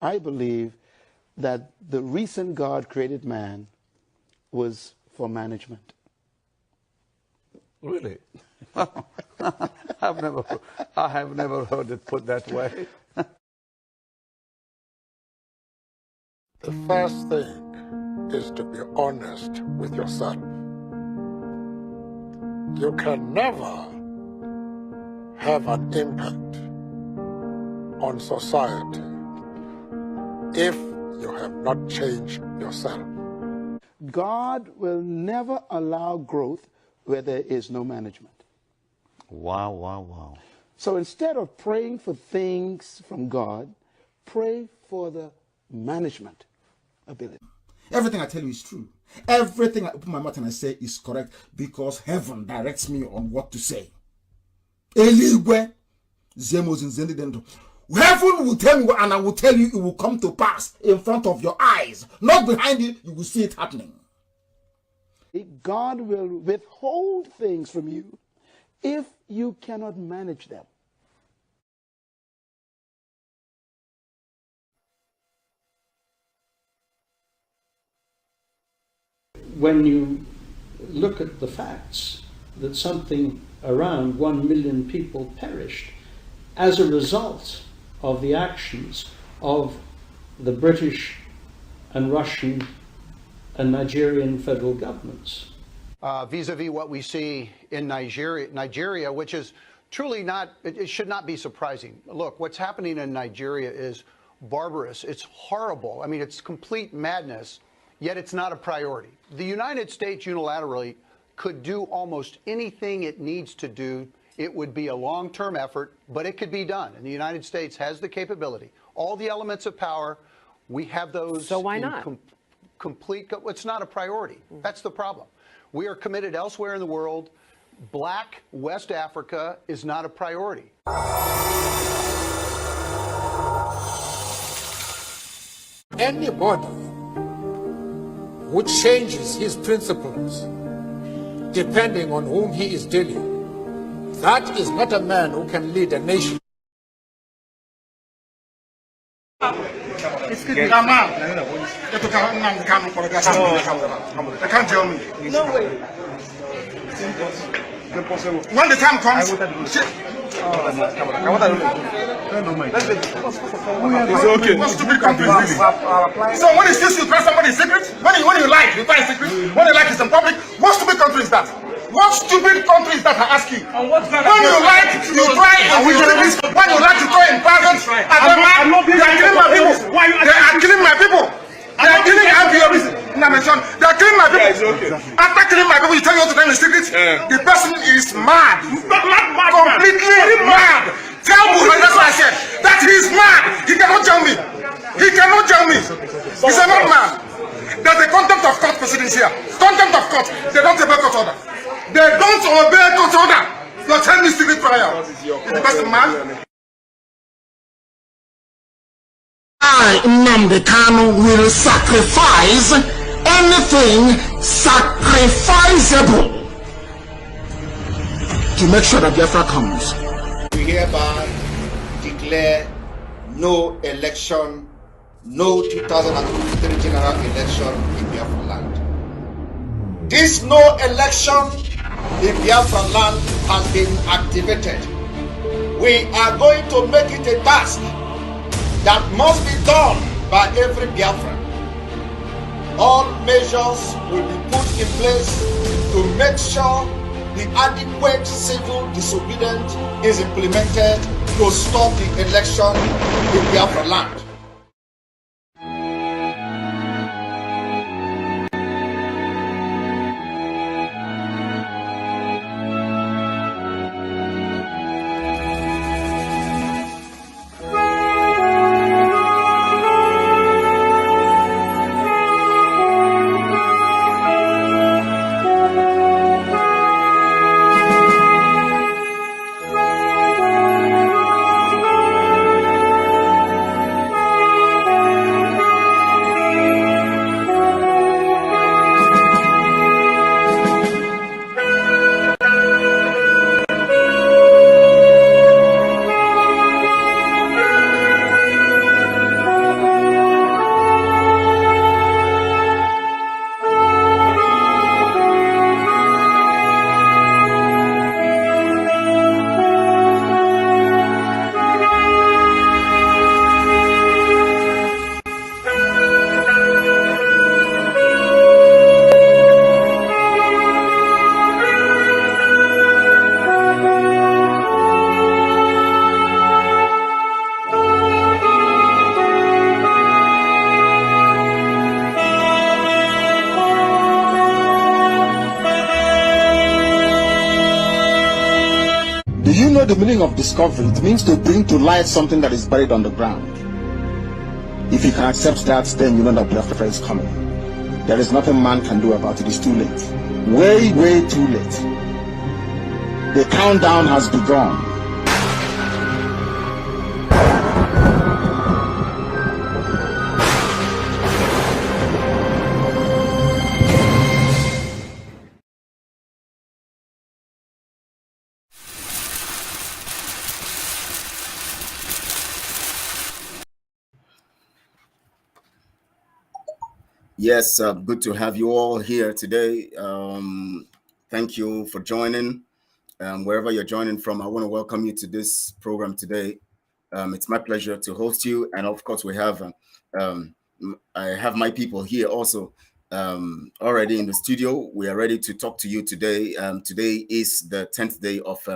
I believe that the reason God created man was for management. Really? I have never heard it put that way. The first thing is to be honest with yourself. You can never have an impact on society if you have not changed yourself. God will never allow growth where there is no management. Wow, wow, wow. So instead of praying for things from God, pray for the management ability. Everything I tell you is true. Everything I open my mouth and I say is correct because heaven directs me on what to say. Eligwe, Zemos in Zendidendo. Heaven will tell me and I will tell you it will come to pass in front of your eyes. Not behind you, you will see it happening. God will withhold things from you if you cannot manage them. When you look at the facts that something around 1 million people perished as a result of the actions of the British and Russian and Nigerian federal governments. Vis-a-vis what we see in Nigeria, which is truly not, it should not be surprising. Look, what's happening in Nigeria is barbarous. It's horrible. I mean, it's complete madness, yet it's not a priority. The United States unilaterally could do almost anything it needs to do. It would be a long-term effort, but it could be done. And the United States has the capability. All the elements of power, we have those. So why not? It's not a priority. That's the problem. We are committed elsewhere in the world. Black West Africa is not a priority. Anybody who changes his principles depending on whom he is dealing, that is not a man who can lead a nation. Excuse me. They can't tell me. No way. When the time comes, it's okay. What stupid country is really? So when it's just you try somebody's secret, when you like, you try a secret, when you like it's in public, what stupid country is that? What stupid country is that, I ask you? When you like, you try and when you like to try in private, they are killing my people. They are killing my people. They are killing They are killing my people. After killing my people, you tell me what to tell in secret? The person is mad. Completely mad. Tell Buhari, that's what I said. That he is mad. He cannot tell me. He cannot tell me. He's a madman. There's a contempt of court proceedings here. Contempt of court. They don't obey court order. They don't obey court order. You're telling me secret trial. Is the person mad? I, Nnamdi Kanu, will sacrifice anything sacrificable to make sure that Biafra comes. We hereby declare no election, no 2023 general election in Biafra land. This no election in Biafra land has been activated. We are going to make it a task that must be done by every Biafran. All measures will be put in place to make sure the adequate civil disobedience is implemented to stop the election in Biafra land. know the meaning of discovery? It means to bring to light something that is buried on the ground. If you can accept that, then you know that Biafra is coming. There is nothing man can do about it. It's too late. Way, way too late. The countdown has begun. Yes, good to have you all here today. Thank you for joining. Wherever you're joining from, I want to welcome you to this program today. It's my pleasure to host you, and of course, we have I have my people here also already in the studio. We are ready to talk to you today. Today is the 10th day of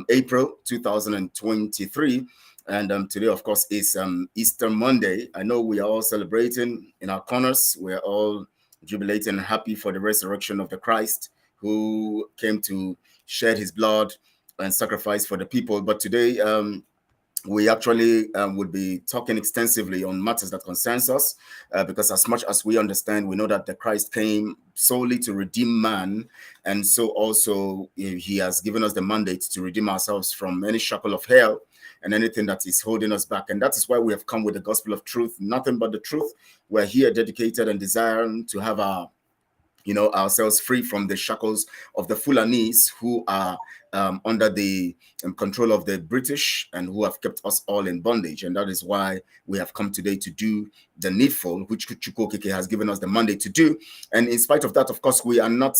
April 2023. And today, of course, is Easter Monday. I know we are all celebrating in our corners. We're all jubilating and happy for the resurrection of the Christ who came to shed his blood and sacrifice for the people. But today, we actually would be talking extensively on matters that concerns us, because as much as we understand, we know that the Christ came solely to redeem man, and so also he has given us the mandate to redeem ourselves from any shackle of hell and anything that is holding us back. And that is why we have come with the gospel of truth, nothing but the truth. We're here dedicated and desiring to have ourselves free from the shackles of the Fulanis who are under the control of the British and who have kept us all in bondage. And that is why we have come today to do the needful, which Chukwokeke has given us the mandate to do. And in spite of that, of course, we're not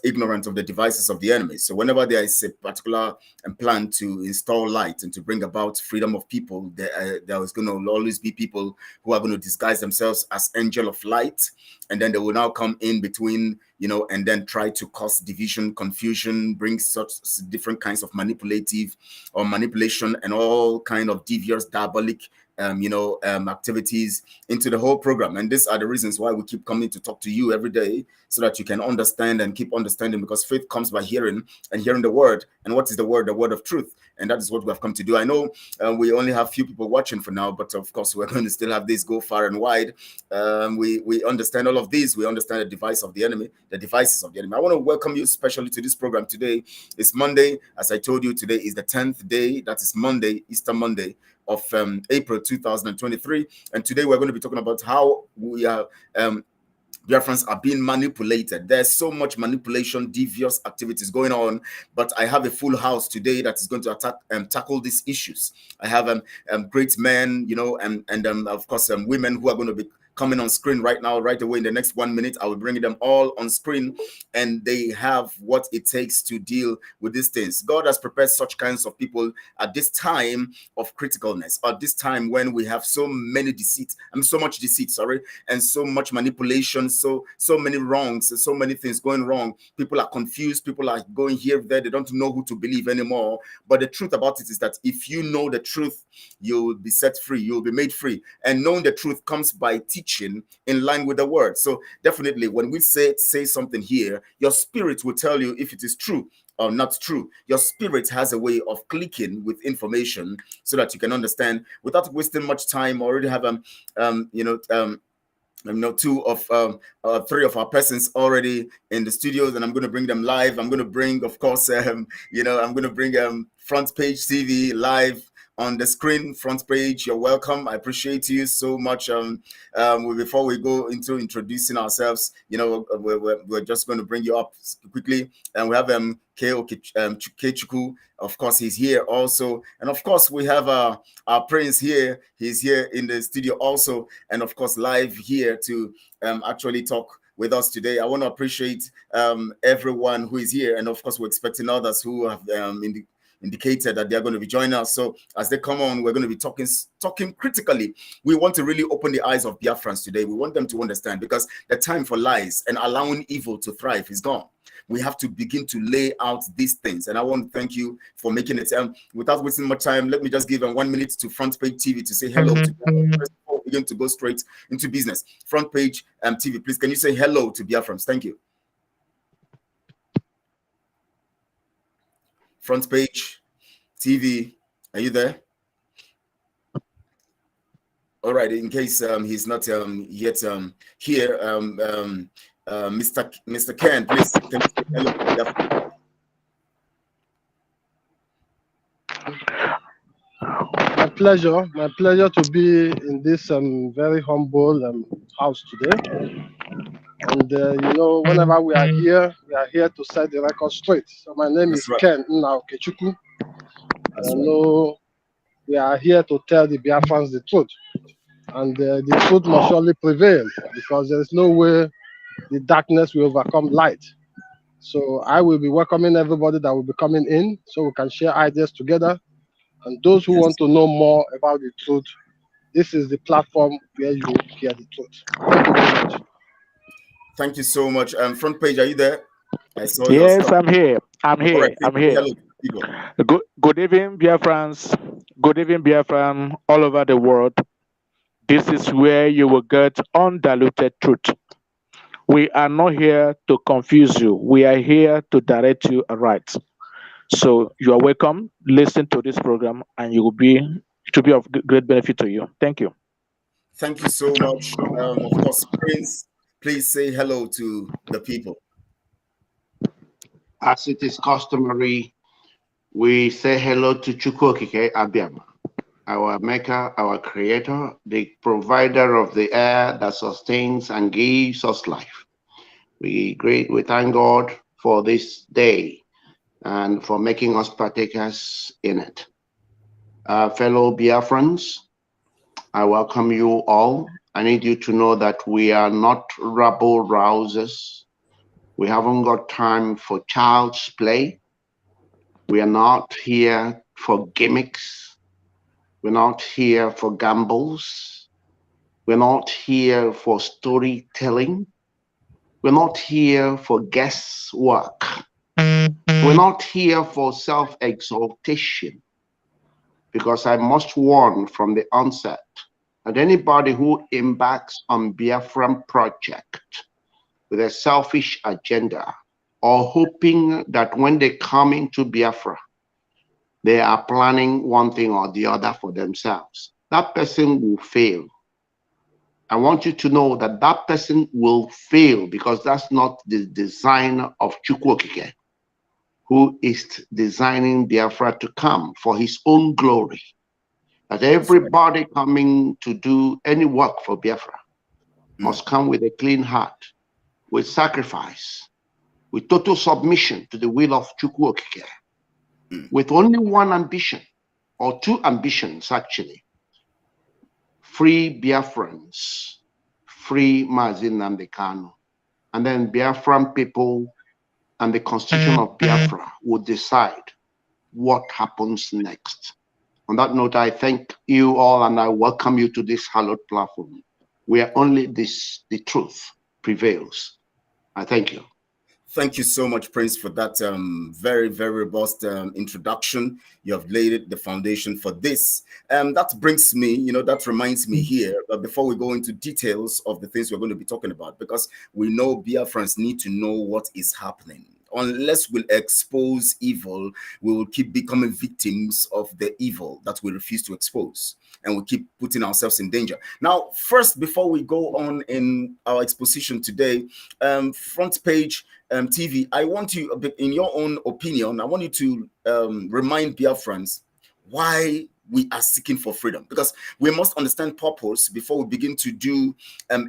ignorant of the devices of the enemy. So whenever there is a particular plan to install light and to bring about freedom of people, there is going to always be people who are going to disguise themselves as angel of light, and then they will now come in between, and then try to cause division, confusion, bring such different kinds of manipulation and all kind of devious, diabolic activities into the whole program. And these are the reasons why we keep coming to talk to you every day, so that you can understand and keep understanding, because faith comes by hearing, and hearing the word. And what is the word? The word of truth. And that is what we have come to do. I know we only have few people watching for now, but of course we're going to still have this go far and wide. We understand all of these. We understand the devices of the enemy. I want to welcome you especially to this program today. It's Monday. As I told you, today is the 10th day. That is Monday, Easter Monday of April 2023. And today we're going to be talking about how we are Biafrans are being manipulated. There's so much manipulation, devious activities going on, but I have a full house today that is going to tackle these issues. I have great men, and of course women who are going to be coming on screen right now, right away in the next 1 minute. I will bring them all on screen, and they have what it takes to deal with these things. God has prepared such kinds of people at this time of criticalness, at this time when we have so much deceit, and so much manipulation, so many wrongs, so many things going wrong. People are confused, people are going here, there, they don't know who to believe anymore. But the truth about it is that if you know the truth, you will be set free, you will be made free. And knowing the truth comes by teaching in line with the word. So definitely when we say something here, your spirit will tell you if it is true or not true. Your spirit has a way of clicking with information so that you can understand without wasting much time. Already have three of our persons already in the studios, and I'm going to bring them live. I'm going to bring, of course, I'm going to bring Front Page TV live on the screen. Front Page, you're welcome. I appreciate you so much. Before we go into introducing ourselves, we're just going to bring you up quickly, and we have Kechukwu. Of course, he's here also, and of course we have our prince here. He's here in the studio also, and of course live here to actually talk with us today. I want to appreciate everyone who is here, and of course we're expecting others who have indicated that they're going to be joining us. So as they come on, we're going to be talking critically. We want to really open the eyes of Biafrans today. We want them to understand, because the time for lies and allowing evil to thrive is gone. We have to begin to lay out these things. And I want to thank you for making it. Without wasting much time, let me just give 1 minute to Front Page TV to say hello to Biafrans before we begin to go straight into business. Front Page TV, please, can you say hello to Biafrans? Thank you. Front Page TV, are you there? All right, in case he's not yet here, Mr. Ken, please, can you say hello? My pleasure to be in this very humble house today. And you know, whenever we are here to set the record straight. So my name is Ken Nnaokechukwu, and I know we are here to tell the Biafrans the truth. And the truth must surely prevail, because there is no way the darkness will overcome light. So I will be welcoming everybody that will be coming in, so we can share ideas together. And those who want to know more about the truth, this is the platform where you will hear the truth. Thank you very much. Thank you so much. Front Page, are you there? I saw yes, I'm here. I'm here. Right, I'm here. Good evening, Biafrans. Good evening, Biafran all over the world. This is where you will get undiluted truth. We are not here to confuse you. We are here to direct you right. So you are welcome. Listen to this program, and you will be to be of great benefit to you. Thank you. Thank you so much. Of course, Prince, please say hello to the people. As it is customary, we say hello to Chukwokike Abiyama, our maker, our creator, the provider of the air that sustains and gives us life. We thank God for this day and for making us partakers in it. Fellow Biafrans, I welcome you all. I need you to know that we are not rabble rousers. We haven't got time for child's play. We are not here for gimmicks. We're not here for gambles. We're not here for storytelling. We're not here for guesswork. We're not here for self-exaltation. Because I must warn from the onset that anybody who embarks on Biafran project with a selfish agenda, or hoping that when they come into Biafra, they are planning one thing or the other for themselves, that person will fail. I want you to know that that person will fail, because that's not the design of Chukwokike, who is designing Biafra to come for his own glory. That everybody coming to do any work for Biafra must come with a clean heart, with sacrifice, with total submission to the will of Chukwokike, with only one ambition, or two ambitions actually: free Biafrans, free Mazi Nnamdi Kanu, and then Biafran people and the constitution of Biafra will decide what happens next. On that note, I thank you all and I welcome you to this hallowed platform where only the truth prevails. I thank you. Thank you so much, Prince, for that very, very robust introduction. You have laid the foundation for this. That brings me, that reminds me here, but before we go into details of the things we're going to be talking about, because we know Biafrans need to know what is happening. Unless we expose evil, we will keep becoming victims of the evil that we refuse to expose, and we keep putting ourselves in danger. Now, first, before we go on in our exposition today, Front Page TV, I want you, in your own opinion, I want you to remind Biafrans why we are seeking for freedom, because we must understand purpose before we begin to do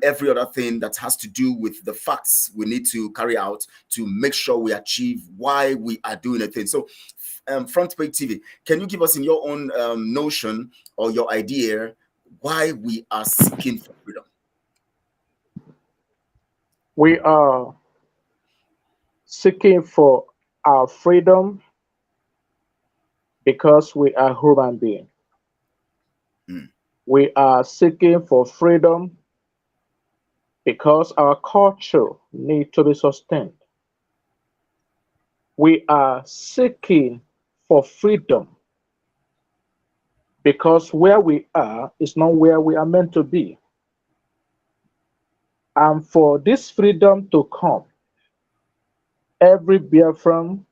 every other thing that has to do with the facts we need to carry out to make sure we achieve why we are doing a thing. So Front Page TV, can you give us in your own notion or your idea why we are seeking for freedom? We are seeking for our freedom because we are human beings. We are seeking for freedom because our culture needs to be sustained. We are seeking for freedom because where we are is not where we are meant to be. And for this freedom to come, every Biafran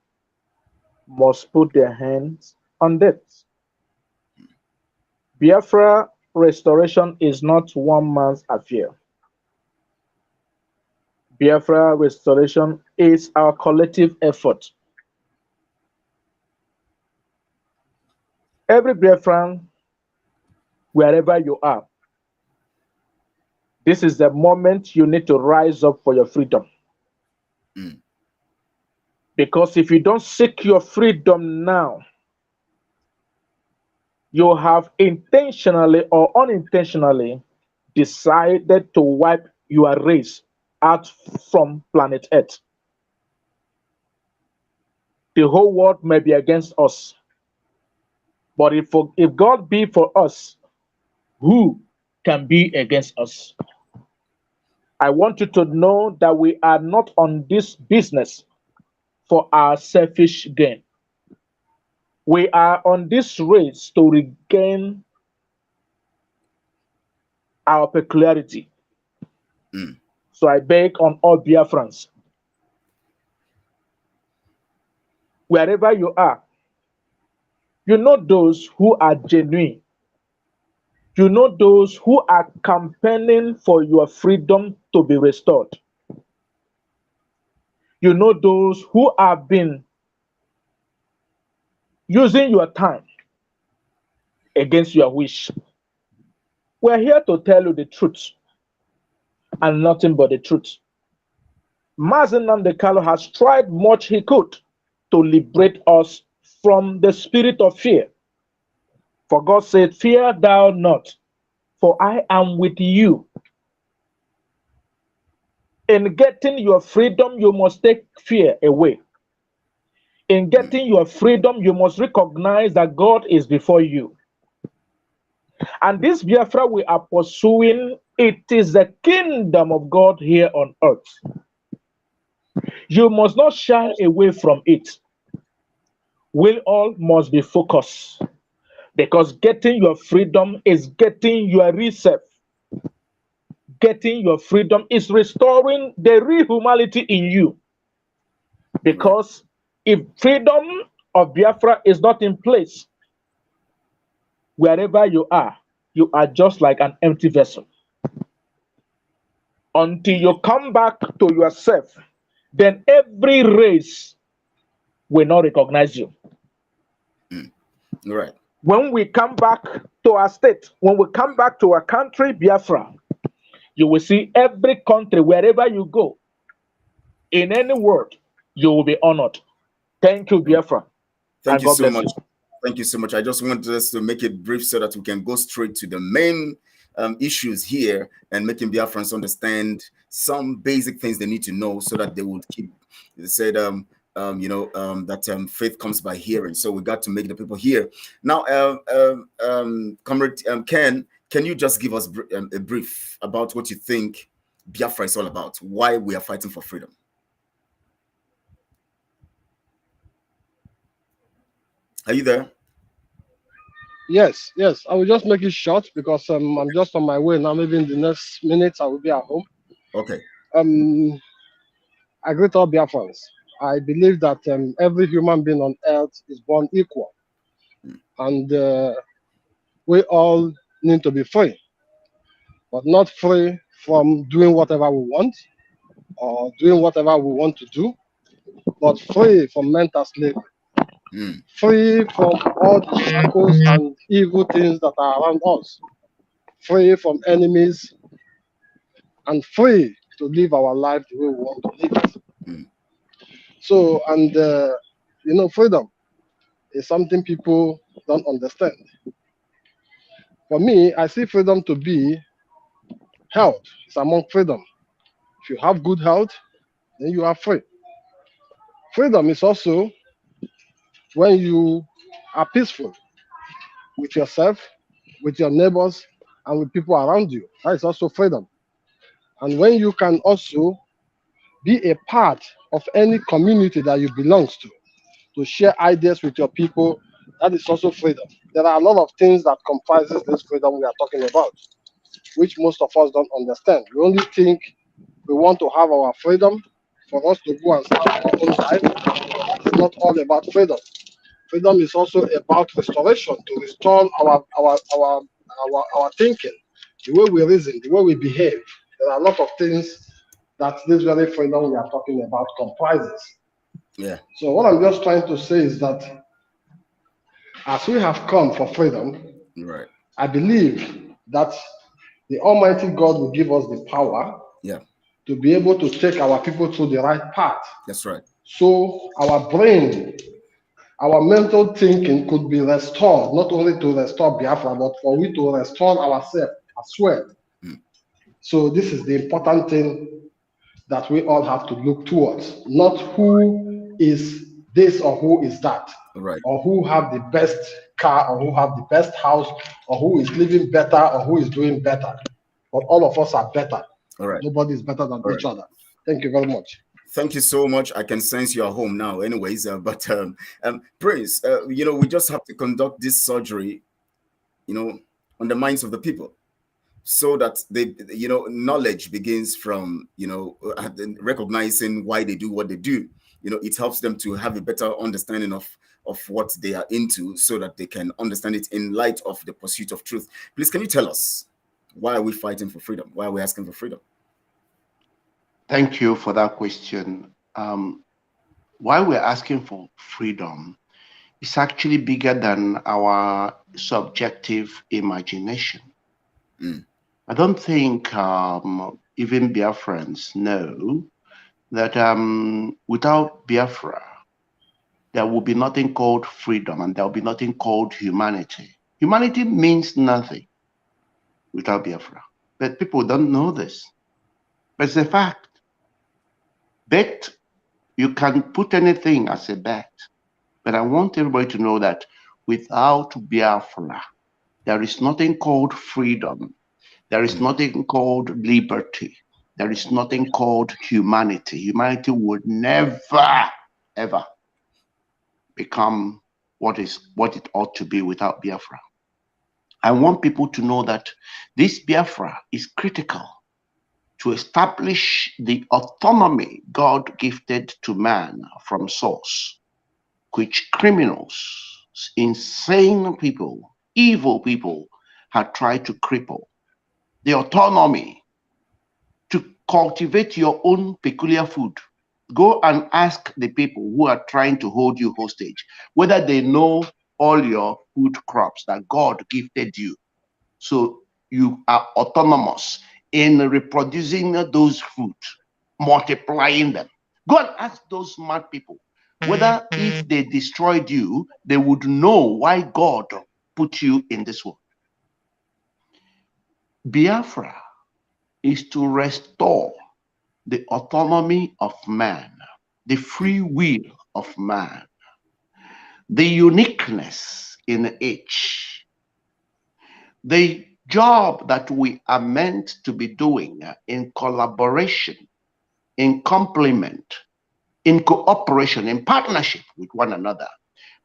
must put their hands on it. Biafra restoration is not one man's affair. Biafra restoration is our collective effort. Every Biafran, wherever you are, this is the moment you need to rise up for your freedom. Because if you don't seek your freedom now, you have intentionally or unintentionally decided to wipe your race out from planet Earth. The whole world may be against us, but if God be for us, who can be against us? I want you to know that we are not on this business for our selfish gain. We are on this race to regain our peculiarity. So I beg on all Biafrans, wherever you are, you know those who are genuine. You know those who are campaigning for your freedom to be restored. You know those who have been using your time against your wish. We're here to tell you the truth and nothing but the truth. Mazi Nnamdi Kanu has tried much he could to liberate us from the spirit of fear. For God said, "Fear thou not, for I am with you." In getting your freedom, you must take fear away. In getting your freedom, you must recognize that God is before you. And this Biafra we are pursuing, it is the kingdom of God here on earth. You must not shy away from it. We all must be focused, because getting your freedom is getting your reset. Getting your freedom is restoring the real humanity in you. Because if freedom of Biafra is not in place, wherever you are just like an empty vessel. Until you come back to yourself, then every race will not recognize you. Right. When we come back to our state, when we come back to our country, Biafra, you will see every country, wherever you go, in any world, you will be honored. Thank you, Biafra. Thank you so much. Thank you so much. I just wanted us to make it brief so that we can go straight to the main issues here and making Biafrans understand some basic things they need to know so that they would keep, they said, that faith comes by hearing. So we got to make the people hear. Now, Comrade Ken, can you just give us a brief about what you think Biafra is all about, why we are fighting for freedom? Are you there? Yes. I will just make it short because I'm just on my way now. Maybe in the next minutes I will be at home. Okay. I greet all Biafrans. I believe that every human being on earth is born equal, and we all need to be free, but not free from doing whatever we want or doing whatever we want to do, but free from mental slavery. Free from all the shackles and evil things that are around us, free from enemies, and free to live our life the way we want to live it. So, and freedom is something people don't understand. For me, I see freedom to be health. It's among freedom. If you have good health, then you are free. Freedom is also when you are peaceful with yourself, with your neighbors, and with people around you. That is also freedom. And when you can also be a part of any community that you belong to share ideas with your people, that is also freedom. There are a lot of things that comprises this freedom we are talking about, which most of us don't understand. We only think we want to have our freedom for us to go and start our own life. It's not all about freedom. Freedom is also about restoration, to restore our thinking, the way we reason, the way we behave. There are a lot of things that this very freedom we are talking about comprises. Yeah. So what I'm just trying to say is that as we have come for freedom, right, I believe that the Almighty God will give us the power yeah, to be able to take our people to the right path. that's right. So our brain, our mental thinking could be restored, not only to restore Biafra, but for we to restore ourselves as well. So this is the important thing that we all have to look towards, not who is this or who is that, right, or who have the best car, or who have the best house, or who is living better, or who is doing better. But all of us are better. All right. Nobody is better than All each right. other. Thank you very much. Thank you so much. I can sense you're home now anyways. Prince, we just have to conduct this surgery, on the minds of the people, so that they, knowledge begins from, recognizing why they do what they do. It helps them to have a better understanding of what they are into, so that they can understand it in light of the pursuit of truth. Please, can you tell us, why are we fighting for freedom? Why are we asking for freedom? Thank you for that question. Why we're asking for freedom is actually bigger than our subjective imagination. I don't think even Biafrans know that without Biafra, there will be nothing called freedom, and there will be nothing called humanity. Humanity means nothing without Biafra. But people don't know this. But it's a fact. Bet, you can put anything as a bet. But I want everybody to know that without Biafra, there is nothing called freedom. There is nothing called liberty. There is nothing called humanity. Humanity would never, ever become what it ought to be without Biafra. I want people to know that this Biafra is critical to establish the autonomy God gifted to man from source, which criminals, insane people, evil people had tried to cripple. The autonomy to cultivate your own peculiar food. Go and ask the people who are trying to hold you hostage whether they know all your food crops that God gifted you. So you are autonomous in reproducing those food, multiplying them. Go and ask those smart people whether if they destroyed you, they would know why God put you in this world. Biafra is to restore the autonomy of man, the free will of man, the uniqueness in each, the job that we are meant to be doing in collaboration, in complement, in cooperation, in partnership with one another,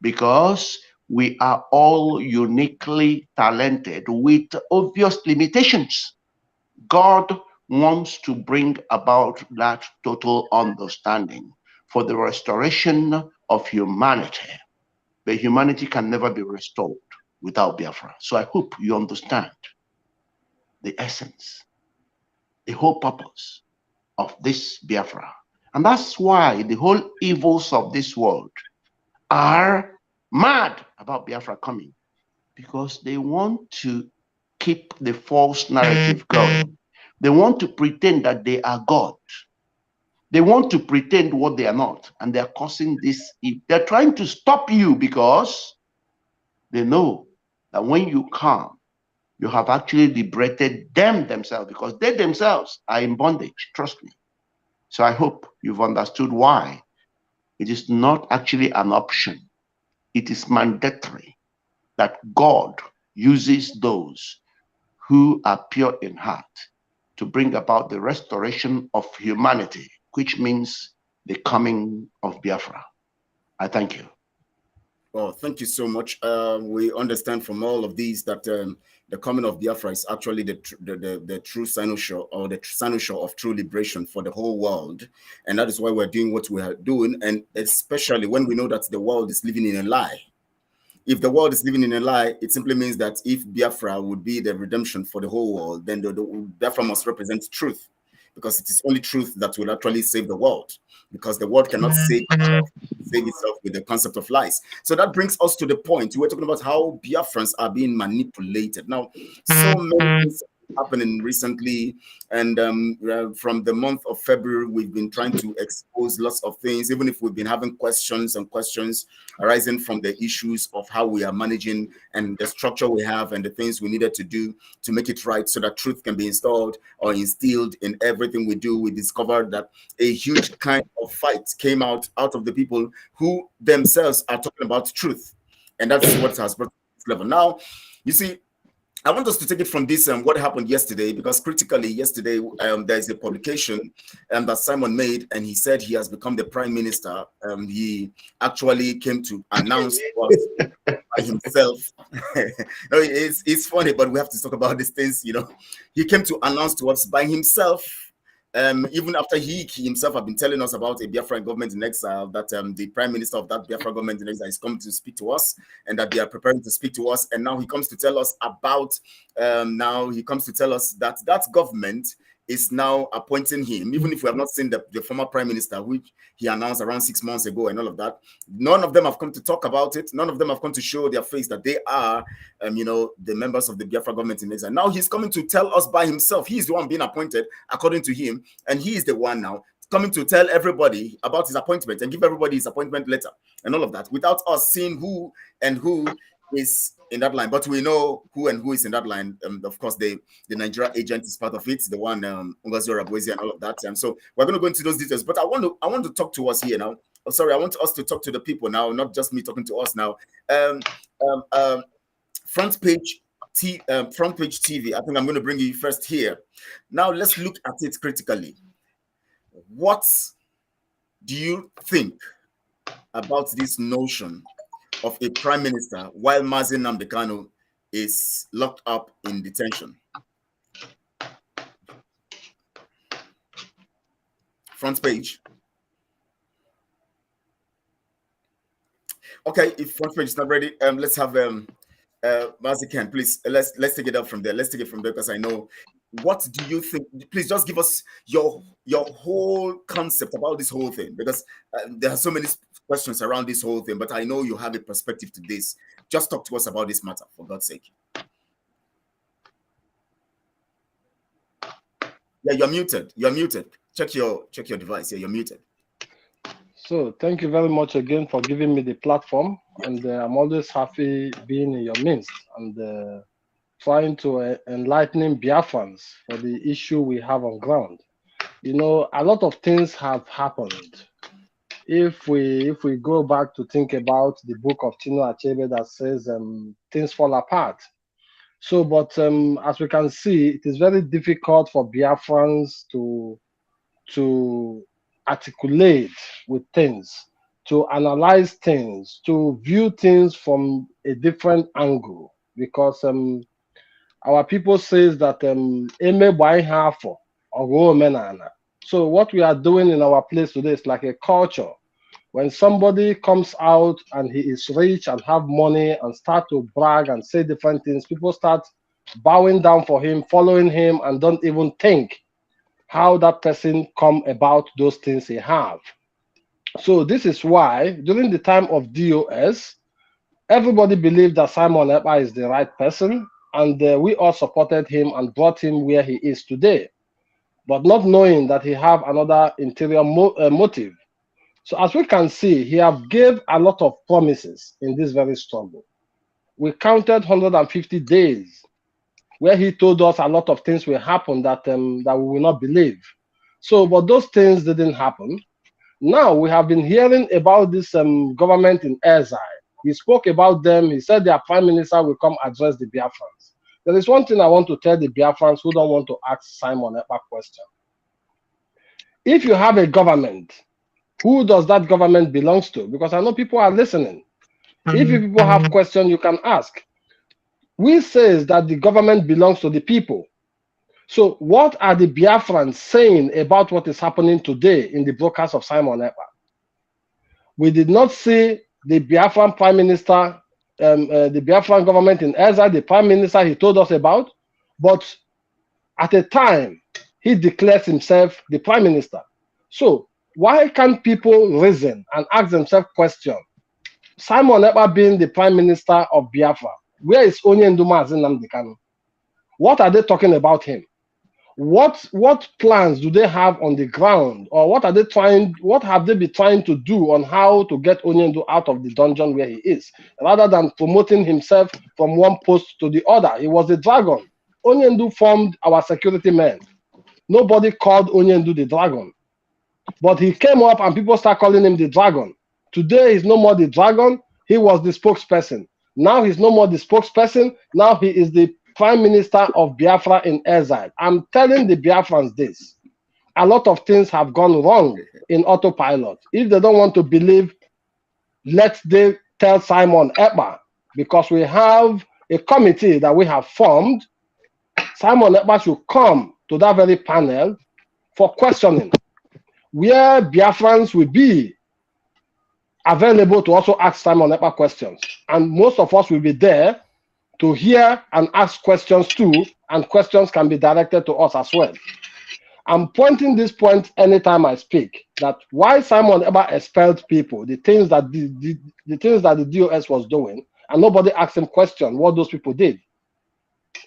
because we are all uniquely talented with obvious limitations. God wants to bring about that total understanding for the restoration of humanity. But humanity can never be restored without Biafra. So I hope you understand the essence, the whole purpose of this Biafra. And that's why the whole evils of this world are mad about Biafra coming, because they want to keep the false narrative going. They want to pretend that they are God. They want to pretend what they are not, and they're causing this. They're trying to stop you because they know that when you come, you have actually liberated themselves, because they themselves are in bondage. Trust me. So I hope you've understood why it is not actually an option. It is mandatory that God uses those who are pure in heart to bring about the restoration of humanity, which means the coming of Biafra. I thank you. Well, thank you so much. We understand from all of these that the coming of Biafra is actually the true cynosure, or the cynosure of true liberation for the whole world. And that is why we're doing what we are doing. And especially when we know that the world is living in a lie. if the world is living in a lie, it simply means that if Biafra would be the redemption for the whole world, then the Biafra must represent truth, because it is only truth that will actually save the world, because the world cannot save itself with the concept of lies. So that brings us to the point. We were talking about how Biafrans are being manipulated. Now, so many things happening recently, and from the month of February, we've been trying to expose lots of things, even if we've been having questions and questions arising from the issues of how we are managing and the structure we have and the things we needed to do to make it right so that truth can be installed or instilled in everything we do. We discovered that a huge kind of fight came out of the people who themselves are talking about truth, and that's what has brought this level. Now, you see, I want us to take it from this what happened yesterday, because critically yesterday there's a publication that Simon made, and he said he has become the prime minister. He actually came to announce us by himself. No, it's funny, but we have to talk about these things. You know, he came to announce to us by himself. Even after he himself had been telling us about a Biafran government in exile, that the prime minister of that Biafra government in exile is coming to speak to us, and that they are preparing to speak to us. And now he comes to tell us about, that that government is now appointing him, even if we have not seen the former prime minister, which he announced around 6 months ago and all of that. None of them have come to talk about it. None of them have come to show their face that they are, the members of the Biafra government in exile. Now he's coming to tell us by himself. He's the one being appointed according to him, and he is the one now coming to tell everybody about his appointment and give everybody his appointment letter and all of that, without us seeing who is in that line. But we know who is in that line. Of course, the Nigeria agent is part of it, the one Ngozi Orabuezi and all of that. And so we're going to go into those details. But I want to talk to us here now. Oh, sorry, I want us to talk to the people now, not just me talking to us now. Front page TV. I think I'm going to bring you first here. Now let's look at it critically. What do you think about this notion of a prime minister while Mazi Nnamdi Kanu is locked up in detention? Front page. Okay, if front page is not ready, let's have Mazi Ken, please. Let's take it up from there. Let's take it from there, because I know. What do you think? Please just give us your whole concept about this whole thing, because there are so many questions around this whole thing, but I know you have a perspective to this. Just talk to us about this matter, for God's sake. Yeah, you're muted. You're muted. Check your device. Yeah, you're muted. So thank you very much again for giving me the platform, and I'm always happy being in your midst and trying to enlighten Biafrans for the issue we have on ground. You know, a lot of things have happened. If we go back to think about the book of Chinua Achebe that says things fall apart. So, but as we can see, it is very difficult for Biafrans to articulate with things, to analyze things, to view things from a different angle, because our people says that so what we are doing in our place today is like a culture. When somebody comes out and he is rich and have money and start to brag and say different things, people start bowing down for him, following him, and don't even think how that person come about those things he have. So this is why during the time of DOS, everybody believed that Simon Ekpa is the right person, and we all supported him and brought him where he is today, but not knowing that he have another interior motive. So as we can see, he have gave a lot of promises in this very struggle. We counted 150 days where he told us a lot of things will happen that we will not believe. So, but those things didn't happen. Now we have been hearing about this government in exile. He spoke about them. He said their prime minister will come address the Biafrans. There is one thing I want to tell the Biafrans who don't want to ask Simon Ekpa question. If you have a government, who does that government belongs to? Because I know people are listening. If you people have questions, you can ask. We says that the government belongs to the people. So what are the Biafrans saying about what is happening today in the broadcast of Simon Ekpa? We did not see the Biafran prime minister the Biafran government in exile, the prime minister he told us about, but at a time, he declares himself the prime minister. So why can't people reason and ask themselves questions? Simon Ekpa being the prime minister of Biafra, where is Onyendu Mazi Nnamdi Kanu? What are they talking about him? What plans do they have on the ground, or what have they been trying to do on how to get Onyendu out of the dungeon where he is, rather than promoting himself from one post to the other? He was the dragon. Onyendu formed our security men. Nobody called Onyendu the dragon, but he came up and people start calling him the dragon. Today he's no more the dragon. He was the spokesperson. Now he's no more the spokesperson. Now he is the prime minister of Biafra in exile. I'm telling the Biafrans this. A lot of things have gone wrong in autopilot. If they don't want to believe, let they tell Simon Ekpa, because we have a committee that we have formed. Simon Ekpa should come to that very panel for questioning, where Biafrans will be available to also ask Simon Ekpa questions. And most of us will be there to hear and ask questions too, and questions can be directed to us as well. I'm pointing this point anytime I speak, that why Simon Ekpa expelled people, the things that the DOS was doing, and nobody asked him question what those people did.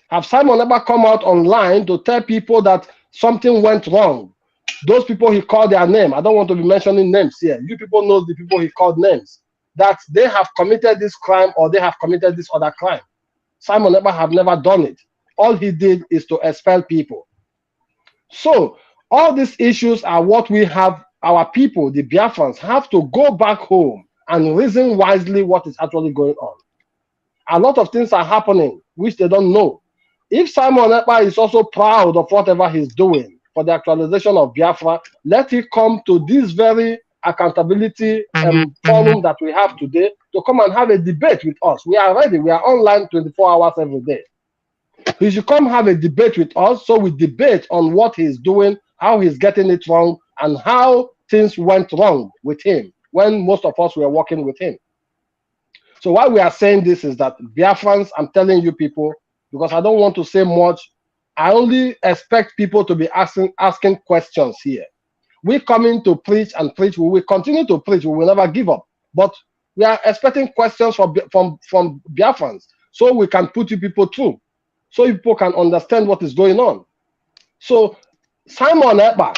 Have Simon Ekpa come out online to tell people that something went wrong? Those people he called their name, I don't want to be mentioning names here. You people know the people he called names, that they have committed this crime or they have committed this other crime. Simon Ekpa have never done it. All he did is to expel people. So all these issues are what we have, our people, the Biafrans, have to go back home and reason wisely what is actually going on. A lot of things are happening which they don't know. If Simon Ekpa is also proud of whatever he's doing for the actualization of Biafra, let him come to this very accountability forum that we have today to come and have a debate with us. We are ready. We are online 24 hours every day. He should come have a debate with us, so we debate on what he's doing, how he's getting it wrong, and how things went wrong with him when most of us were working with him. So why we are saying this is that Biafrans, I'm telling you people, because I don't want to say much, I only expect people to be asking questions here. We come in to preach and preach. We will continue to preach. We will never give up. But we are expecting questions from Biafrans, so we can put you people through, so people can understand what is going on. So Simon Ekpa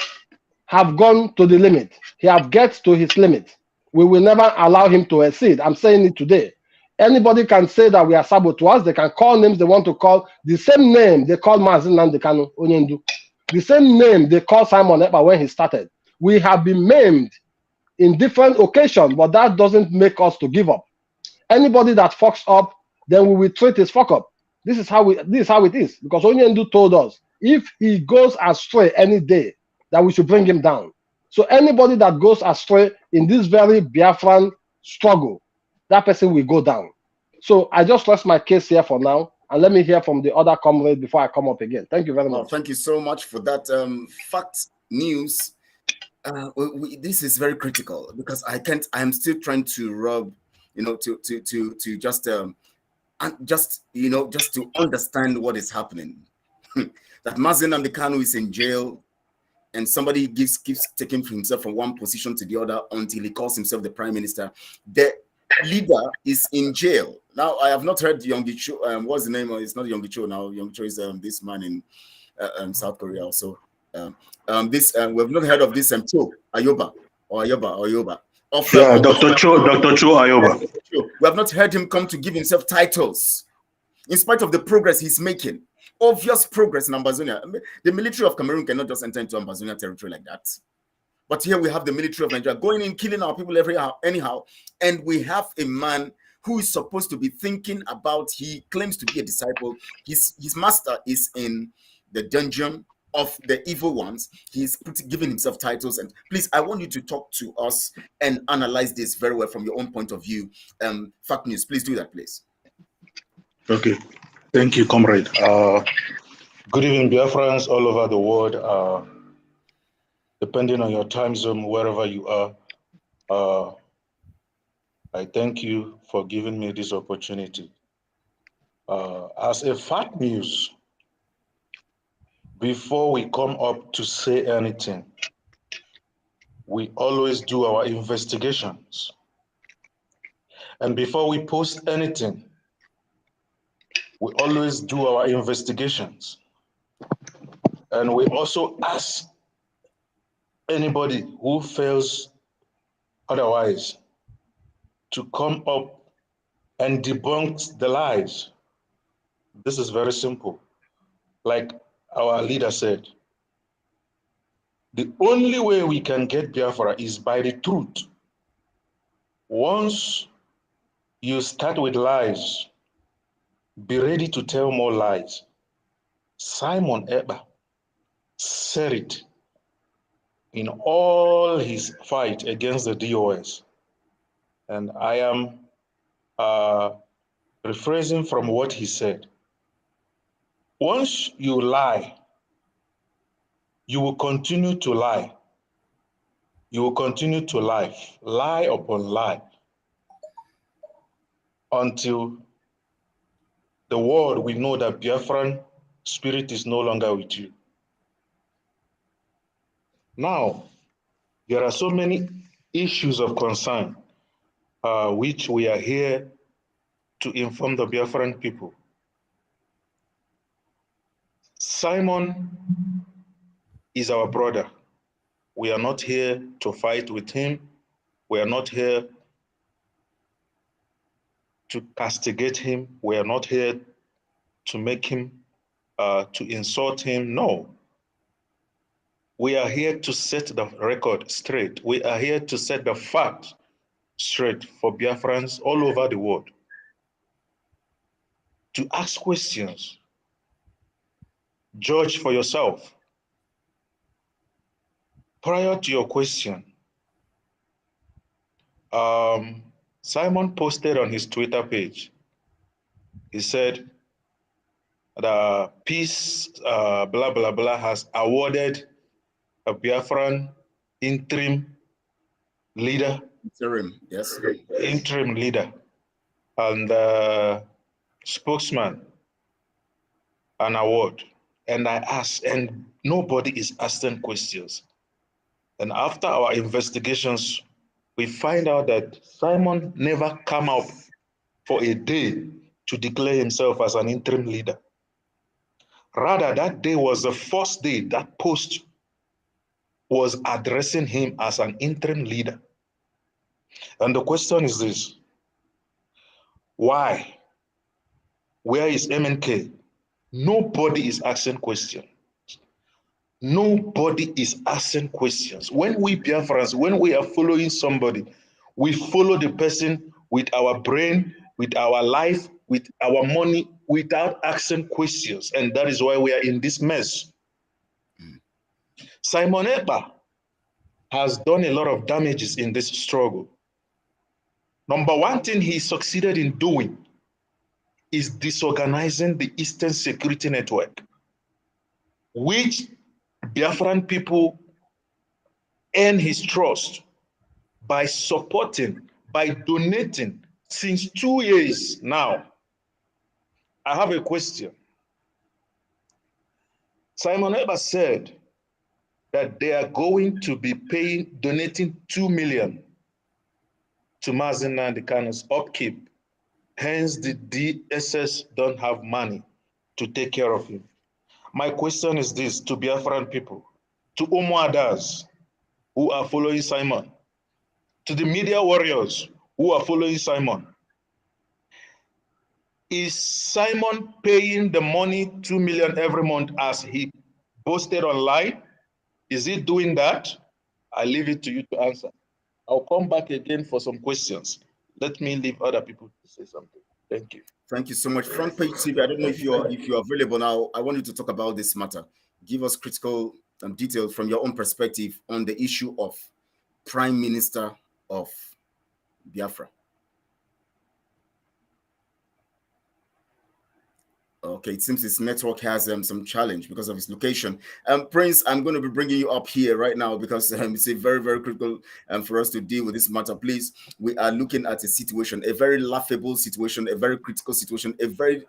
have gone to the limit. He have get to his limit. We will never allow him to exceed. I'm saying it today. Anybody can say that we are saboteurs. They can call names they want to call. The same name they call Mazi Nnamdi Kanu, Onyendu. The same name they call Simon Ekpa when he started. We have been maimed in different occasions, but that doesn't make us to give up. Anybody that fucks up, then we will treat his fuck up. This is how it is. Because Onyendu told us, if he goes astray any day, that we should bring him down. So anybody that goes astray in this very Biafran struggle, that person will go down. So I just rest my case here for now, and let me hear from the other comrades before I come up again. Thank you very much. Thank you so much for that fact news. This is very critical, because I'm still trying to rub, to just to understand what is happening. That Mazi Nnamdi Kanu is in jail, and somebody keeps taking himself from one position to the other until he calls himself the prime minister. The leader is in jail. Now, I have not heard Yonggi. What's the name? It's not Yonggi Cho now. Yonggi Cho is this man in South Korea also. We've not heard of this Cho Ayoba. Dr. Cho Ayoba. We have not heard him come to give himself titles, in spite of the progress he's making. Obvious progress in Ambazonia. The military of Cameroon cannot just enter into Ambazonia territory like that. But here we have the military of Nigeria going in, killing our people anyhow. And we have a man who is supposed to be thinking about, he claims to be a disciple. His master is in the dungeon of the evil ones. He's giving himself titles. And please, I want you to talk to us and analyze this very well from your own point of view. Fact News, please do that, please. Okay. Thank you, comrade. Good evening, Biafrans all over the world. Depending on your time zone, wherever you are, I thank you for giving me this opportunity. As a fact news, before we come up to say anything, we always do our investigations. And before we post anything, we always do our investigations. And we also ask anybody who feels otherwise to come up and debunk the lies. This is very simple. Like our leader said, the only way we can get Biafra is by the truth. Once you start with lies, be ready to tell more lies. Simon Eber said it in all his fight against the DOS. And I am rephrasing from what he said. Once you lie, you will continue to lie. You will continue to lie upon lie, until the world will know that Biafran spirit is no longer with you. Now, there are so many issues of concern which we are here to inform the Biafran people. Simon is our brother. We are not here to fight with him. We are not here to castigate him. We are not here to make him, to insult him. No. We are here to set the record straight. We are here to set the fact straight for Biafrans all over the world. To ask questions. Judge for yourself. Prior to your question, Simon posted on his Twitter page. He said, the peace, blah, blah, blah, has awarded a Biafran interim leader. Interim, yes. Interim leader and spokesman an award. And I asked, and nobody is asking questions. And after our investigations, we find out that Simon never came up for a day to declare himself as an interim leader. Rather, that day was the first day that post was addressing him as an interim leader. And the question is this: why? Where is MNK? Nobody is asking questions. Nobody is asking questions. When we Biafrans, when we are following somebody, we follow the person with our brain, with our life, with our money, without asking questions. And that is why we are in this mess. Simon Ekpa has done a lot of damages in this struggle. Number one thing he succeeded in doing is disorganizing the Eastern Security Network, which Biafran people earn his trust by supporting, by donating since 2 years now. I have a question. Simon Eber said that they are going to be donating 2 million to Mazen Nnamdi Kanu's upkeep. Hence, the DSS don't have money to take care of him. My question is this to Biafran people, to Umuadas who are following Simon, to the media warriors who are following Simon. Is Simon paying the money 2 million every month as he posted online? Is he doing that? I leave it to you to answer. I'll come back again for some questions. Let me leave other people to say something. Thank you. Thank you so much. Front Page TV, I don't know if you're available now. I want you to talk about this matter. Give us critical details from your own perspective on the issue of Prime Minister of Biafra. Okay, it seems his network has some challenge because of his location. Prince, I'm going to be bringing you up here right now because it's a very, very critical for us to deal with this matter. Please, we are looking at a situation, a very laughable situation, a very critical situation, a very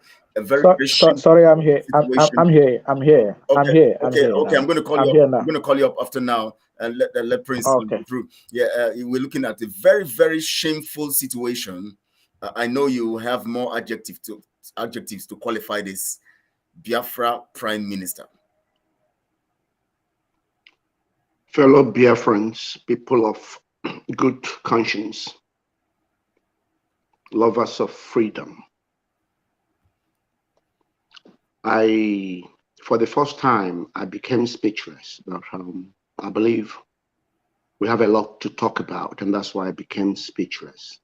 Sorry, I'm here. I'm here. Okay, Okay. I'm going to call you up. I'm going to call you up after now and let Prince go through. Yeah, we're looking at a very, very shameful situation. I know you have more adjectives to qualify this. Biafra Prime Minister. Fellow Biafrans, people of good conscience, lovers of freedom. For the first time, I became speechless, but I believe we have a lot to talk about, and that's why I became speechless.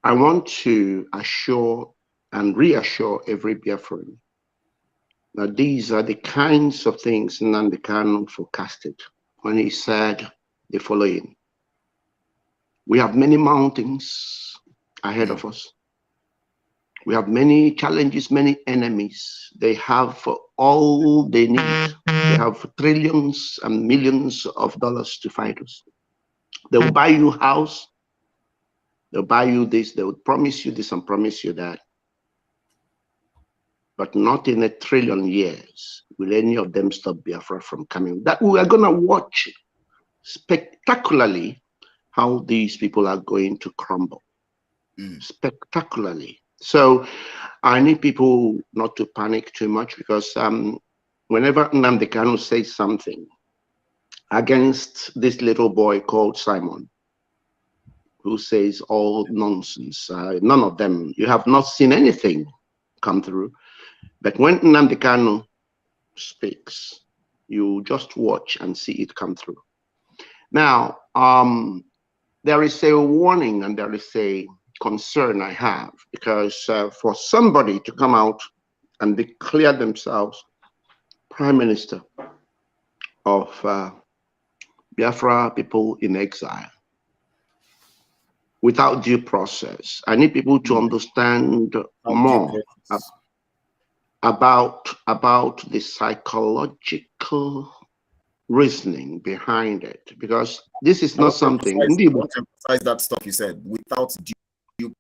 I want to assure and reassure every Biafran that these are the kinds of things Nnamdi Kanu forecasted when he said the following: we have many mountains ahead of us. We have many challenges, many enemies. They have all they need. They have trillions and millions of dollars to fight us. They will buy you a house. They'll buy you this. They will promise you this and promise you that. But not in 1 trillion years will any of them stop Biafra from coming. That we are going to watch spectacularly how these people are going to crumble. Spectacularly. So I need people not to panic too much, because whenever Nnamdi Kanu says something against this little boy called Simon, who says all nonsense, none of them, you have not seen anything come through. But when Nnamdi Kanu speaks, you just watch and see it come through. Now, there is a warning and there is a concern I have, because for somebody to come out and declare themselves Prime Minister of Biafra people in exile without due process, I need people to understand more about the psychological reasoning behind it, because this is not something. Emphasize that stuff you said, without due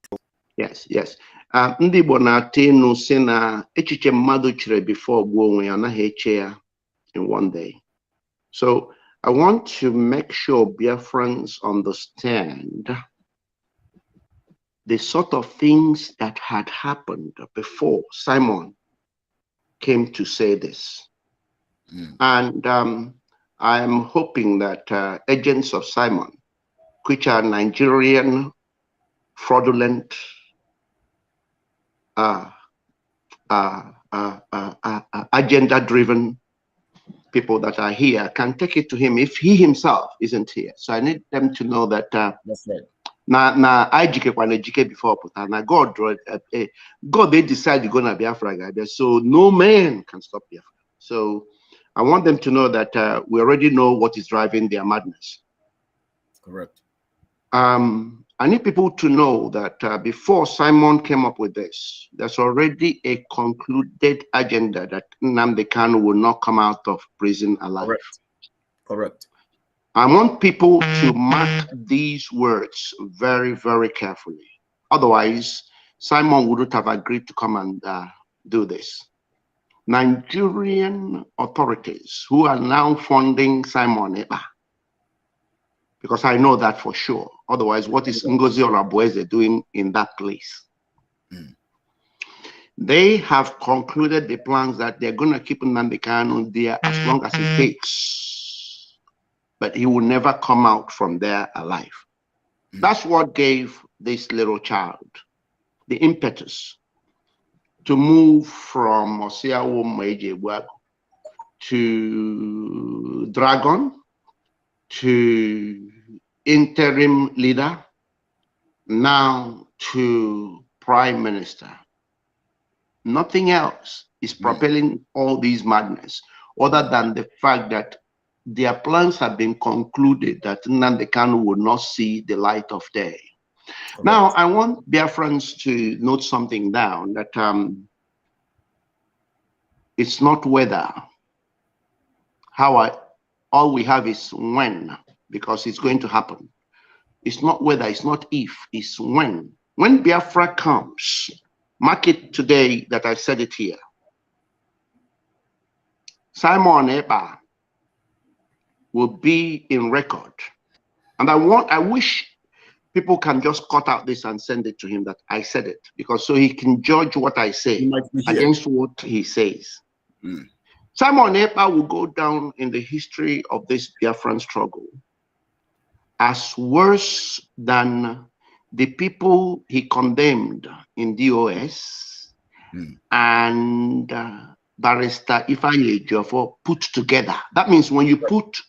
process. Yes. Ndị Igbo na-ata enu si na echiche mmadụ chere before gbuo onwe ya anaghị eche ya in one day. So I want to make sure Biafrans understand the sort of things that had happened before Simon came to say this. And I'm hoping that agents of Simon, which are Nigerian, fraudulent, agenda-driven people that are here, can take it to him if he himself isn't here. So I need them to know that that's right. Na I jike before, but na God they decide you're gonna be Biafra, so no man can stop Biafra. So I want them to know that we already know what is driving their madness. Correct. I need people to know that before Simon came up with this, there's already a concluded agenda that Nnamdi Kanu will not come out of prison alive. Correct. I want people to mark these words very, very carefully. Otherwise, Simon wouldn't have agreed to come and do this. Nigerian authorities who are now funding Simon Eba, because I know that for sure. Otherwise, what is Ngozi Orabueze doing in that place? They have concluded the plans that they're going to keep Nnamdi Kanu there as long as it takes, but he will never come out from there alive. That's what gave this little child the impetus to move from Osiawo Mejebuago to Dragon, to interim leader, now to Prime Minister. Nothing else is propelling all these madness other than the fact that their plans have been concluded that Nnamdi Kanu will not see the light of day. Now, I want Biafrans to note something down, that it's not whether. All we have is when, because it's going to happen. It's not whether, it's not if, it's when. When Biafra comes, mark it today that I said it here. Simon Eba will be in record. And I wish people can just cut out this and send it to him that I said it, because so he can judge what I say against what he says. Simon Eba will go down in the history of this Biafran struggle as worse than the people he condemned in DOS and Barrister Ifeanyi Ejiofor put together. That means when you put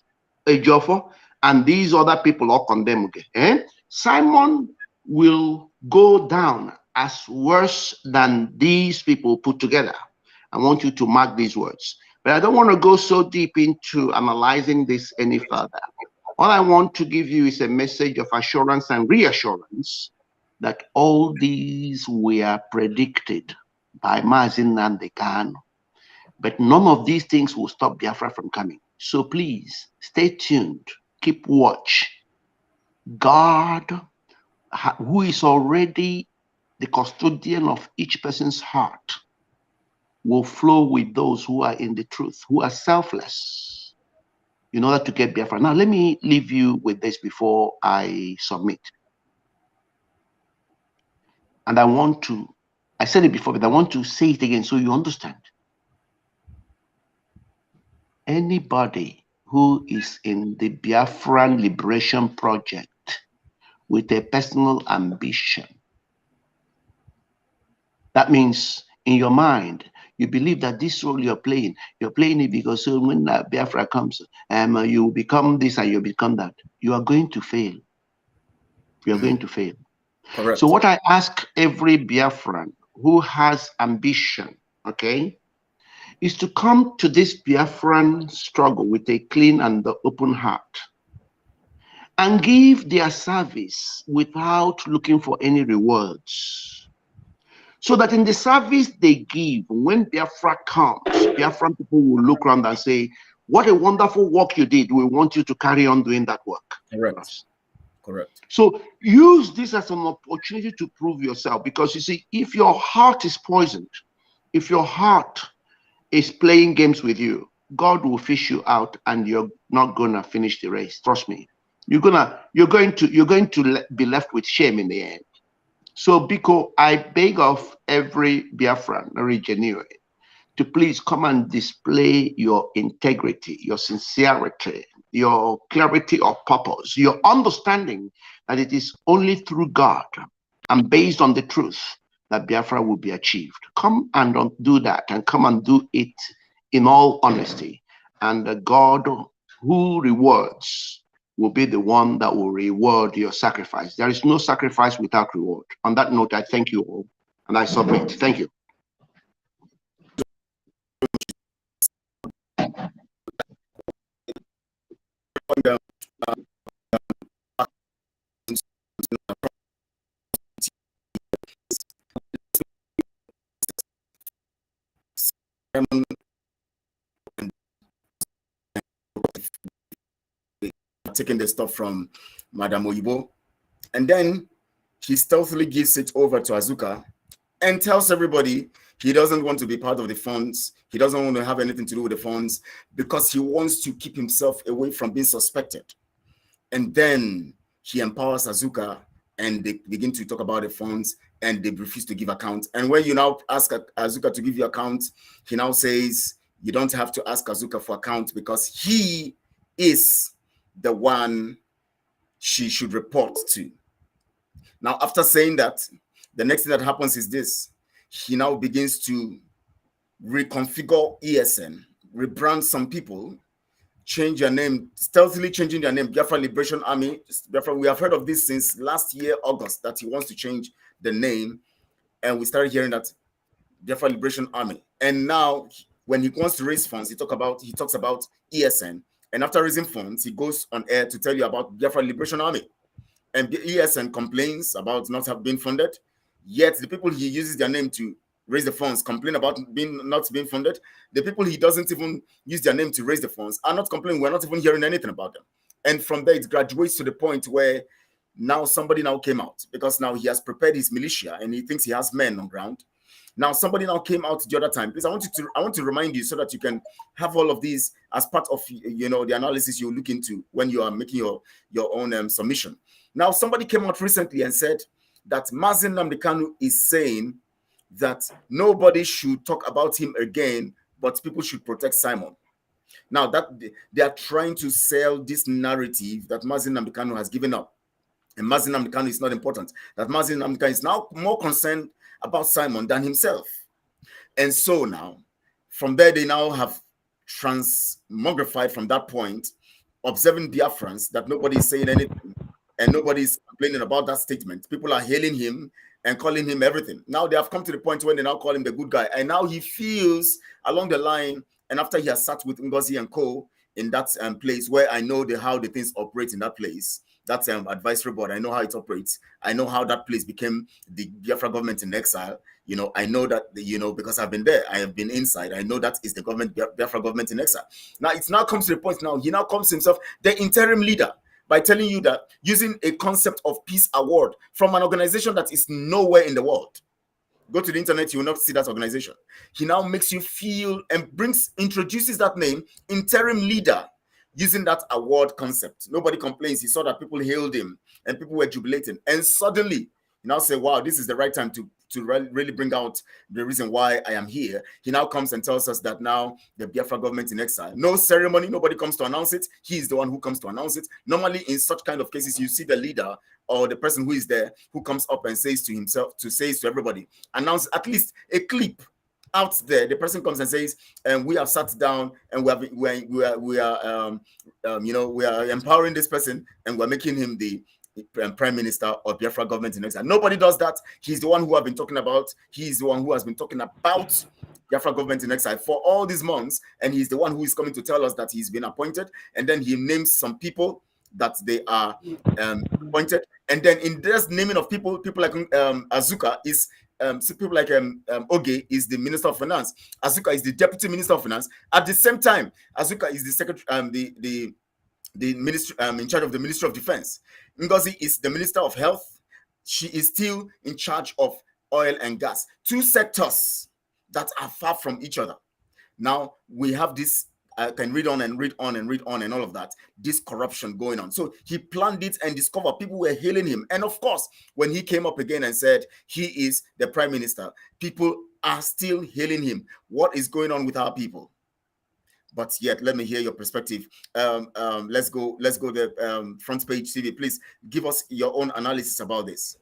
Ejiofor and these other people are condemned, Simon will go down as worse than these people put together. I want you to mark these words. But I don't want to go so deep into analyzing this any further. All I want to give you is a message of assurance and reassurance that all these were predicted by Mazin Nnamdi Kanu. But none of these things will stop Biafra from coming. So please, stay tuned. Keep watch. God, who is already the custodian of each person's heart, will flow with those who are in the truth, who are selfless, in order to get Biafra. Now, let me leave you with this before I submit. And I said it before, but I want to say it again so you understand. Anybody who is in the Biafran Liberation Project with a personal ambition, that means in your mind, you believe that this role you're playing it because so when Biafra comes, you become this and you become that. You are going to fail. You are going to fail. Correct. So what I ask every Biafran who has ambition, okay, is to come to this Biafran struggle with a clean and open heart and give their service without looking for any rewards. So that in the service they give, when Biafra comes, Biafran people will look around and say, what a wonderful work you did. We want you to carry on doing that work. Correct. Correct. So use this as an opportunity to prove yourself, because you see, if your heart is poisoned, if your heart is playing games with you, God will fish you out and you're not gonna finish the race. Trust me. You're going to be left with shame in the end. So, Biko, I beg of every Biafran, very genuine, to please come and display your integrity, your sincerity, your clarity of purpose, your understanding that it is only through God and based on the truth that Biafra will be achieved. Come and do that, and come and do it in all honesty. And God who rewards will be the one that will reward your sacrifice. There is no sacrifice without reward. On that note, I thank you all, and I submit. Thank you. Taking the stuff from Madam Oyibo, and then he stealthily gives it over to Azuka and tells everybody he doesn't want to be part of the funds. He doesn't want to have anything to do with the funds because he wants to keep himself away from being suspected. And then he empowers Azuka and they begin to talk about the funds and they refuse to give account. And when you now ask Azuka to give you account, he now says you don't have to ask Azuka for account because he is the one she should report to. Now, after saying that, the next thing that happens is this. He now begins to reconfigure ESN, rebrand some people, change their name, stealthily changing their name, Biafra Liberation Army. Biafra, we have heard of this since last year, August, that he wants to change the name. And we started hearing that Biafra Liberation Army. And now, when he wants to raise funds, he talks about ESN. And after raising funds, he goes on air to tell you about Biafra Liberation Army. and the ESN complains about not have been funded, yet the people he uses their name to raise the funds complain about not being funded. The people he doesn't even use their name to raise the funds are not complaining. We're not even hearing anything about them. And from there, it graduates to the point where now somebody now came out, because now he has prepared his militia and he thinks he has men on ground. Now somebody now came out the other time. Please, I want to remind you so that you can have all of these as part of the analysis you look into when you are making your own submission. Now somebody came out recently and said that Mazin Nnamdi Kanu is saying that nobody should talk about him again, but people should protect Simon. Now that they are trying to sell this narrative that Mazin Nnamdi Kanu has given up, and Mazin Nnamdi Kanu is not important, that Mazin Nnamdi Kanu is now more concerned about Simon than himself. And so now, from there, they now have transmogrified from that point, observing Biafrans, that nobody is saying anything and nobody is complaining about that statement. People are hailing him and calling him everything. Now they have come to the point when they now call him the good guy. And now he feels along the line, and after he has sat with Ngozi and co in that place where I know how the things operate in that place, that's advisory board. I know how it operates. I know how that place became the Biafra government in exile. I know that, because I've been there. I have been inside. I know that is the government, Biafra government in exile. Now, it now comes to the point now, he now calls himself the interim leader by telling you that using a concept of peace award from an organization that is nowhere in the world. Go to the internet, you will not see that organization. He now makes you feel and introduces that name, interim leader, using that award concept. Nobody complains. He saw that people hailed him and people were jubilating. And suddenly, he now say, wow, this is the right time to really bring out the reason why I am here. He now comes and tells us that now the Biafra government in exile. No ceremony, nobody comes to announce it. He is the one who comes to announce it. Normally, in such kind of cases, you see the leader or the person who is there who comes up and says to himself, says to everybody, announce at least a clip out there. The person comes and says, we have sat down and we are empowering this person and we're making him the prime minister of Biafra government in exile. Nobody does that. He's the one who I've been talking about. He's the one who has been talking about Biafra government in exile for all these months, and he's the one who is coming to tell us that he's been appointed, and then he names some people that they are appointed, and then in this naming of people like Azuka is people like Oge is the Minister of Finance. Azuka is the Deputy Minister of Finance. At the same time, Azuka is the Secretary, the minister in charge of the Ministry of Defense. Ngozi is the Minister of Health. She is still in charge of oil and gas. Two sectors that are far from each other. Now we have this. I can read on and read on and read on and all of that. This corruption going on. So he planned it and discovered people were hailing him. And of course, when he came up again and said he is the prime minister, people are still hailing him. What is going on with our people? But yet, let me hear your perspective. Let's go the front page TV. Please give us your own analysis about this.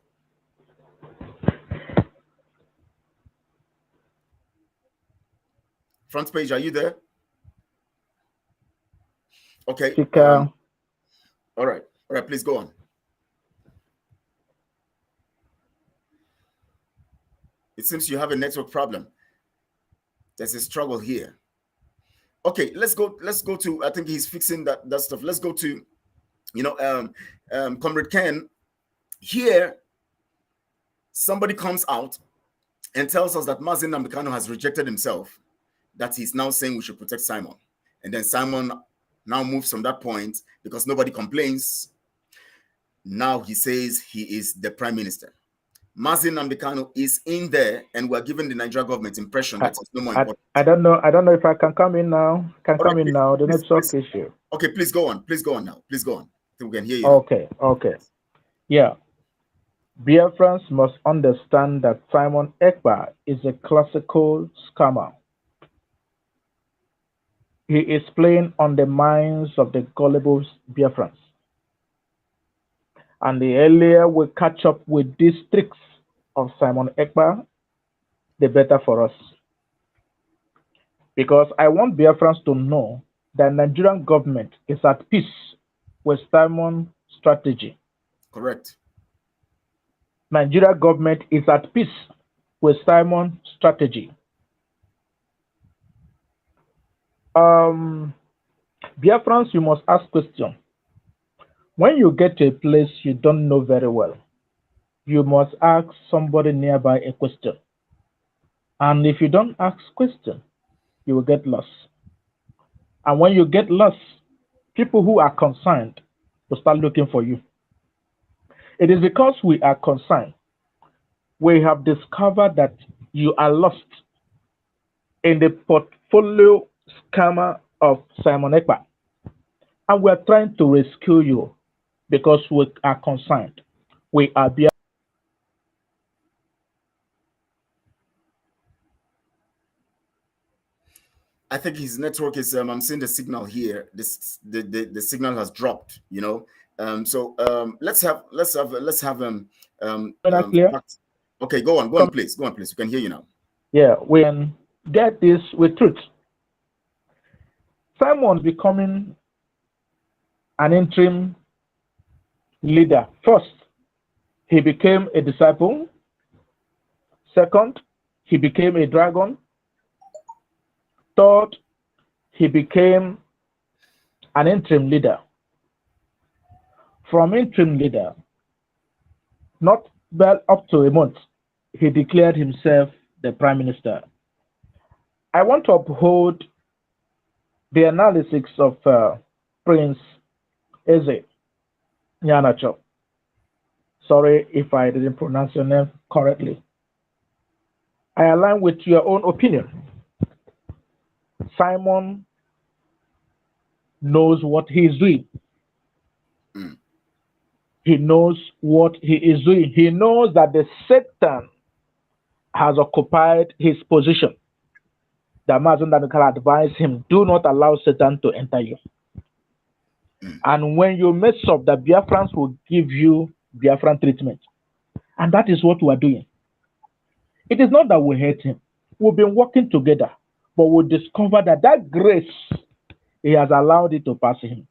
Front page, are you there? Okay. All right. Please go on. It seems you have a network problem. There's a struggle here. Okay, let's go to, I think he's fixing that stuff. Let's go to, Comrade Ken. Here, somebody comes out and tells us that Mazin Nnamdi Kanu has rejected himself, that he's now saying we should protect Simon. And then Simon now moves from that point because nobody complains. Now he says he is the prime minister. Mazin Nnamdi Kanu is in there, and we're giving the Nigerian government impression that it's no more important. I don't know if I can come in now. The network issue. Okay, please go on. Please go on now. Please go on. I think we can hear you. Okay. Yeah. Biafrans must understand that Simon Ekpa is a classical scammer. He is playing on the minds of the gullible Biafrans. And the earlier we catch up with these tricks of Simon Ekpa, the better for us. Because I want Biafrans to know that Nigerian government is at peace with Simon's strategy. Correct. Nigeria government is at peace with Simon's strategy. Biafrans, you must ask question. When you get to a place you don't know very well, you must ask somebody nearby a question. And if you don't ask question, you will get lost. And when you get lost, people who are concerned will start looking for you. It is because we are concerned. We have discovered that you are lost in the portfolio scammer of Simon Ekpa. And we are trying to rescue you because we are concerned. We are BIAFRA. I think his network is. I'm seeing the signal here. The signal has dropped. You know. Let's have Clear? Okay, go on, please. Go on, please. We can hear you now. Yeah, we can get this with truth. Simon becoming an interim leader. First, he became a disciple. Second, he became a dragon. Third, he became an interim leader. From interim leader, not well up to a month, he declared himself the prime minister. I want to uphold the analysis of Prince Eze Nyanacho. Sorry if I didn't pronounce your name correctly. I align with your own opinion. Simon knows what he is doing. He knows what he is doing. He knows that the Satan has occupied his position. The Amazon that can advise him, do not allow Satan to enter you. And when you mess up, the Biafrans will give you Biafran treatment. And that is what we are doing. It is not that we hate him. We've been working together, but we discover that that grace, he has allowed it to pass him.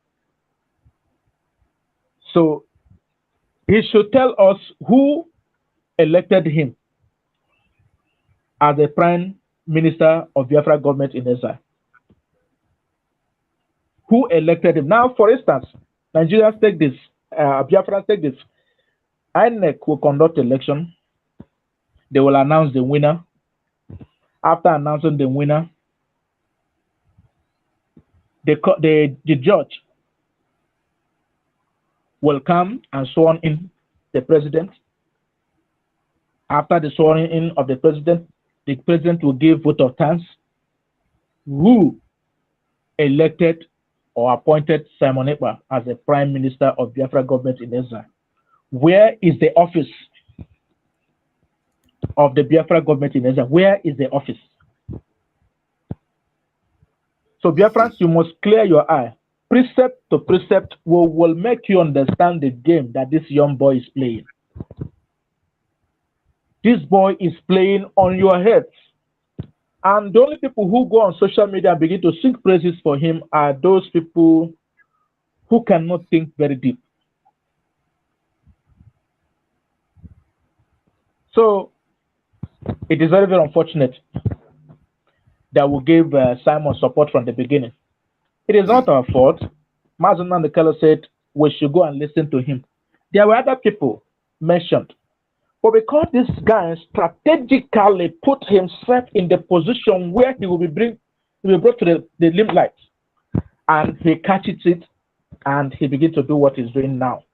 So he should tell us who elected him as the prime minister of Biafra government in exile. Who elected him? Now, for instance, Nigerians take this, Biafrans take this. INEC will conduct election. They will announce the winner. After announcing the winner, the judge will come and sworn in the president. After the swearing in of the president will give vote of thanks. Who elected or appointed Simon Ekpa as the prime minister of Biafra government in exile? Where is the office of the Biafra government in exile? Where is the office? So Biafrans, you must clear your eye. Precept to precept will make you understand the game that this young boy is playing. This boy is playing on your heads. And the only people who go on social media and begin to sing praises for him are those people who cannot think very deep. So it is very, very unfortunate that we gave Simon support from the beginning. It is not our fault. Mazen Mandekelo said we should go and listen to him. There were other people mentioned. But because this guy strategically put himself in the position where he will be brought to the limelight, and he catches it, and he begins to do what he's doing now.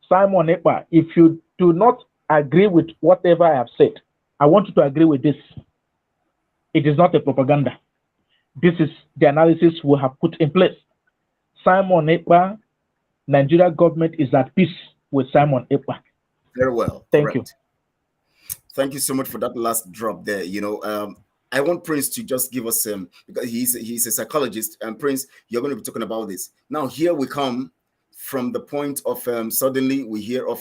Simon Ekpa, if you do not agree with whatever I have said, I want you to agree with this. It is not a propaganda. This is the analysis we have put in place. Simon Ekpa, Nigeria government is at peace with Simon Ekpa. Very well. Thank you. Thank you so much for that last drop there. You know, I want Prince to just give us because he's a psychologist, and Prince, you're going to be talking about this. Now, here we come from the point of suddenly we hear of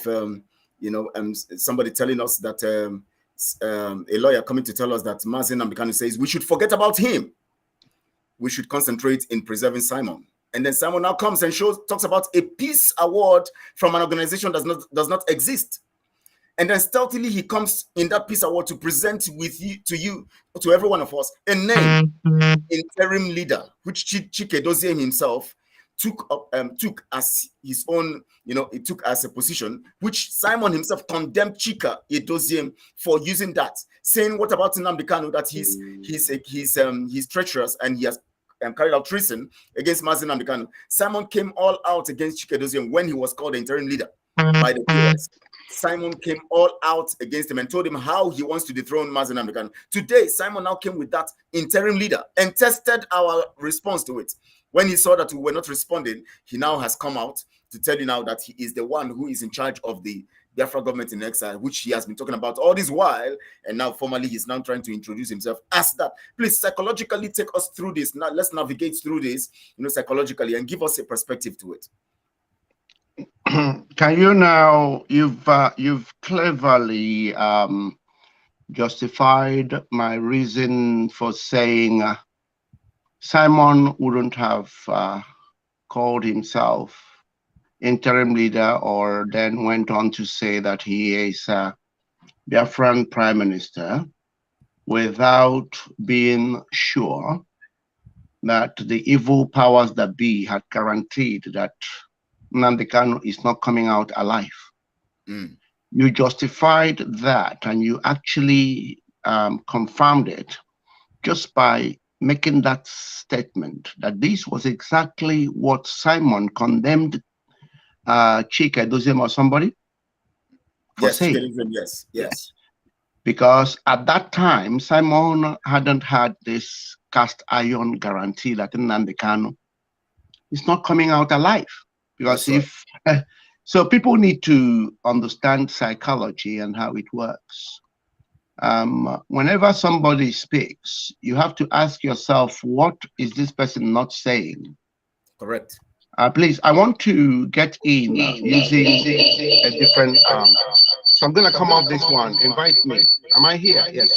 somebody telling us that a lawyer coming to tell us that Mazen Namdekanu says we should forget about him. We should concentrate in preserving Simon. And then Simon now comes and talks about a peace award from an organization that does not exist. And then stealthily he comes in that peace award to present to every one of us, a name, interim leader, which Chike Dozie himself took as his own, it took as a position, which Simon himself condemned Chika Edoziem for using that, saying, what about Nnamdi Kanu, that he's treacherous and he has carried out treason against Mazi Nnamdi Kanu. Simon came all out against Chika Edoziem when he was called the interim leader by the PS. Simon came all out against him and told him how he wants to dethrone Mazi Nnamdi Kanu. Today, Simon now came with that interim leader and tested our response to it. When he saw that we were not responding, he now has come out to tell you now that he is the one who is in charge of the Biafra government in exile, which he has been talking about all this while, and now formally he's now trying to introduce himself as that. Please psychologically take us through this. Now let's navigate through this, psychologically, and give us a perspective to it. Can you now, you've cleverly justified my reason for saying Simon wouldn't have called himself interim leader, or then went on to say that he is Biafran prime minister without being sure that the evil powers that be had guaranteed that Nnamdi Kanu is not coming out alive. You justified that, and you actually confirmed it just by making that statement that this was exactly what Simon condemned Chika Edoziem or somebody for saying. Yes. Because at that time, Simon hadn't had this cast iron guarantee that Nnamdi Kanu is not coming out alive. Because so people need to understand psychology and how it works. Whenever somebody speaks, you have to ask yourself, what is this person not saying? Correct. Please, I want to get in using a different. So I'm going to come off this one. Invite me. Am I here? Yes.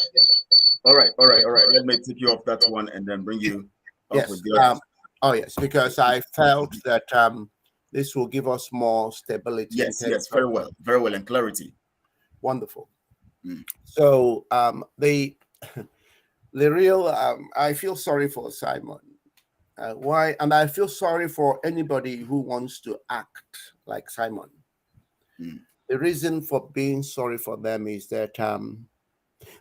All right. Let me take you off that one and then bring you up with the others. Oh, yes, because I felt that this will give us more stability. Yes, very well, and clarity. Wonderful. So the real, I feel sorry for Simon. Why? And I feel sorry for anybody who wants to act like Simon. The reason for being sorry for them is that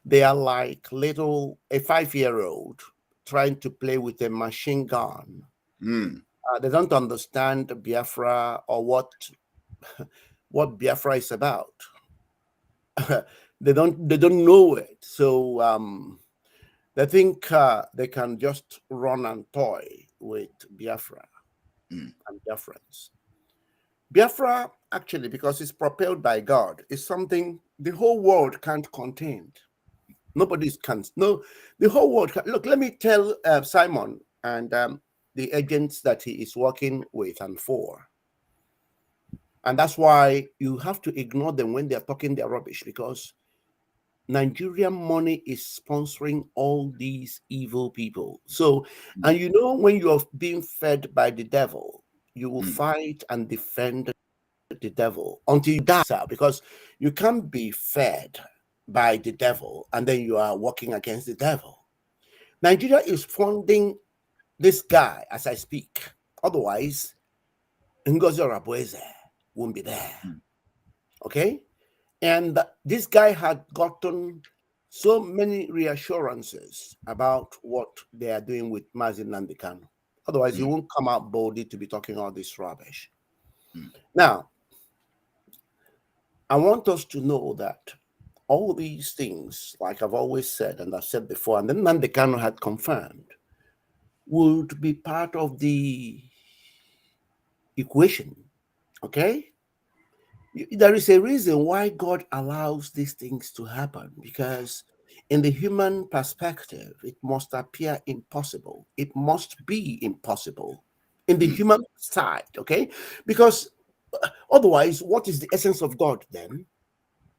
they are like a 5-year-old trying to play with a machine gun. They don't understand Biafra or what Biafra is about. They don't know it. So they think they can just run and toy with Biafra and Biafrans. Biafra, actually, because it's propelled by God, is something the whole world can't contain. Nobody can. No, the whole world can. Look, let me tell Simon and the agents that he is working with and for. And that's why you have to ignore them when they're talking their rubbish, because Nigerian money is sponsoring all these evil people. So, and when you are being fed by the devil, you will fight and defend the devil until you die, because you can't be fed by the devil and then you are working against the devil. Nigeria is funding this guy as I speak. Otherwise, Ngozi Orabueze won't be there. Okay? And this guy had gotten so many reassurances about what they are doing with Mazi Nnamdi Kanu. Otherwise, he won't come out boldly to be talking all this rubbish. Now, I want us to know that all these things, like I've always said, and I've said before, and then Nnamdi Kanu had confirmed, would be part of the equation, okay? There is a reason why God allows these things to happen, because in the human perspective, it must appear impossible. It must be impossible in the human side, okay? Because otherwise, what is the essence of God then?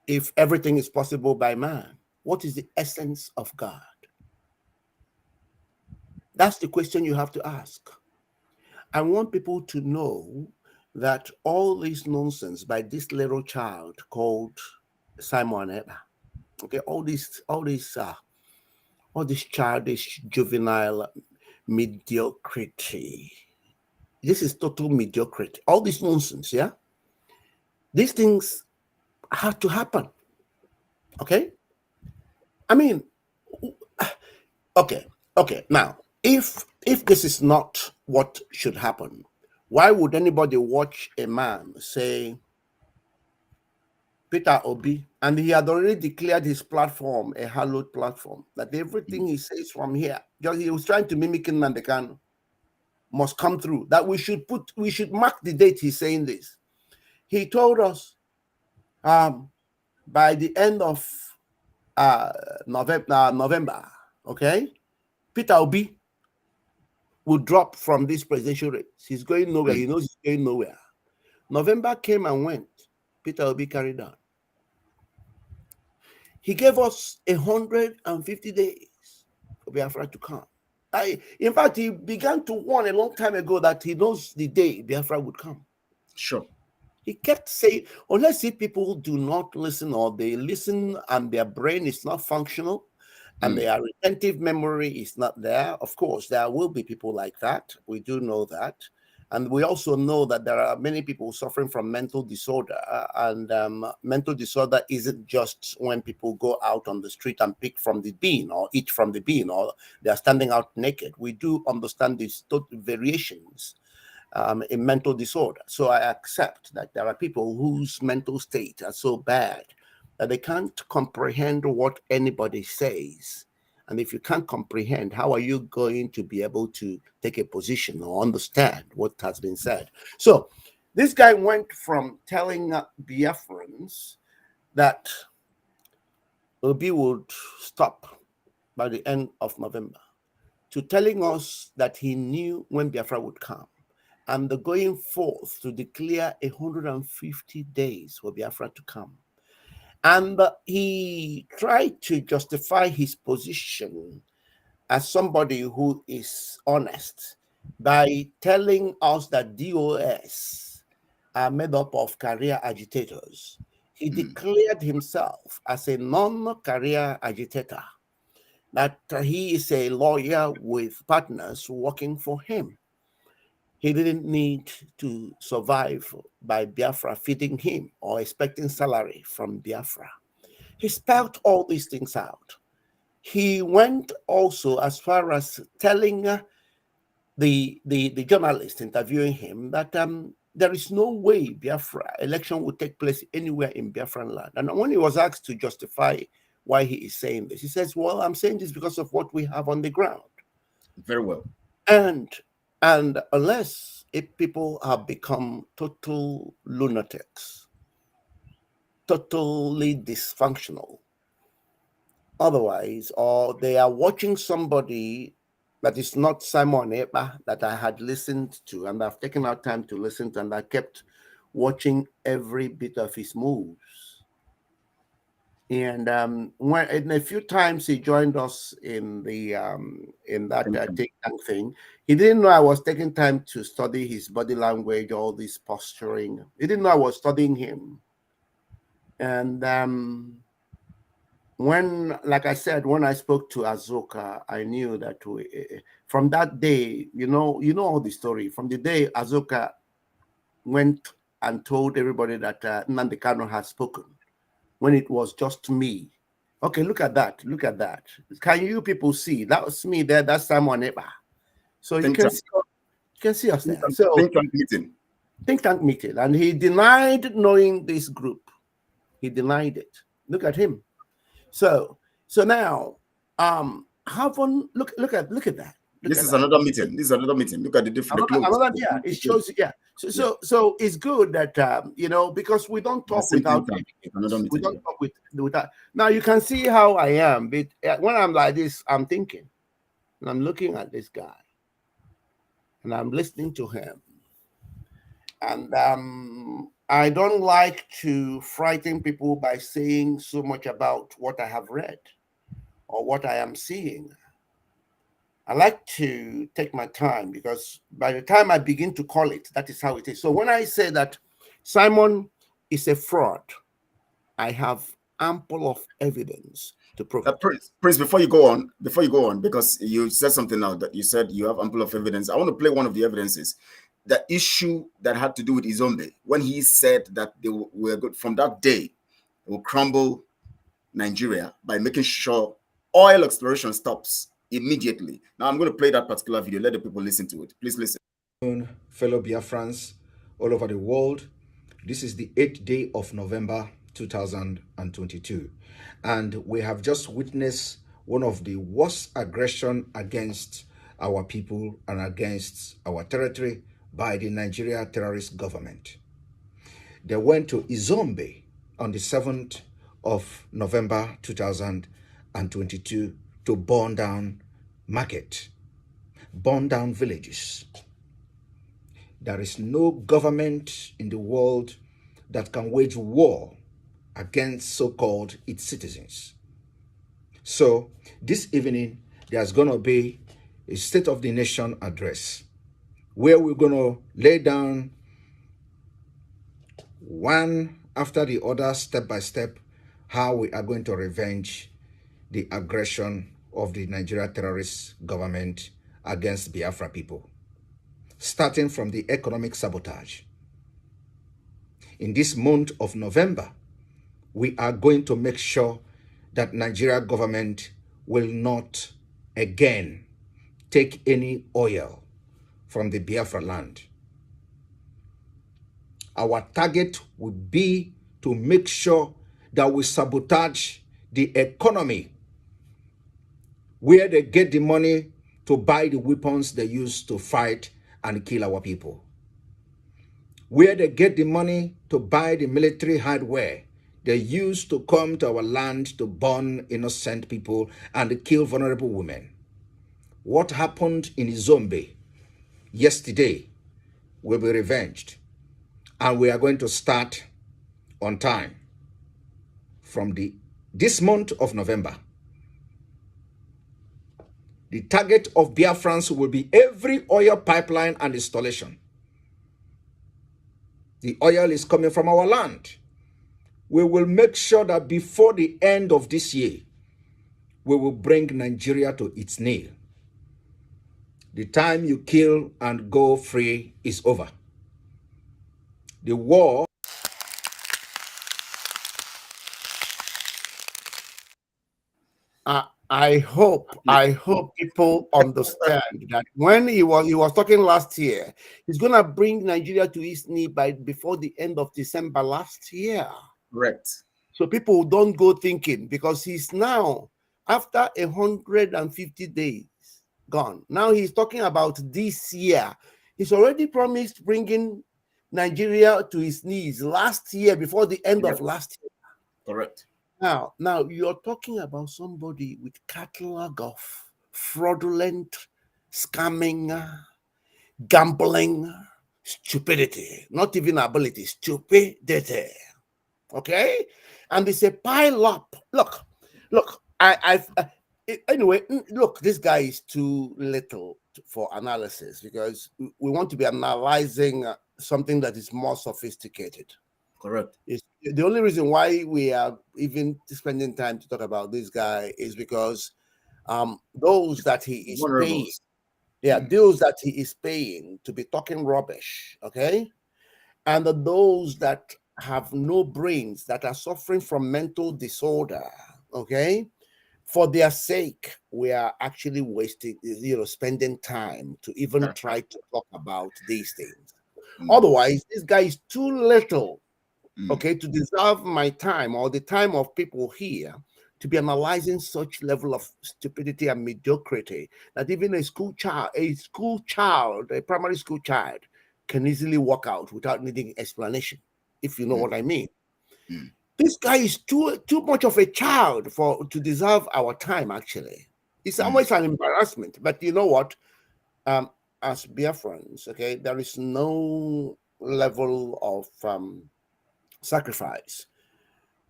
If everything is possible by man, what is the essence of God? That's the question you have to ask. I want people to know that all this nonsense by this little child called Simon Eba, okay, all this childish, juvenile mediocrity, This is total mediocrity. All this nonsense, yeah? These things have to happen. Okay? I mean, okay. Now, if this is not what should happen, why would anybody watch a man say Peter Obi, and he had already declared his platform a hallowed platform, that everything he says from here, just he was trying to mimic Nnamdi Kanu, must come through, that we should mark the date he's saying this. He told us by the end of November, okay, Peter Obi will drop from this presidential race. He's going nowhere. He knows he's going nowhere. November came and went. Peter Obi carried on. He gave us 150 days for Biafra to come. In fact, he began to warn a long time ago that he knows the day Biafra would come. Sure. He kept saying, unless if people do not listen, or they listen and their brain is not functional and their retentive memory is not there, of course, there will be people like that. We do know that. And we also know that there are many people suffering from mental disorder. And mental disorder isn't just when people go out on the street and pick from the bean or eat from the bean, or they're standing out naked. We do understand these variations in mental disorder. So I accept that there are people whose mental state are so bad that they can't comprehend what anybody says. And if you can't comprehend, how are you going to be able to take a position or understand what has been said? So this guy went from telling Biafrans that Obi would stop by the end of November to telling us that he knew when Biafra would come, and the going forth to declare 150 days for Biafra to come. And he tried to justify his position as somebody who is honest by telling us that DOS are made up of career agitators. He declared himself as a non-career agitator, that he is a lawyer with partners working for him. He didn't need to survive by Biafra feeding him or expecting salary from Biafra. He spelled all these things out. He went also as far as telling the journalist interviewing him that there is no way Biafra election would take place anywhere in Biafran land. And when he was asked to justify why he is saying this, he says, well, I'm saying this because of what we have on the ground. Very well. And unless people have become total lunatics, totally dysfunctional, otherwise, or they are watching somebody that is not Simon Ekpa that I had listened to, and I've taken out time to listen to, and I kept watching every bit of his moves. And when in a few times he joined us in the in that think tank thing, he didn't know I was taking time to study his body language, all this posturing. He didn't know I was studying him. And when, like I said, when I spoke to Azoka, I knew that from that day, you know all the story. From the day Azoka went and told everybody that Nnamdi Kanu had spoken, when it was just me. Okay, look at that. Look at that. Can you people see? That was me there. That's Simon Ekpa. So you can see us there. So think tank meeting. Think tank meeting. And he denied knowing this group. He denied it. Look at him. So now, look at that. This is another meeting. This is another meeting. Look at the different. Yeah, it shows. Yeah. So it's good that because we don't talk without. We don't talk without. Now you can see how I am. But when I'm like this, I'm thinking, and I'm looking at this guy, and I'm listening to him, and I don't like to frighten people by saying so much about what I have read or what I am seeing. I like to take my time, because by the time I begin to call it, that is how it is. So when I say that Simon is a fraud, I have ample of evidence to prove it. Prince, before you go on, because you said something now that you said you have ample of evidence. I want to play one of the evidences. the issue that had to do with Izombe, when he said that they were good from that day, they will crumble Nigeria by making sure oil exploration stops immediately. Now I'm going to play that particular video. Let the people listen to it. Please listen. Fellow Biafrans all over the world, this is the 8th day of November 2022, and we have just witnessed one of the worst aggression against our people and against our territory by the Nigeria terrorist government. They went to Izombe on the 7th of November 2022 to burn down market, burn down villages. There is no government in the world that can wage war against so-called its citizens. So this evening, there's going to be a State of the Nation address where we're going to lay down one after the other, step by step, how we are going to revenge the aggression of the Nigeria terrorist government against Biafra people, starting from the economic sabotage. In this month of November, we are going to make sure that Nigeria government will not again take any oil from the Biafra land. Our target would be to make sure that we sabotage the economy where they get the money to buy the weapons they use to fight and kill our people, where they get the money to buy the military hardware they use to come to our land to burn innocent people and kill vulnerable women. What happened in Izombe yesterday will be revenged, and we are going to start on time from this month of November. The target of Biafrans will be every oil pipeline and installation. The oil is coming from our land. We will make sure that before the end of this year, we will bring Nigeria to its knee. The time you kill and go free is over. The war. I hope people understand that when he was talking last year, he's gonna bring Nigeria to its knee before the end of December last year. Correct. So people don't go thinking, because he's now, after 150 days gone, now he's talking about this year. He's already promised bringing Nigeria to his knees last year, before the end of last year. Correct. Now you're talking about somebody with catalog of fraudulent, scamming, gambling, stupidity, not even ability, stupidity. Okay, and it's a pile up. Look, anyway, look, this guy is too little for analysis, because we want to be analyzing something that is more sophisticated. Correct. It's, the only reason why we are even spending time to talk about this guy is because those that he is paying, those that he is paying to be talking rubbish, okay, and those that have no brains, that are suffering from mental disorder, okay, for their sake, we are actually wasting, spending time to even try to talk about these things. Otherwise, this guy is too little, okay, to deserve my time or the time of people here to be analyzing such level of stupidity and mediocrity that even a primary school child can easily walk out without needing explanation, if you know what I mean. This guy is too much of a child to deserve our time, actually. It's almost an embarrassment. But you know what? As Biafrans, okay, there is no level of sacrifice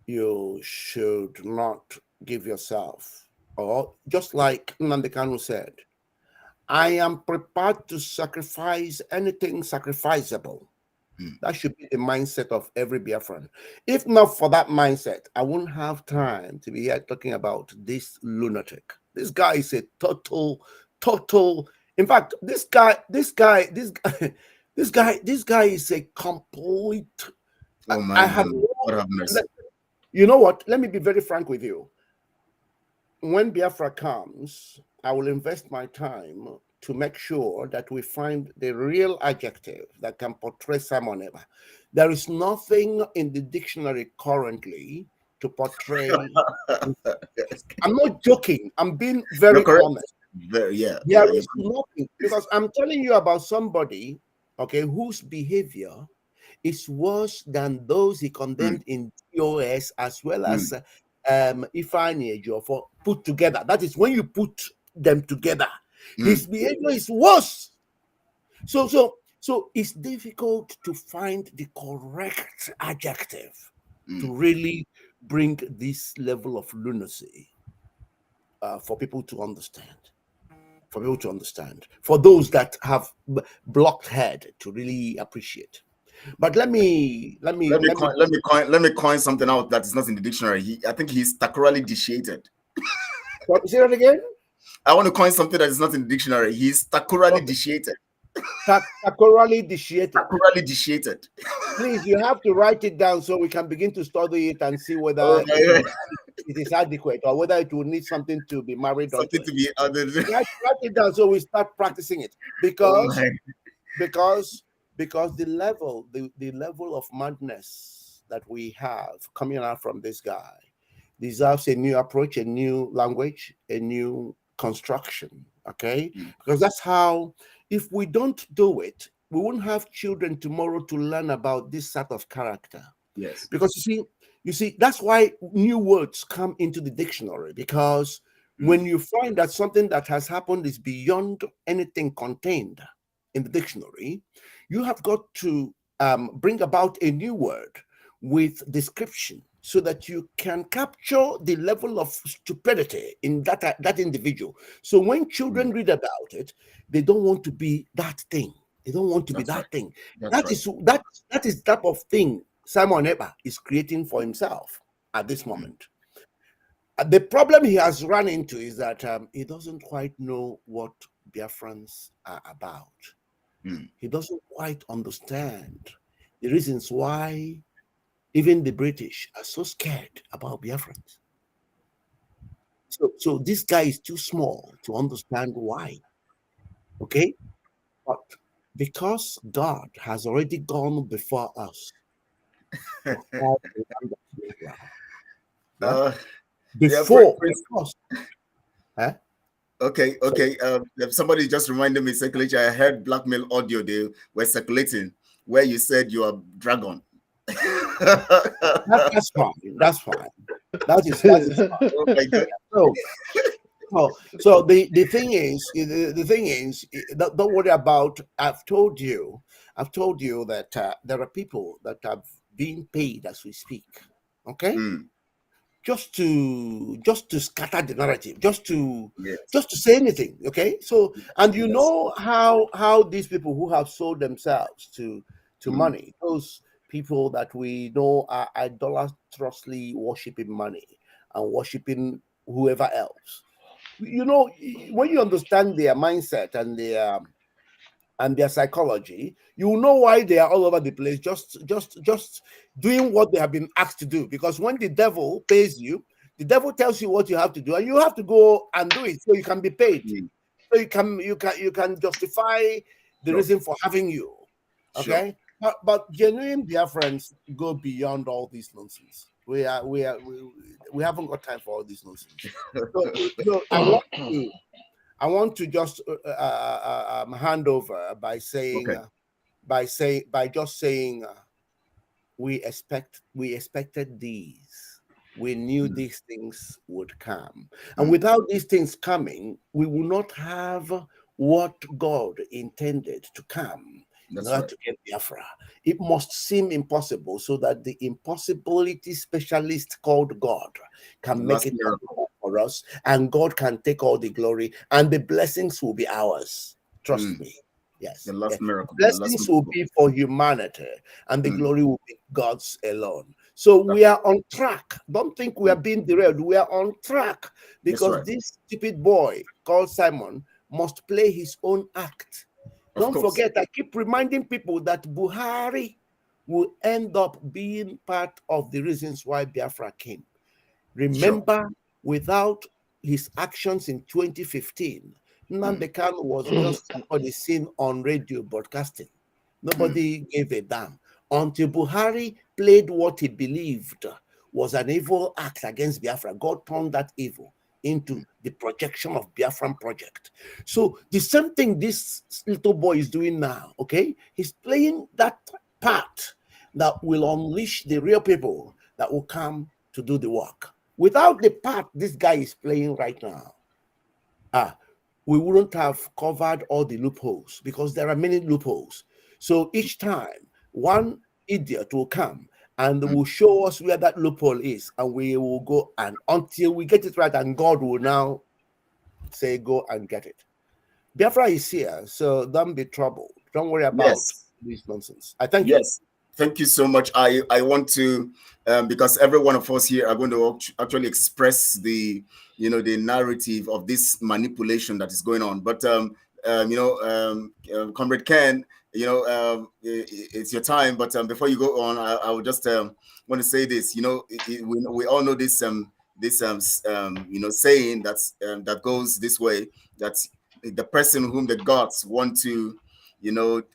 you should not give yourself. Or just like Nnamdi Kanu said, I am prepared to sacrifice anything sacrificable. That should be the mindset of every Biafran. If not for that mindset, I won't have time to be here talking about this lunatic. This guy is a total. In fact, this guy, This guy is a complete. Oh my I have. God have mercy. You know what? Let me be very frank with you. When Biafra comes, I will invest my time to make sure that we find the real adjective that can portray Simon Eba. There is nothing in the dictionary currently to portray. I'm not joking. I'm being very honest. There is nothing, because I'm telling you about somebody, okay, whose behavior is worse than those he condemned in TOS, as well as Ifeanyi Ejiofor put together. That is, when you put them together, his behavior is worse. So it's difficult to find the correct adjective to really bring this level of lunacy for people to understand. For those that have blocked head to really appreciate. But let me coin something out that is not in the dictionary. I think he's staccaturally disciated. What, say that again? I want to coin something that is not in the dictionary. He's staccaturally disciated. Staccaturally disciated. Staccaturally disciated. Please, you have to write it down so we can begin to study it and see whether it is adequate or whether it will need something to be married on. Something to be added. Write it down so we start practicing it. Because the level of madness that we have coming out from this guy deserves a new approach, a new language, a new construction. Okay, because that's how. If we don't do it, we won't have children tomorrow to learn about this sort of character. Yes. Because you see, that's why new words come into the dictionary, because when you find that something that has happened is beyond anything contained in the dictionary, you have got to bring about a new word with description so that you can capture the level of stupidity in that individual. So when children read about it, they don't want to be that thing. They don't want to be that thing. That is the type of thing Simon Eba is creating for himself at this moment. The problem he has run into is that he doesn't quite know what Biafrans are about. He doesn't quite understand the reasons why even the British are so scared about Biafrans. So this guy is too small to understand why. Okay? But because God has already gone before us, Okay. Somebody just reminded me, circulation. I heard blackmail audio they were circulating where you said you are dragon. That's fine. That is fine. Oh my God. So the thing is, don't worry about. I've told you that there are people that are being paid as we speak. Okay, just to scatter the narrative, just to say anything. Okay, so and you know how these people who have sold themselves to money, those people that we know are idolatrously worshiping money and worshiping whoever else. You know, when you understand their mindset and their psychology, you know why they are all over the place, just doing what they have been asked to do. Because when the devil pays you, the devil tells you what you have to do, and you have to go and do it so you can be paid. So you can justify the reason for having you. Okay. Sure. But genuine Biafrans go beyond all this nonsense. We haven't got time for all this nonsense. So I want to just hand over by saying, we expected these. We knew these things would come, and without these things coming, we will not have what God intended to come. In order to get Biafra, it must seem impossible, so that the impossibility specialist called God can make it possible for us, and God can take all the glory, and the blessings will be ours. Trust me. Yes. The last miracle. Blessings will be for humanity, and the glory will be God's alone. So we are on track. Don't think we are being derailed. We are on track, because this stupid boy called Simon must play his own act. Don't forget, I keep reminding people that Buhari will end up being part of the reasons why Biafra came. Remember, without his actions in 2015, Nnamdi Kanu was just on the scene on radio broadcasting. Nobody gave a damn until Buhari played what he believed was an evil act against Biafra. God turned that evil into the projection of Biafran project. So the same thing this little boy is doing now, okay? He's playing that part that will unleash the real people that will come to do the work. Without the part this guy is playing right now, we wouldn't have covered all the loopholes because there are many loopholes. So each time one idiot will come and will show us where that loophole is, and we will go and until we get it right, and God will now say, go and get it. Biafra is here, so don't be troubled. Don't worry about this nonsense. I thank you. Yes. Thank you so much. I want to, because every one of us here are going to actually express the, the narrative of this manipulation that is going on. But, Comrade Ken, it's your time. But before you go on, I would just want to say this. We all know this saying that goes this way, that the person whom the gods want to,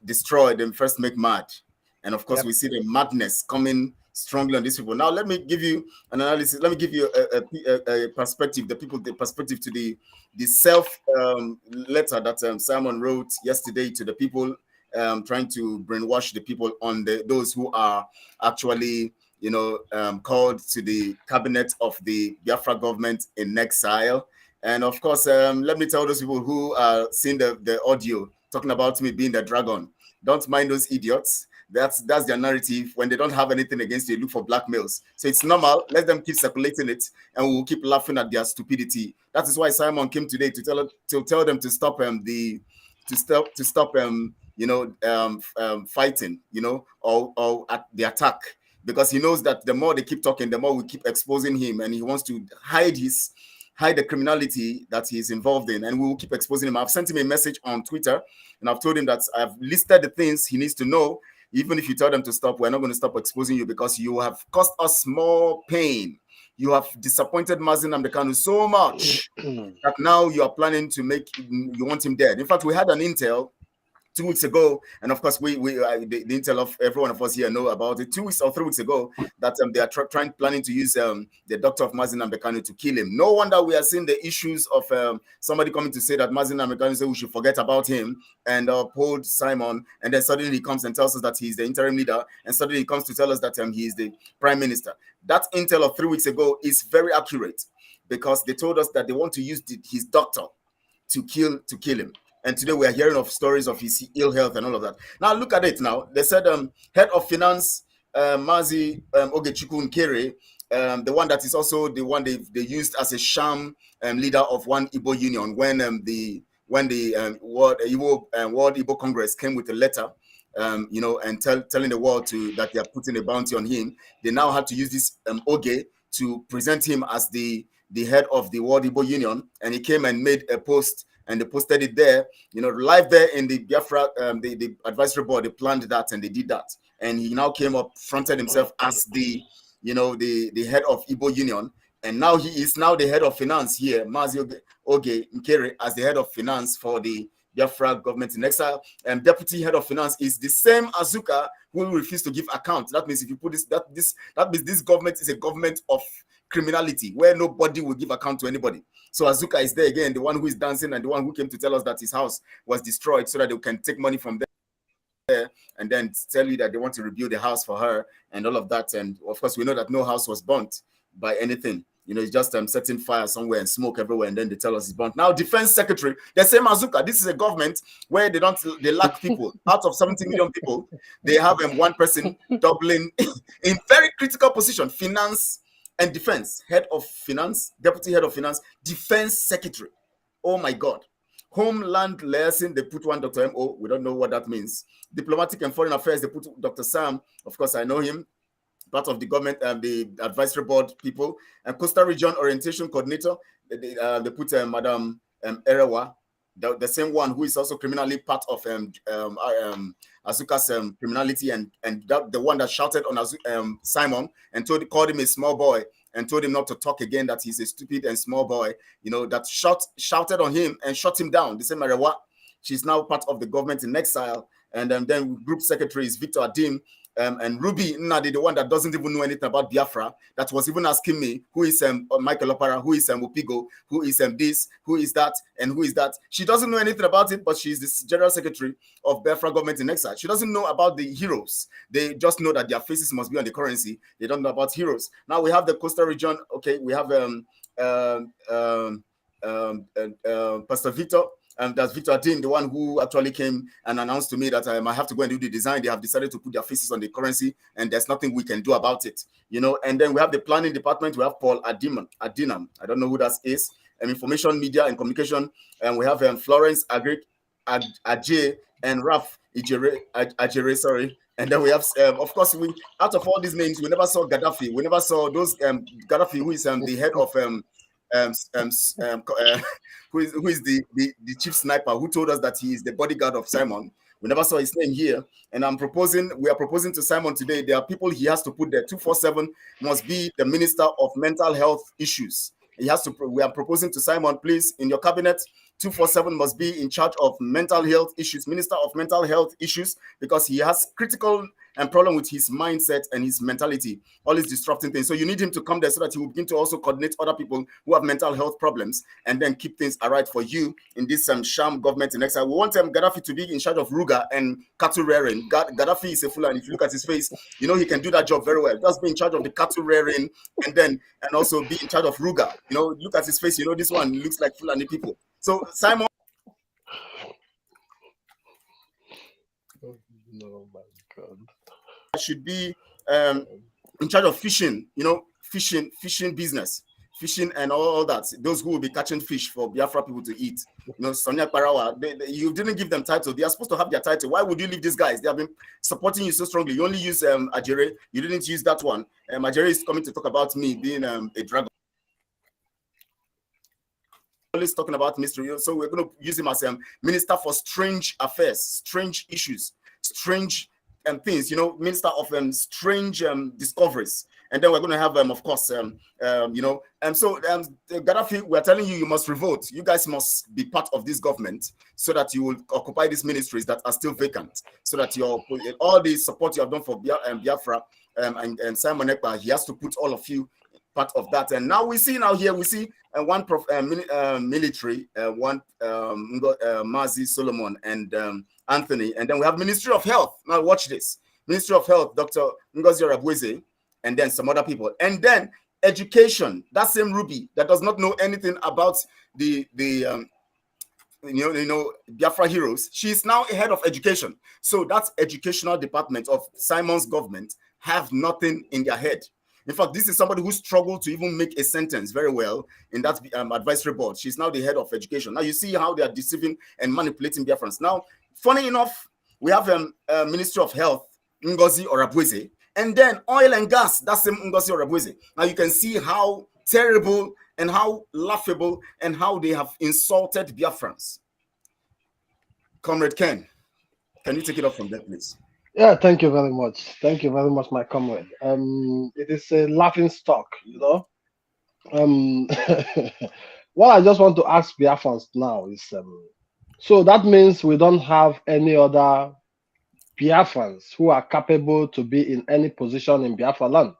destroy, them first make mad. And of course, we see the madness coming strongly on these people. Now, let me give you an analysis. Let me give you a perspective, the perspective to the self letter that Simon wrote yesterday to the people, trying to brainwash the people on those who are actually, called to the cabinet of the Biafra government in exile. And of course, let me tell those people who are seeing the audio talking about me being the dragon. Don't mind those idiots. That's their narrative. When they don't have anything against you, they look for blackmails. So it's normal. Let them keep circulating it, and we'll keep laughing at their stupidity. That is why Simon came today to tell them to stop fighting, or at the attack, because he knows that the more they keep talking, the more we keep exposing him, and he wants to hide the criminality that he's involved in, and we will keep exposing him. I've sent him a message on Twitter, and I've told him that I've listed the things he needs to know. Even if you tell them to stop, we're not going to stop exposing you, because you have caused us more pain. You have disappointed Mazi Nnamdi Kanu so much that now you are planning to you want him dead. In fact, we had an intel 2 weeks ago, and of course, the intel of every one of us here know about it. 2 weeks or 3 weeks ago, that they are planning to use the doctor of Mazi Nnamdi Kanu to kill him. No wonder we are seeing the issues of somebody coming to say that Mazi Nnamdi Kanu said we should forget about him and uphold Simon, and then suddenly he comes and tells us that he's the interim leader, and suddenly he comes to tell us that he is the prime minister. That intel of 3 weeks ago is very accurate, because they told us that they want to use his doctor to kill him. And today we are hearing of stories of his ill health and all of that. Now look at it now. They said head of finance, Mazi Ogechukwu Nkere, the one that is also the one they used as a sham leader of one Igbo union when the World Igbo Congress came with a letter, and telling the world that they are putting a bounty on him. They now had to use this Oge to present him as the head of the World Igbo Union, and he came and made a post. And they posted it there, live there in the Biafra, the advisory board. They planned that and they did that. And he now came up, fronted himself as the head of Igbo Union. And now he is now the head of finance here, Mazi Oge Nkere, as the head of finance for the Biafra government in exile. And deputy head of finance is the same Azuka who will refuse to give account. That means if you put that means this government is a government of criminality where nobody will give account to anybody. So Azuka is there again, the one who is dancing and the one who came to tell us that his house was destroyed so that they can take money from there and then tell you that they want to rebuild the house for her and all of that. And of course, we know that no house was burnt by anything. It's just setting fire somewhere and smoke everywhere, and then they tell us it's burnt. Now, defense secretary, the same Azuka. This is a government where they lack people. Out of 70 million people, they have one person doubling in very critical position, finance and defense, head of finance, deputy head of finance, defense secretary. Oh my God. Homeland liaison, they put one Dr. M.O. We don't know what that means. Diplomatic and foreign affairs, they put Dr. Sam. Of course, I know him. Part of the government and the advisory board people. And Coastal Region Orientation Coordinator, they put Madam Erewa. And of course, we know that no house was burnt by anything. So the same one who is also criminally part of Azuka's criminality, and the one that shouted on Simon and called him a small boy and told him not to talk again, that he's a stupid and small boy, that shouted on him and shot him down. The same Marewa, she's now part of the government in exile. And then group secretary is Victor Adim, and Ruby Nnadi, the one that doesn't even know anything about Biafra, that was even asking me, who is Michael Opara, who is Upigo, who is this, who is that, and who is that. She doesn't know anything about it, but she's the general secretary of Biafra government in exile. She doesn't know about the heroes. They just know that their faces must be on the currency. They don't know about heroes. Now we have the coastal region. Okay, we have Pastor Victor. That's Victor Adim, the one who actually came and announced to me that I have to go and do the design. They have decided to put their faces on the currency, and there's nothing we can do about it. And then we have the planning department. We have Paul Adinam. I don't know who that is. Information, media, and communication. And we have Florence Ajay and Raf Ajere, sorry. And then we have, of course, out of all these names, we never saw Gaddafi. We never saw those Gaddafi, who is the head of who is the chief sniper, who told us that he is the bodyguard of Simon. We never saw his name here. And we are proposing to Simon today, there are people he has to put there. 247 must be the Minister of Mental Health Issues. We are proposing to Simon, please, in your cabinet, 247 must be in charge of mental health issues, Minister of Mental Health Issues, because he has critical problem with his mindset and his mentality, all these disrupting things. So you need him to come there so that he will begin to also coordinate other people who have mental health problems and then keep things all right for you in this sham government in exile. We want Gaddafi to be in charge of Ruga and cattle rearing. Gaddafi is a fool, and if you look at his face, he can do that job very well. Just be in charge of the cattle rearing and also be in charge of Ruga. Look at his face, this one looks like Fulani people. So Simon Oh my God. should be in charge of fishing, fishing business, fishing and all that. Those who will be catching fish for Biafra people to eat. Sonia Parawa, you didn't give them title. They are supposed to have their title. Why would you leave these guys? They have been supporting you so strongly. You only use Ajere. You didn't use that one. Ajere is coming to talk about me being a dragon. Always talking about mystery. So we're going to use him as Minister for Strange Affairs, strange issues, strange things, Minister of strange discoveries. And then we're going to have, of course, so Gaddafi, we're telling you, you must revolt. You guys must be part of this government so that you will occupy these ministries that are still vacant, so that all the support you have done for Biafra and Simon Ekpa, he has to put all of you part of that. And now we see one military, one Mazi Solomon and Anthony, and then we have Ministry of Health. Now watch this. Ministry of Health, Dr. Ngozi Orabweze, and then some other people. And then education, that same Ruby that does not know anything about the Biafra heroes. She's now a head of education. So that's educational department of Simon's government have nothing in their head. In fact, this is somebody who struggled to even make a sentence very well in that advisory board. She's now the head of education. Now you see how they are deceiving and manipulating Biafrans. Now, funny enough, we have Ministry of Health, Ngozi Orabweze, and then oil and gas, that's same Ngozi Orabweze. Now you can see how terrible and how laughable and how they have insulted Biafrans. Comrade Ken, can you take it up from there, please? Yeah, thank you very much. Thank you very much, my comrade. It is a laughing stock, What I just want to ask Biafrans now is, so that means we don't have any other Biafrans who are capable to be in any position in Biafra land.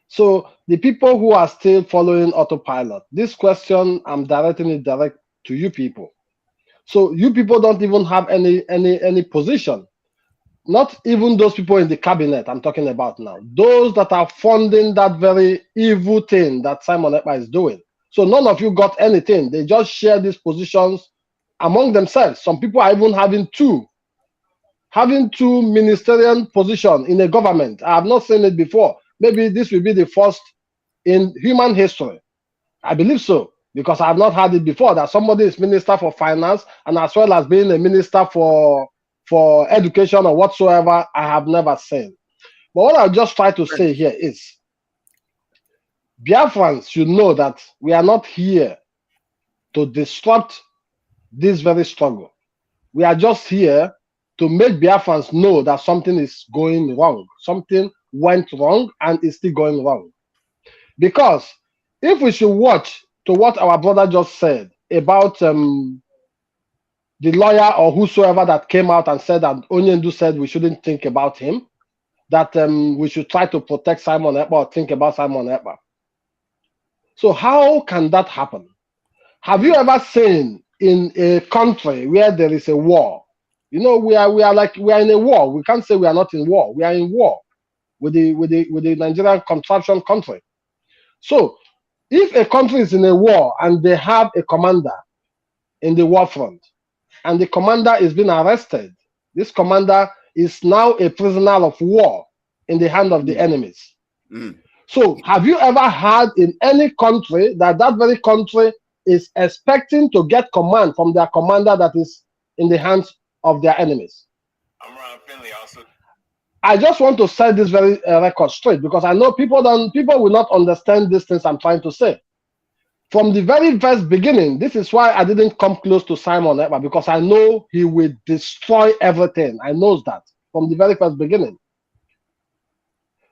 So the people who are still following autopilot, this question, I'm directing it direct to you people. So you people don't even have any position. Not even those people in the cabinet I'm talking about now. Those that are funding that very evil thing that Simon Ekpa is doing. So none of you got anything. They just share these positions among themselves. Some people are even having two ministerial positions in a government. I have not seen it before. Maybe this will be the first in human history. I believe so, because I have not had it before, that somebody is minister for finance and as well as being a minister for education or whatsoever. I have never seen. But what I'll just try to say here is, Biafrans should know that we are not here to disrupt this very struggle. We are just here to make Biafrans know that something is going wrong. Something went wrong and is still going wrong. Because if we should watch to what our brother just said about the lawyer or whosoever that came out and said that Onyendu said we shouldn't think about him, that we should try to protect Simon Ekpa or think about Simon Ekpa. So how can that happen? Have you ever seen in a country where there is a war? You know, we are in a war. We can't say we are not in war. We are in war with the Nigerian contraption country. So if a country is in a war and they have a commander in the war front, and the commander is being arrested, this commander is now a prisoner of war in the hand of the enemies. So have you ever heard in any country that that very country is expecting to get command from their commander that is in the hands of their enemies? I just want to set this very record straight, because I know people will not understand these things I'm trying to say. From the very first beginning, this is why I didn't come close to Simon Ekpa, because I know he will destroy everything. I know that from the very first beginning.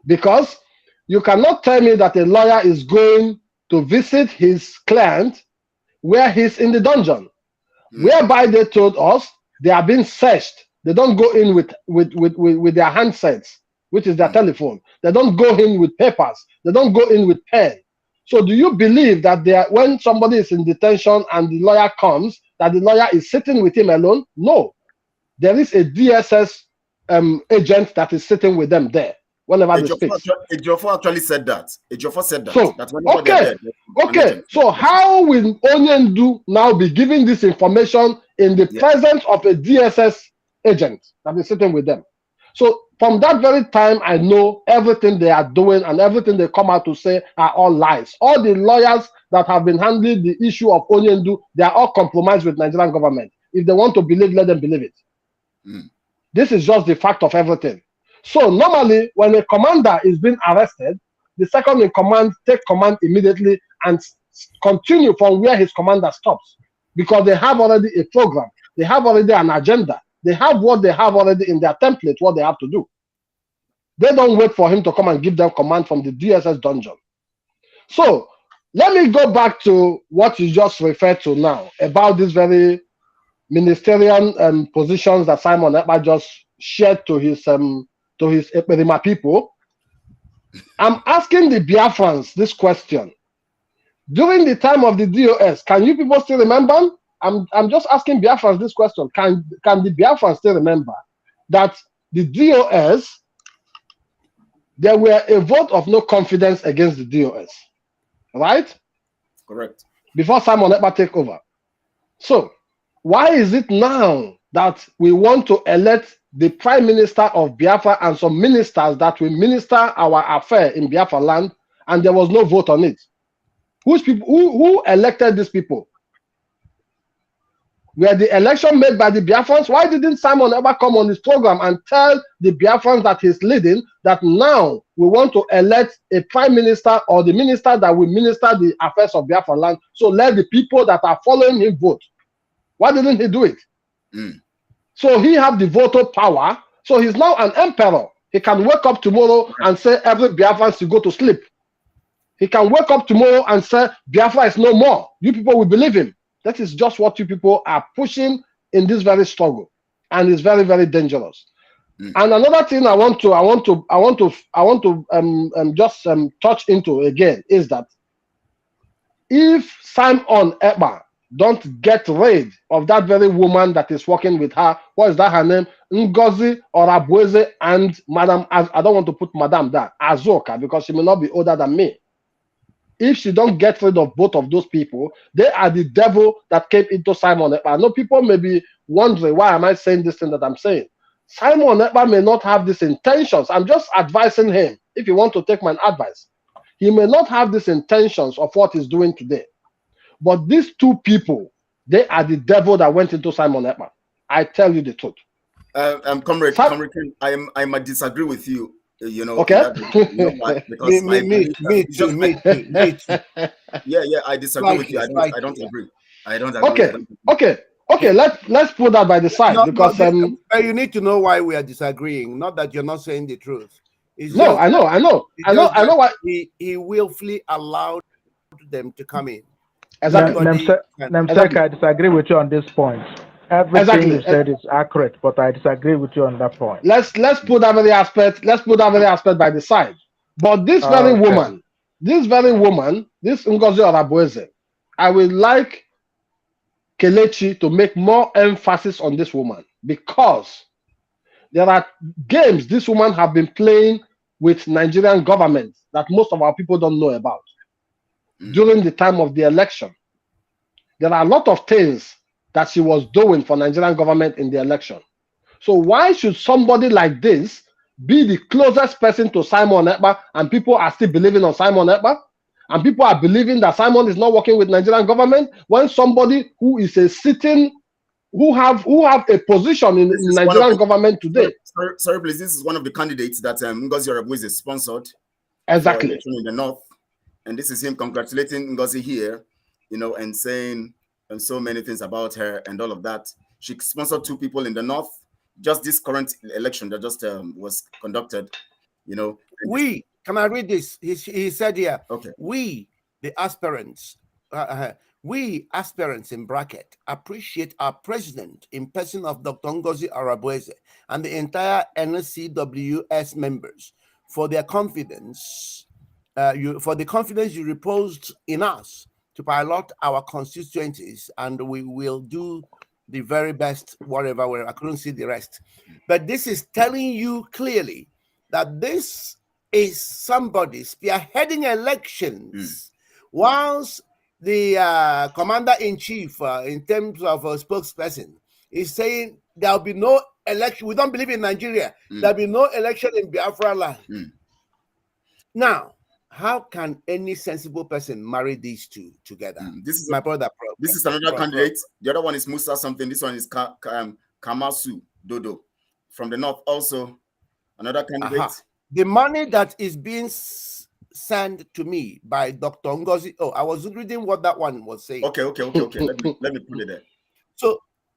Because you cannot tell me that a lawyer is going to visit his client where he's in the dungeon, whereby they told us they are being searched. They don't go in with their handsets, which is their telephone. They don't go in with papers. They don't go in with pen. So do you believe that when somebody is in detention and the lawyer comes, that the lawyer is sitting with him alone? No. There is a DSS agent that is sitting with them there whenever they speak. Ejiofor actually said that. Ejiofor said that. So, okay. So how will Onyendu now be giving this information in the presence of a DSS agent that is sitting with them? So from that very time, I know everything they are doing and everything they come out to say are all lies. All the lawyers that have been handling the issue of Onyendu, they are all compromised with Nigerian government. If they want to believe, let them believe it. This is just the fact of everything. So normally, when a commander is being arrested, the second in command take command immediately and continue from where his commander stops, because they have already a program. They have already an agenda. They have what they have already in their template, what they have to do. They don't wait for him to come and give them command from the DSS dungeon. So let me go back to what you just referred to now about these very ministerial positions that Simon Ekpa just shared to his Eperima people. I'm asking the Biafrans this question. During the time of the DOS, can you people still remember? I'm just asking Biafrans this question. Can the Biafrans still remember that the DOS, there were a vote of no confidence against the DOS, right? Correct. Before Simon Ekpa take over. So why is it now that we want to elect the Prime Minister of Biafra and some ministers that will minister our affair in Biafra land, and there was no vote on it? Who elected these people? Were the election made by the Biafrans? Why didn't Simon Ekpa come on his program and tell the Biafrans that he's leading that now we want to elect a prime minister or the minister that will minister the affairs of Biafra land? So let the people that are following him vote. Why didn't he do it? So he have the voter power. So he's now an emperor. He can wake up tomorrow and say every Biafran should go to sleep. He can wake up tomorrow and say Biafra is no more. You people will believe him. That is just what you people are pushing in this very struggle, and it's very, very dangerous. And another thing I want to just touch into again is that if Simon Ekpa don't get rid of that very woman that is working with her, what is that her name? Ngozi or Abueze and Madam, I don't want to put Madam there, Azoka, because she may not be older than me. If she don't get rid of both of those people, they are the devil that came into Simon Ekpa. I know people may be wondering, why am I saying this thing that I'm saying? Simon Ekpa may not have these intentions. I'm just advising him, if you want to take my advice. He may not have these intentions of what he's doing today. But these two people, they are the devil that went into Simon Ekpa. I tell you the truth. Comrade, I might disagree with you. You know, okay. Because me too. Yeah, I disagree with you. I don't agree. Okay. Okay, let's put that by the side because you need to know why we are disagreeing. Not that you're not saying the truth. It's no, I know why he willfully allowed them to come in. Exactly. Namsek, I disagree with you on this point. Everything you said is accurate, but I disagree with you on that point. Let's put that very aspect by the side. But this very woman, this Ngozi Orabueze, I would like Kelechi to make more emphasis on this woman, because there are games this woman have been playing with Nigerian government that most of our people don't know about. During the time of the election, there are a lot of things that she was doing for Nigerian government in the election. So why should somebody like this be the closest person to Simon Ekpa, and people are still believing on Simon Ekpa, and people are believing that Simon is not working with Nigerian government, when somebody who is a sitting, who have a position in Nigerian government today? Sorry, please. This is one of the candidates that Ngozi Orabueze is sponsored. Exactly. For election in the north, and this is him congratulating Ngozi here, and saying so many things about her and all of that. She sponsored 2 people in the north. Just this current election that just was conducted, Can I read this? He said here, okay, we, the aspirants, we aspirants in bracket appreciate our president in person of Dr. Ngozi Orabueze and the entire NCWS members for their confidence, for the confidence you reposed in us to pilot our constituencies, and we will do the very best, whatever. I couldn't see the rest. But this is telling you clearly that this is somebody spearheading elections, whilst the commander-in-chief, in terms of a spokesperson, is saying there'll be no election. We don't believe in Nigeria. There'll be no election in Biafra land. Now, how can any sensible person marry these two together? This is my brother. This is another candidate. The other one is Musa something. This one is Kamasu Dodo from the north. Also, another candidate. The money that is being sent to me by Dr. Ngozi. Oh, I was reading what that one was saying. Okay. let me put it there.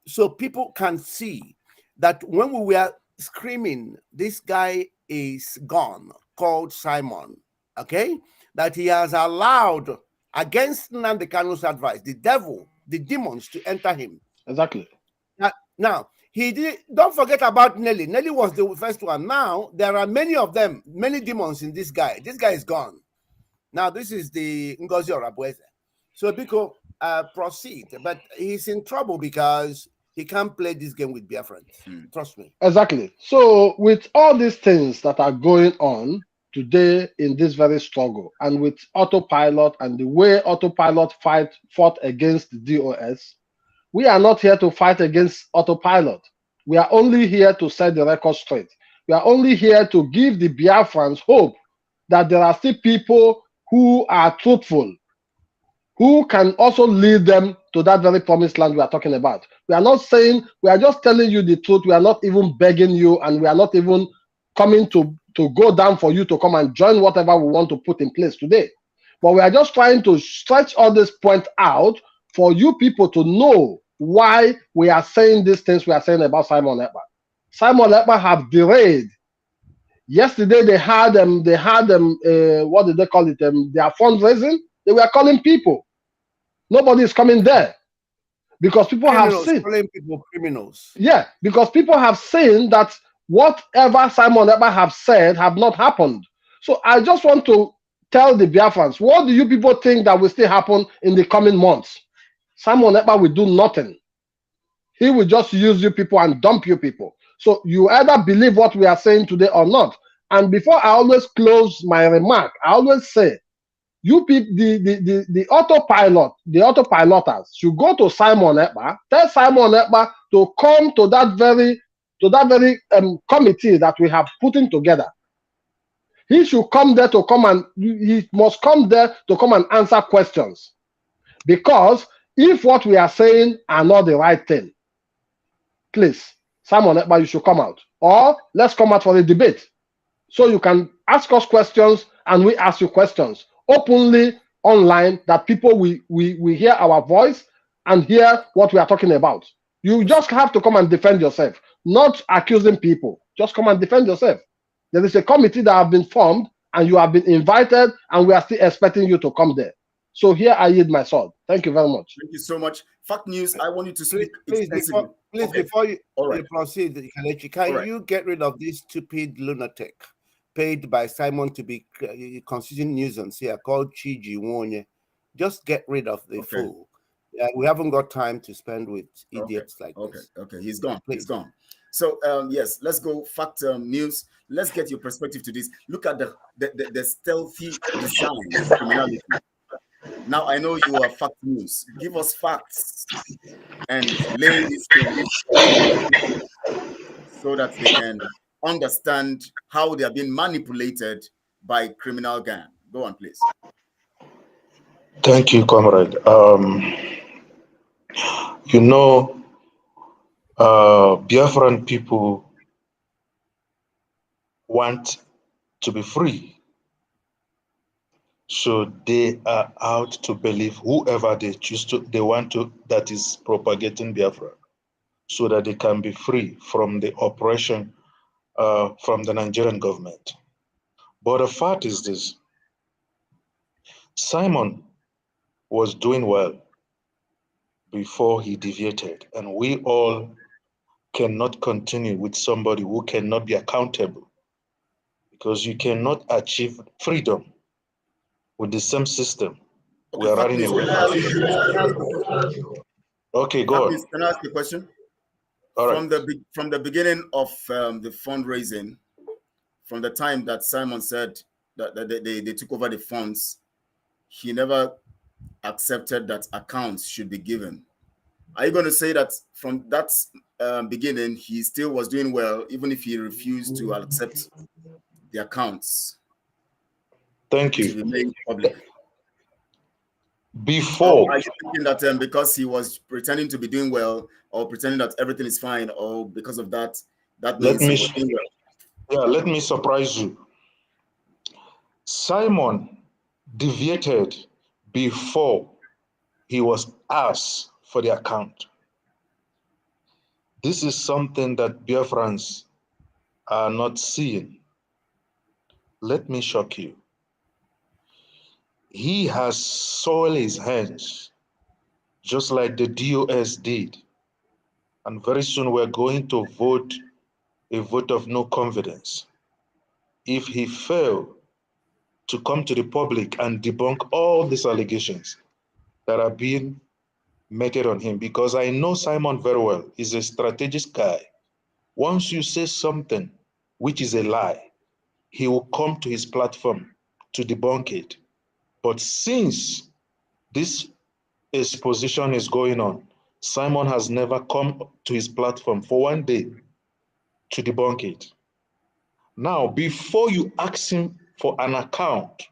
So people can see that when we were screaming, this guy is gone, called Simon. Okay, that he has allowed, against Nnamdi Kanu's advice, the devil, the demons to enter him. Exactly. Now he did. Don't forget about Nelly. Nelly was the first one. Now there are many of them, many demons in this guy. This guy is gone. Now this is the Ngozi Orabueze. So Biko, proceed, but he's in trouble because he can't play this game with Biafrans. Trust me. Exactly. So with all these things that are going on today in this very struggle, and with autopilot and the way autopilot fought against the DOS, we are not here to fight against autopilot. We are only here to set the record straight. We are only here to give the Biafrans hope that there are still people who are truthful, who can also lead them to that very promised land we are talking about. We are not saying, we are just telling you the truth. We are not even begging you, and we are not even coming to go down for you to come and join whatever we want to put in place today. But we are just trying to stretch all this point out for you people to know why we are saying these things we are saying about Simon Ekpa. Simon Ekpa have derailed. Yesterday they had what did they call it? Their fundraising. They were calling people. Nobody is coming there because people have seen. Calling people criminals. Yeah, because people have seen that whatever Simon Ekpa have said have not happened. So I just want to tell the Biafrans, what do you people think that will still happen in the coming months? Simon Ekpa will do nothing. He will just use you people and dump you people. So you either believe what we are saying today or not. And before I always close my remark, I always say, you people, the autopiloters should go to Simon Ekpa, tell Simon Ekpa to come to that very committee that we have putting together. He should come there to come and he must come there to come and answer questions. Because if what we are saying are not the right thing, please, Simon Ekpa, you should come out. Or let's come out for a debate. So you can ask us questions and we ask you questions openly online, that people we hear our voice and hear what we are talking about. You just have to come and defend yourself, not accusing people. Just come and defend yourself. There is a committee that have been formed, and you have been invited, and we are still expecting you to come there. So here I yield my sword. Thank you very much. Thank you so much. Fact News, I want you to speak Please, extensively. before you, All right. you proceed, Kelechi, can All right. you get rid of this stupid lunatic paid by Simon to be constituting nuisance here called Chiji Wonye? Just get rid of the fool. We haven't got time to spend with idiots like this. Okay, he's gone. Please. He's gone. So yes, let's go. Fact News. Let's get your perspective to this. Look at the stealthy design of criminality. Now I know you are Fact News. Give us facts and lay this thing so that they can understand how they are being manipulated by criminal gang. Go on, please. Thank you, comrade. You know, Biafran people want to be free. So they are out to believe whoever they choose to, they want to, that is propagating Biafra, so that they can be free from the oppression from the Nigerian government. But the fact is this: Simon was doing well before he deviated, and we all cannot continue with somebody who cannot be accountable, because you cannot achieve freedom with the same system we are running away from. Okay, go on. Can I ask you a question? All from the beginning of the fundraising, from the time that Simon said that they took over the funds, he never accepted that accounts should be given. Are you going to say that from that beginning, he still was doing well, even if he refused to accept the accounts? Thank you. To be made public. Before, or are you thinking that because he was pretending to be doing well, or pretending that everything is fine, or because of that, that means he was doing well? Yeah, let me surprise you. Simon deviated before he was asked for the account. This is something that Biafrans are not seeing. Let me shock you. He has soiled his hands, just like the DOS did. And very soon we're going to vote a vote of no confidence. If he failed to come to the public and debunk all these allegations that are being meted on him, because I know Simon very well. He's a strategic guy. Once you say something which is a lie, he will come to his platform to debunk it. But since this exposition is going on, Simon has never come to his platform for one day to debunk it. Now, before you ask him for an account,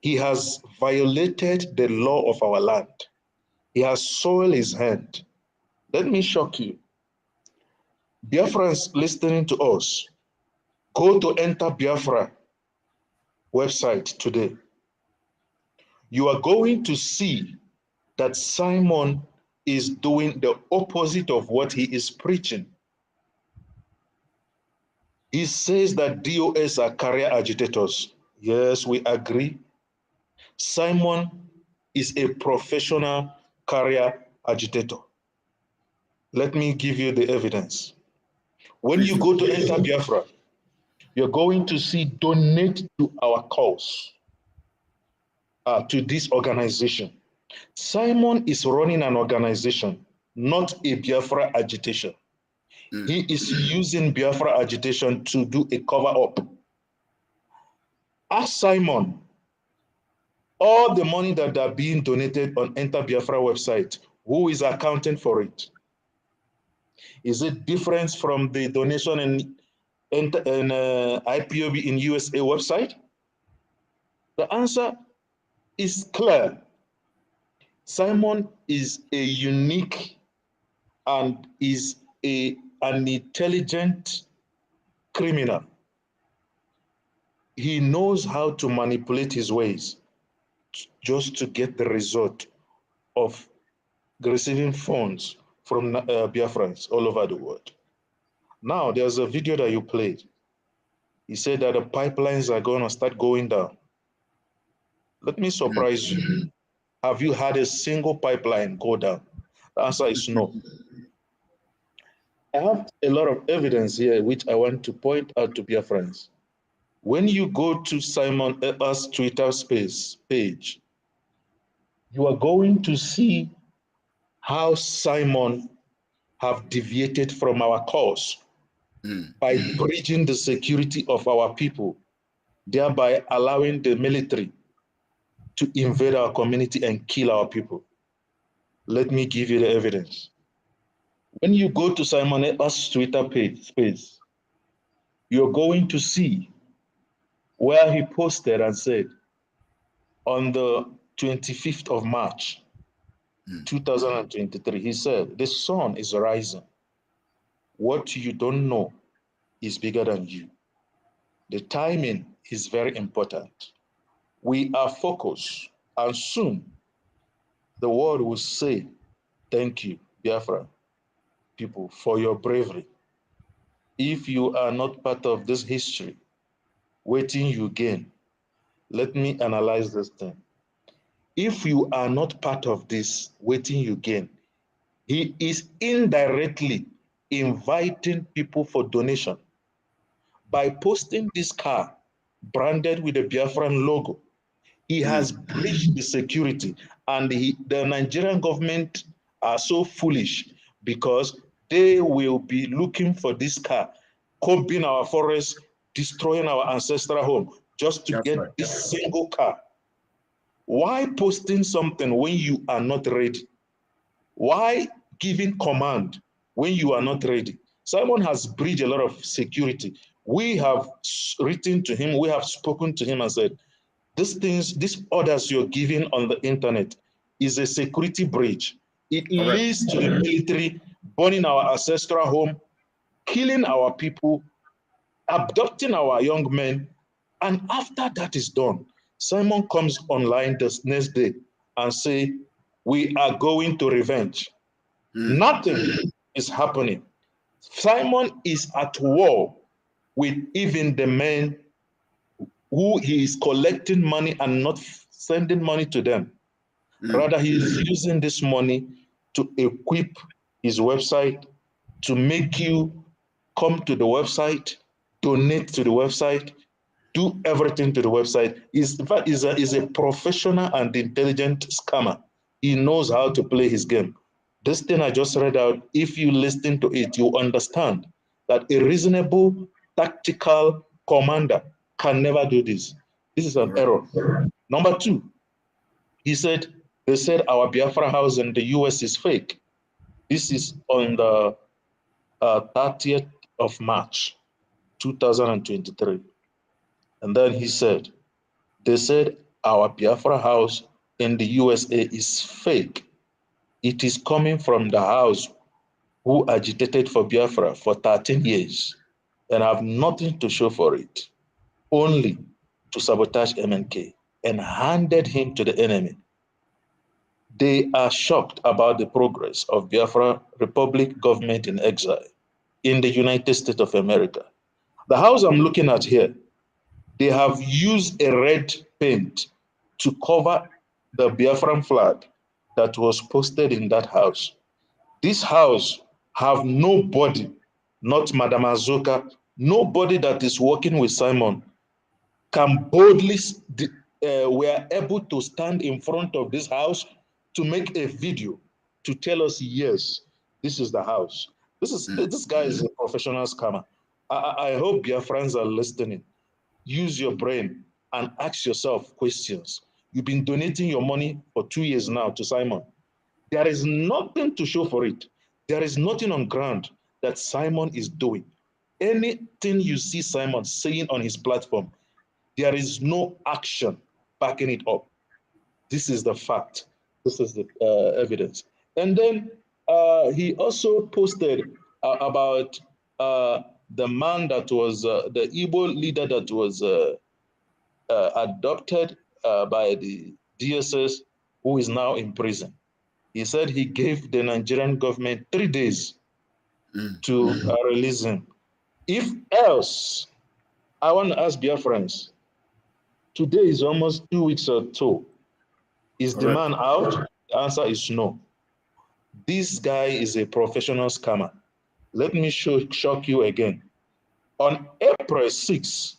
he has violated the law of our land. He has soiled his hand. Let me shock you. Biafrans listening to us, go to Enter Biafra website today. You are going to see that Simon is doing the opposite of what he is preaching. He says that DOS are career agitators. Yes, we agree. Simon is a professional career agitator. Let me give you the evidence. When you go to Enter Biafra, you're going to see donate to our cause, to this organization. Simon is running an organization, not a Biafra agitation. He is using Biafra agitation to do a cover-up. Ask Simon, all the money that are being donated on Enter Biafra website, who is accounting for it? Is it different from the donation in IPOB in USA website? The answer is clear. Simon is a unique and is an intelligent criminal. He knows how to manipulate his ways just to get the result of receiving funds from Biafrans all over the world. Now, there's a video that you played. He said that the pipelines are going to start going down. Let me surprise you. Have you had a single pipeline go down? The answer is no. I have a lot of evidence here which I want to point out to Biafrans. When you go to Simon Eber's Twitter space page, you are going to see how Simon have deviated from our cause by breaching the security of our people, thereby allowing the military to invade our community and kill our people. Let me give you the evidence. When you go to Simon Eber's Twitter page space, you're going to see where he posted and said, on the 25th of March, 2023, he said, the sun is rising. What you don't know is bigger than you. The timing is very important. We are focused, and soon the world will say, thank you, Biafra people, for your bravery. If you are not part of this history, waiting you gain, let me analyze this thing. If you are not part of this waiting you gain, he is indirectly inviting people for donation by posting this car branded with the Biafran logo. He has breached the security, and the Nigerian government are so foolish because they will be looking for this car, combing our forests, destroying our ancestral home, just to get this single car. Why posting something when you are not ready? Why giving command when you are not ready? Simon has breached a lot of security. We have written to him, we have spoken to him and said, these orders you're giving on the internet is a security breach. It leads to the military burning our ancestral home, killing our people, abducting our young men. And after that is done, Simon comes online the next day and say, we are going to revenge. Nothing is happening. Simon is at war with even the men who he is collecting money and not sending money to them. Rather, he is using this money to equip his website, to make you come to the website, donate to the website, do everything to the website. In fact, is a professional and intelligent scammer. He knows how to play his game. This thing I just read out, if you listen to it, you understand that a reasonable tactical commander can never do this. This is an error. Number two, they said our Biafra house in the US is fake. This is on the 30th of March, 2023. And then he said, they said our Biafra house in the USA is fake. It is coming from the house who agitated for Biafra for 13 years and have nothing to show for it, only to sabotage MNK and handed him to the enemy. They are shocked about the progress of Biafra Republic government in exile in the United States of America. The house I'm looking at here, they have used a red paint to cover the Biafran flag that was posted in that house. This house have nobody, not Madam Azuka, nobody that is working with Simon can boldly, were able to stand in front of this house to make a video to tell us, yes, this is the house. This guy is a professional scammer. I hope Biafrans are listening. Use your brain and ask yourself questions. You've been donating your money for 2 years now to Simon. There is nothing to show for it. There is nothing on ground that Simon is doing. Anything you see Simon saying on his platform, there is no action backing it up. This is the fact. This is the evidence. And then he also posted about the man that was, the Igbo leader that was adopted by the DSS, who is now in prison. He said he gave the Nigerian government 3 days to release him. If else, I want to ask Biafrans, today is almost 2 weeks or so. Is the man out? The answer is no. This guy is a professional scammer. Let me shock you again. On April 6,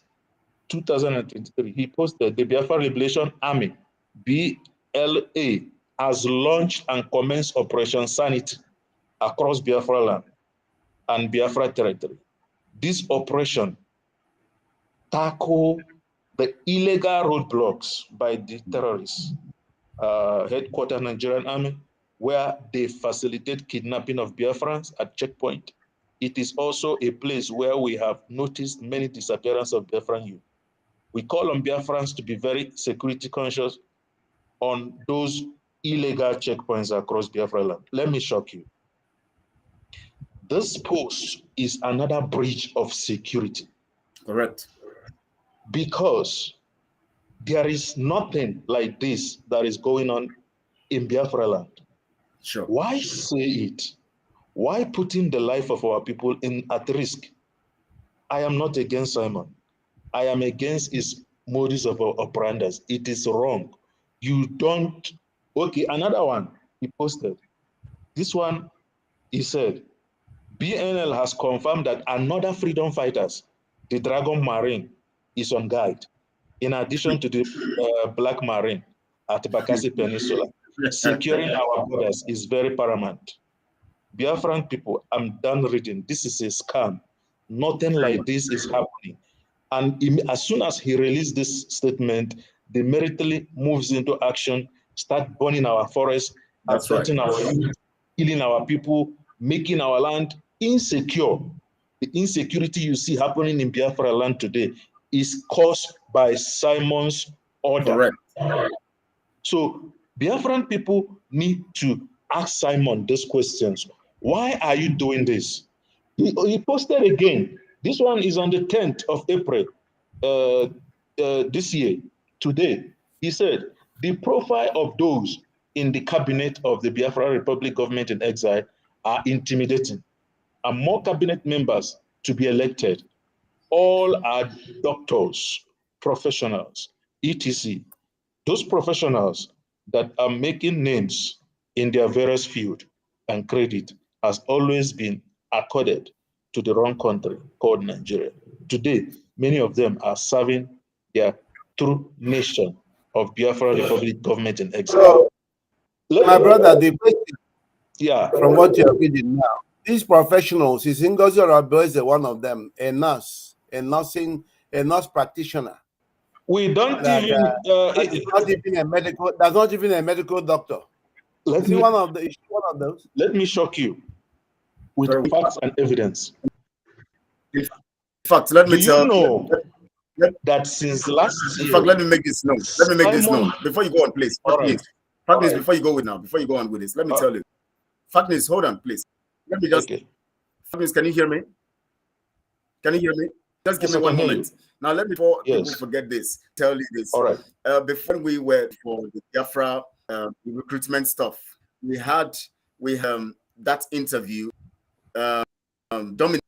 2023, he posted the Biafra Liberation Army, BLA, has launched and commenced Operation Sanity across Biafra land and Biafra territory. This operation tackle the illegal roadblocks by the terrorists, headquarters Nigerian Army, where they facilitate kidnapping of Biafrans at checkpoint. It is also a place where we have noticed many disappearances of Biafran youth. We call on Biafrans to be very security conscious on those illegal checkpoints across Biafra land. Let me shock you. This post is another breach of security. Correct. Because there is nothing like this that is going on in Biafra land. Sure. Why say it? Why putting the life of our people at risk? I am not against Simon. I am against his modus operandi. It is wrong. You don't. Okay, another one he posted. This one, he said, BNL has confirmed that another freedom fighters, the Dragon Marine, is on guard, in addition to the Black Marine at Bakassi Peninsula. Securing our borders is very paramount. Biafran people, I'm done reading. This is a scam. Nothing like this is happening. And as soon as he released this statement, the military moves into action, start burning our forests, assaulting our youth, killing our people, making our land insecure. The insecurity you see happening in Biafra land today is caused by Simon's order. Correct. So Biafran people need to ask Simon these questions. Why are you doing this? He posted again. This one is on the 10th of April this year, today. He said, the profile of those in the cabinet of the Biafra Republic government in exile are intimidating, and more cabinet members to be elected. All are doctors, professionals, etc. Those professionals that are making names in their various field and credit has always been accorded to the wrong country called Nigeria. Today, many of them are serving their true nation of Biafra Republic government in exile. My brother, yeah, from what you're reading now, these professionals, is Ngozi Oraboeze one of them, a nurse, a nurse practitioner. We don't that, even. That's not even a medical doctor. Is she one of those? Let me shock you with facts and evidence. In fact, let me tell you that since last year. In fact, let me make this known. Let me make this known before you go on, please. Fact is, before you go with now, before you go on with this, let me tell you. Fact is, hold on, please. Let me just. Okay. Fact is, can you hear me? Can you hear me? Just give me one moment. Now, let me, before people forget this, tell you this. All right. Before we were for the Biafra recruitment stuff, we had that interview dominated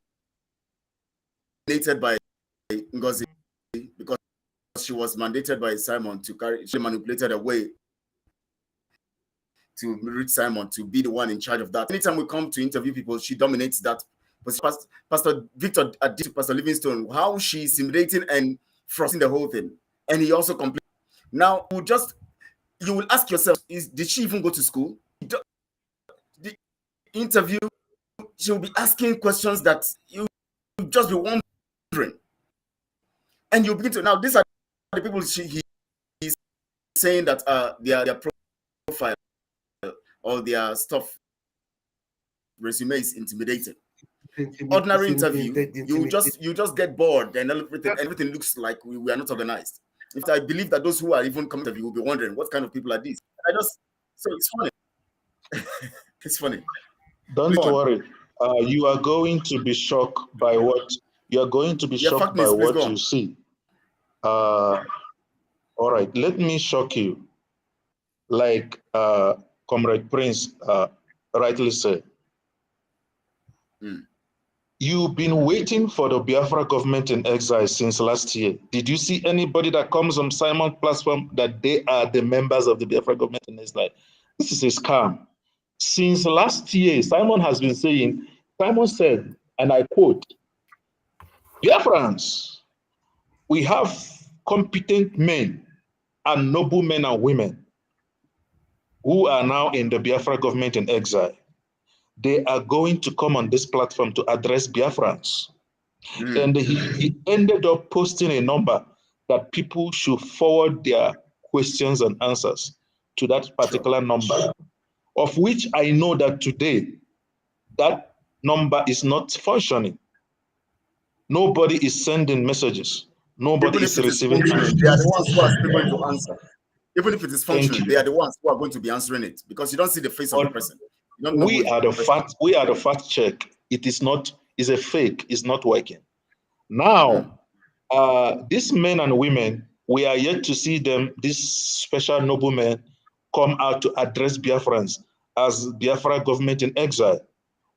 by Ngozi because she was mandated by Simon to carry. She manipulated her way to reach Simon to be the one in charge of that. Anytime we come to interview people, she dominates that. Pastor Victor Aditi, Pastor Livingstone, how she's intimidating and frosting the whole thing. And he also complained. Now, you will ask yourself, did she even go to school? The interview, she'll be asking questions that you just be wondering. And you begin to, now these are the people he's saying that their profile or their stuff, resume is intimidating. Ordinary interview, you just get bored and everything looks like we are not organized. If I believe that those who are even coming to you will be wondering what kind of people are these. So it's funny. It's funny. Don't worry. You are going to be shocked by what you see. All right, let me shock you. Like Comrade Prince rightly said. You've been waiting for the Biafra government in exile since last year. Did you see anybody that comes on Simon's platform that they are the members of the Biafra government in exile? This is a scam. Since last year, Simon has been saying, Simon said, and I quote, Biafrans, we have competent men and noble men and women who are now in the Biafra government in exile. They are going to come on this platform to address Biafrans. And he ended up posting a number that people should forward their questions and answers to that particular number, of which I know that today, that number is not functioning. Nobody is sending messages. Nobody is receiving messages. They are the ones who are still going to answer. Even if it is functioning, they are the ones who are going to be answering it, because you don't see the face of the person. You don't know we are the fact check. It is not, it's a fake, it's not working. Now, these men and women, we are yet to see them, these special noblemen, come out to address Biafrans as Biafra government in exile,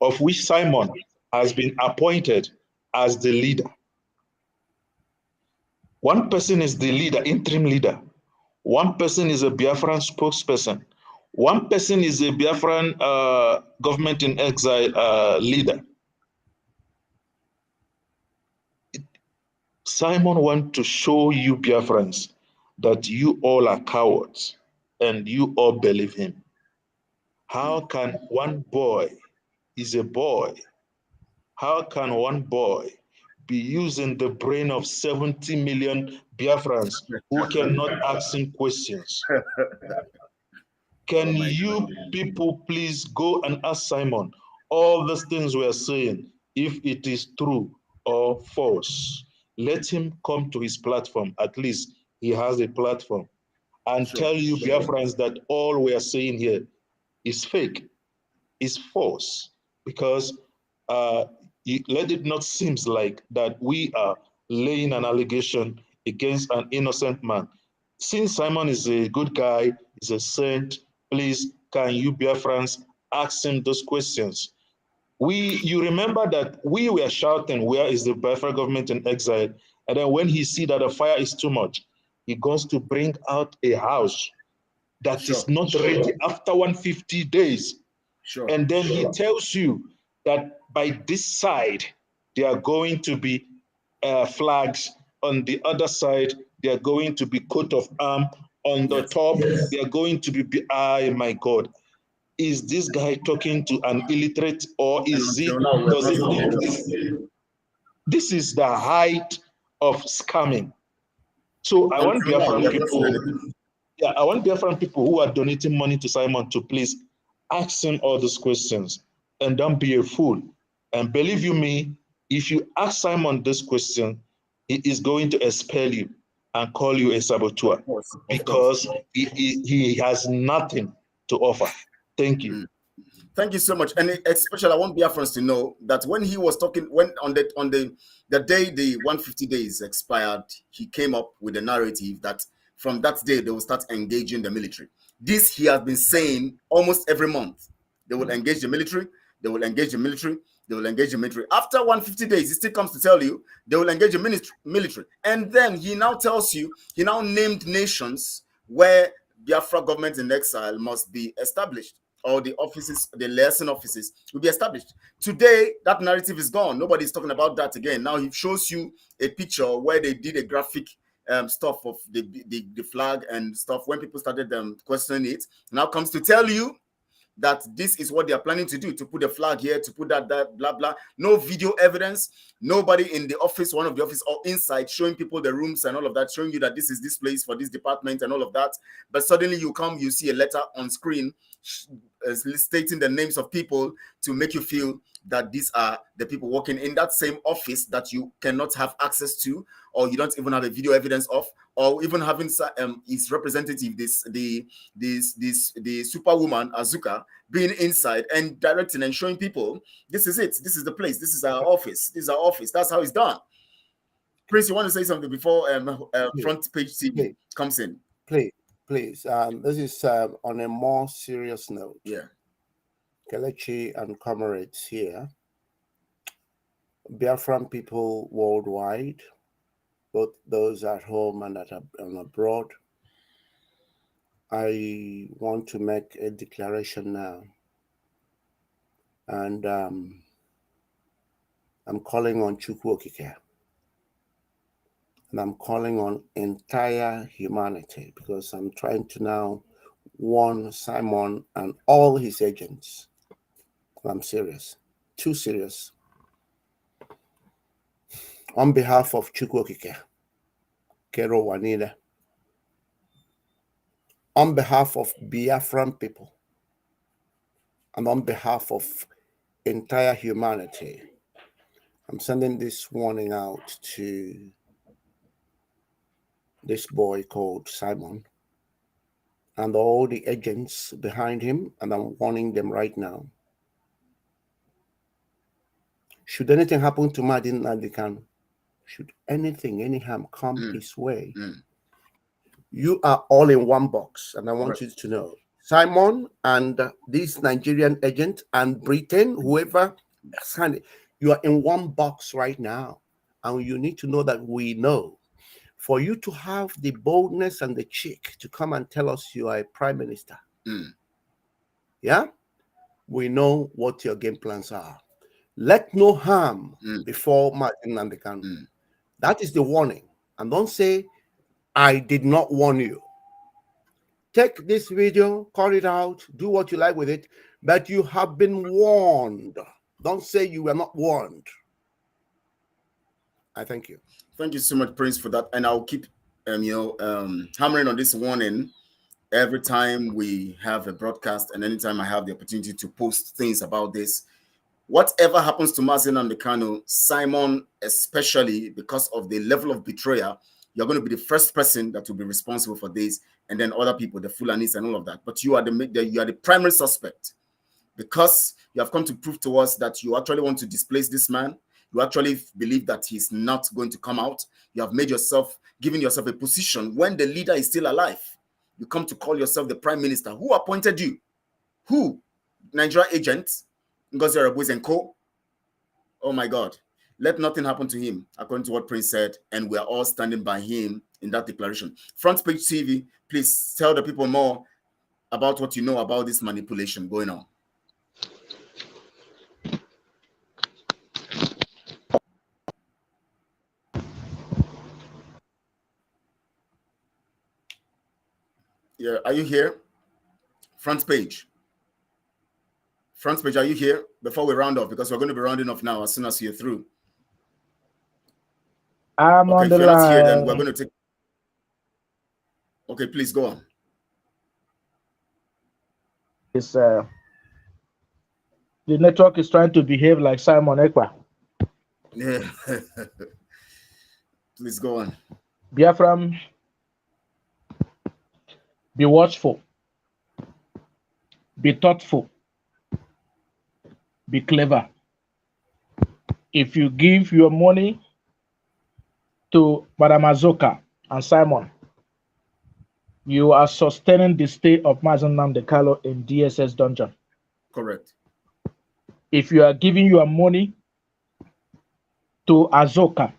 of which Simon has been appointed as the leader. One person is the leader, interim leader. One person is a Biafran spokesperson. One person is a Biafran government in exile leader. Simon wants to show you Biafrans that you all are cowards and you all believe him. How can one boy, is a boy, how can one boy be using the brain of 70 million Biafrans who cannot ask him questions? Can you people please go and ask Simon all these things we are saying, if it is true or false? Let him come to his platform. At least he has a platform, and tell you Biafrans that all we are saying here is fake, is false, because let it not seem like that we are laying an allegation against an innocent man. Since Simon is a good guy, is a saint, please, can you Biafrans ask him those questions? You remember that we were shouting, where is the Biafra government in exile? And then when he see that the fire is too much, he goes to bring out a house that is not ready after 150 days. And then he tells you that by this side, there are going to be flags. On the other side, there are going to be coat of arms. On the top, they are going to be, oh my God. Is this guy talking to an illiterate, or is it, does it think this is the height of scamming? So I want Biafran people, I want Biafran people who are donating money to Simon to please ask him all these questions and don't be a fool. And believe you me, if you ask Simon this question, he is going to expel you and call you a saboteur, because he has nothing to offer. Thank you. Thank you so much. And especially I want Biafrans to know that when he was talking, when on the day the 150 days expired, he came up with a narrative that from that day they will start engaging the military. This he has been saying almost every month. They will engage the military, they will engage the military, they will engage the military. After 150 days, he still comes to tell you they will engage the military. And then he now tells you, he now named nations where Biafra government in exile must be established, or the offices, the liaison offices will be established. Today, that narrative is gone. Nobody's talking about that again. Now he shows you a picture where they did a graphic stuff of the flag and stuff. When people started questioning it, now comes to tell you that this is what they are planning to do, to put a flag here, to put that, blah, blah. No video evidence, nobody in the office, one of the office or inside, showing people the rooms and all of that, showing you that this is this place for this department and all of that. But suddenly you come, you see a letter on screen stating the names of people to make you feel that these are the people working in that same office that you cannot have access to, or you don't even have a video evidence of, or even having his representative, the superwoman Azuka, being inside and directing and showing people, this is it, this is the place, this is our office, this is our office. That's how it's done. Prince, you want to say something before Front Page TV comes in? Please, please. This is on a more serious note. Yeah. Kelechi and comrades here, Biafran people worldwide, both those at home and abroad, I want to make a declaration now. And I'm calling on Chukwu Okike. And I'm calling on entire humanity, because I'm trying to now warn Simon and all his agents. I'm serious, too serious. On behalf of Chukwu Okike, Kero Wanile, on behalf of Biafran people, and on behalf of entire humanity, I'm sending this warning out to this boy called Simon and all the agents behind him, and I'm warning them right now. Should anything happen to Madin Nadikan, should anything, any harm come his way, you are all in one box, and I want you to know. Simon and this Nigerian agent and Britain, whoever, you are in one box right now, and you need to know that we know. For you to have the boldness and the cheek to come and tell us you are a prime minister, yeah, we know what your game plans are. Let no harm befall Martin Nandekan. That is the warning. And don't say, I did not warn you. Take this video, call it out, do what you like with it, but you have been warned. Don't say you were not warned. I thank you. Thank you so much, Prince, for that. And I'll keep, hammering on this warning every time we have a broadcast, and anytime I have the opportunity to post things about this. Whatever happens to Mazi Nnamdi Kanu, Simon, especially because of the level of betrayal, you're going to be the first person that will be responsible for this, and then other people, the Fulanis and all of that. But you are the primary suspect, because you have come to prove to us that you actually want to displace this man. You actually believe that he's not going to come out. You have made yourself, given yourself a position when the leader is still alive. You come to call yourself the prime minister. Who appointed you? Who? Nigeria agents? Ngozi Arabuz and co. Oh my God. Let nothing happen to him, according to what Prince said, and we are all standing by him in that declaration. Front Page TV, please tell the people more about what you know about this manipulation going on. Yeah, are you here? Front Page. Front Page, are you here? Before we round off, because we're going to be rounding off now as soon as you're through. I'm on the line. If you're not here, then we're going to take... Okay, please go on. It's, the network is trying to behave like Simon Ekpa. Yeah. Please go on. Biafran, be watchful, be thoughtful, be clever. If you give your money to Madam Azoka and Simon, you are sustaining the stay of Mazi Nnamdi Kanu in DSS dungeon. Correct. If you are giving your money to Azoka,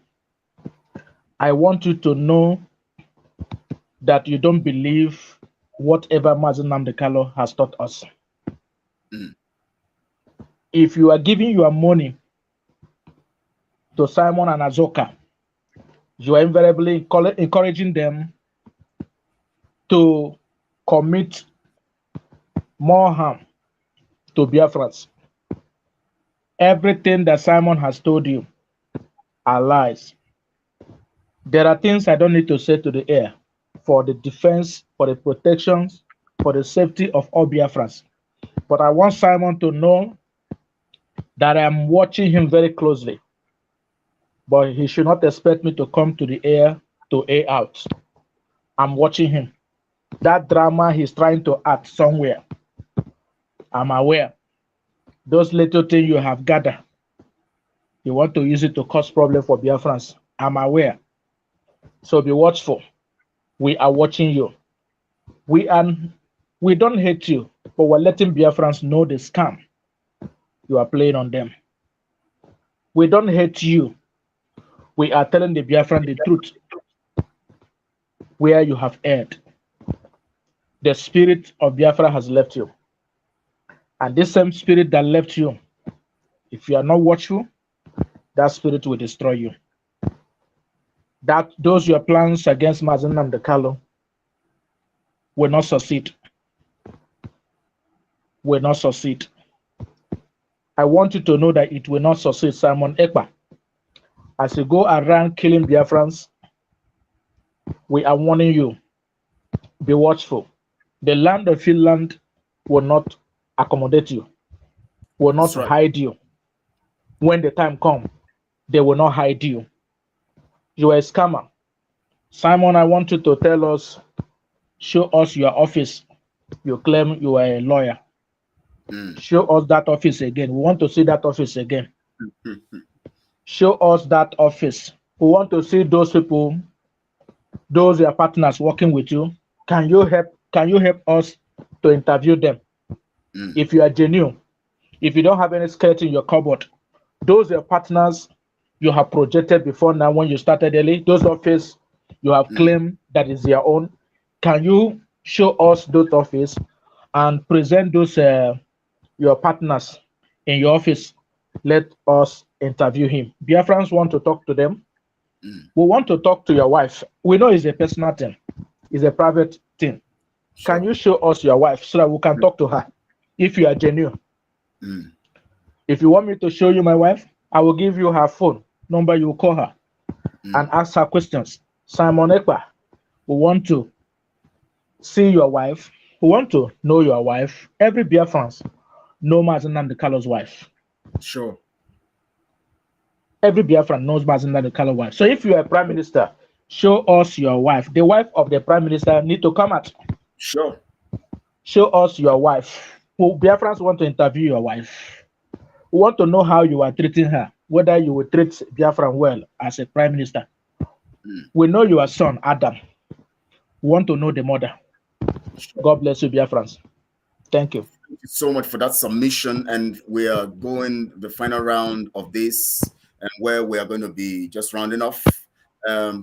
I want you to know that you don't believe whatever Mazi Nnamdi Kanu has taught us. If you are giving your money to Simon and Azoka, you are invariably encouraging them to commit more harm to Biafrans. Everything that Simon has told you are lies. There are things I don't need to say to the air for the defense, for the protections, for the safety of all Biafrans. But I want Simon to know that I'm watching him very closely. But he should not expect me to come to the air to air out. I'm watching him. That drama he's trying to act somewhere, I'm aware. Those little things you have gathered, you want to use it to cause problem for Biafrans. I'm aware. So be watchful. We are watching you. We don't hate you, but we're letting Biafrans know the scam you are playing on them. We don't hate you. We are telling the Biafran the truth where you have erred. The spirit of Biafra has left you. And this same spirit that left you, if you are not watchful, that spirit will destroy you. That those your plans against Mazen and the Kalo will not succeed. Will not succeed. I want you to know that it will not succeed, Simon Ekpa. As you go around killing Biafrans, we are warning you. Be watchful. The land of Finland will not accommodate you, will not hide you. When the time comes, they will not hide you. You are a scammer. Simon, I want you to tell us, show us your office. You claim you are a lawyer. Show us that office again. We want to see that office again. Show us that office. We want to see those people, those your partners working with you. Can you help us to interview them? If you are genuine, if you don't have any skirt in your cupboard, those are partners you have projected before now when you started early, those office you have claimed that is your own. Can you show us those office and present those your partners in your office? Let us interview him. Biafrans want to talk to them. We want to talk to your wife. We know it's a personal thing. It's a private thing. Can you show us your wife so that we can talk to her if you are genuine? If you want me to show you my wife, I will give you her phone number. You will call her and ask her questions. Simon Ekpa, we want to see your wife. We want to know your wife. Every Biafrans know Mazen Namdekalo's wife. Sure. Every Biafran knows Mazen Namdekalo's wife. So if you are a prime minister, show us your wife. The wife of the prime minister need to come out. Sure. Show us your wife. Biafrans want to interview your wife. We want to know how you are treating her, whether you will treat Biafran well as a prime minister. We know your son, Adam. We want to know the mother. God bless you, Biafrans. Thank you. Thank you so much for that submission. And we are going the final round of this, and where we are going to be just rounding off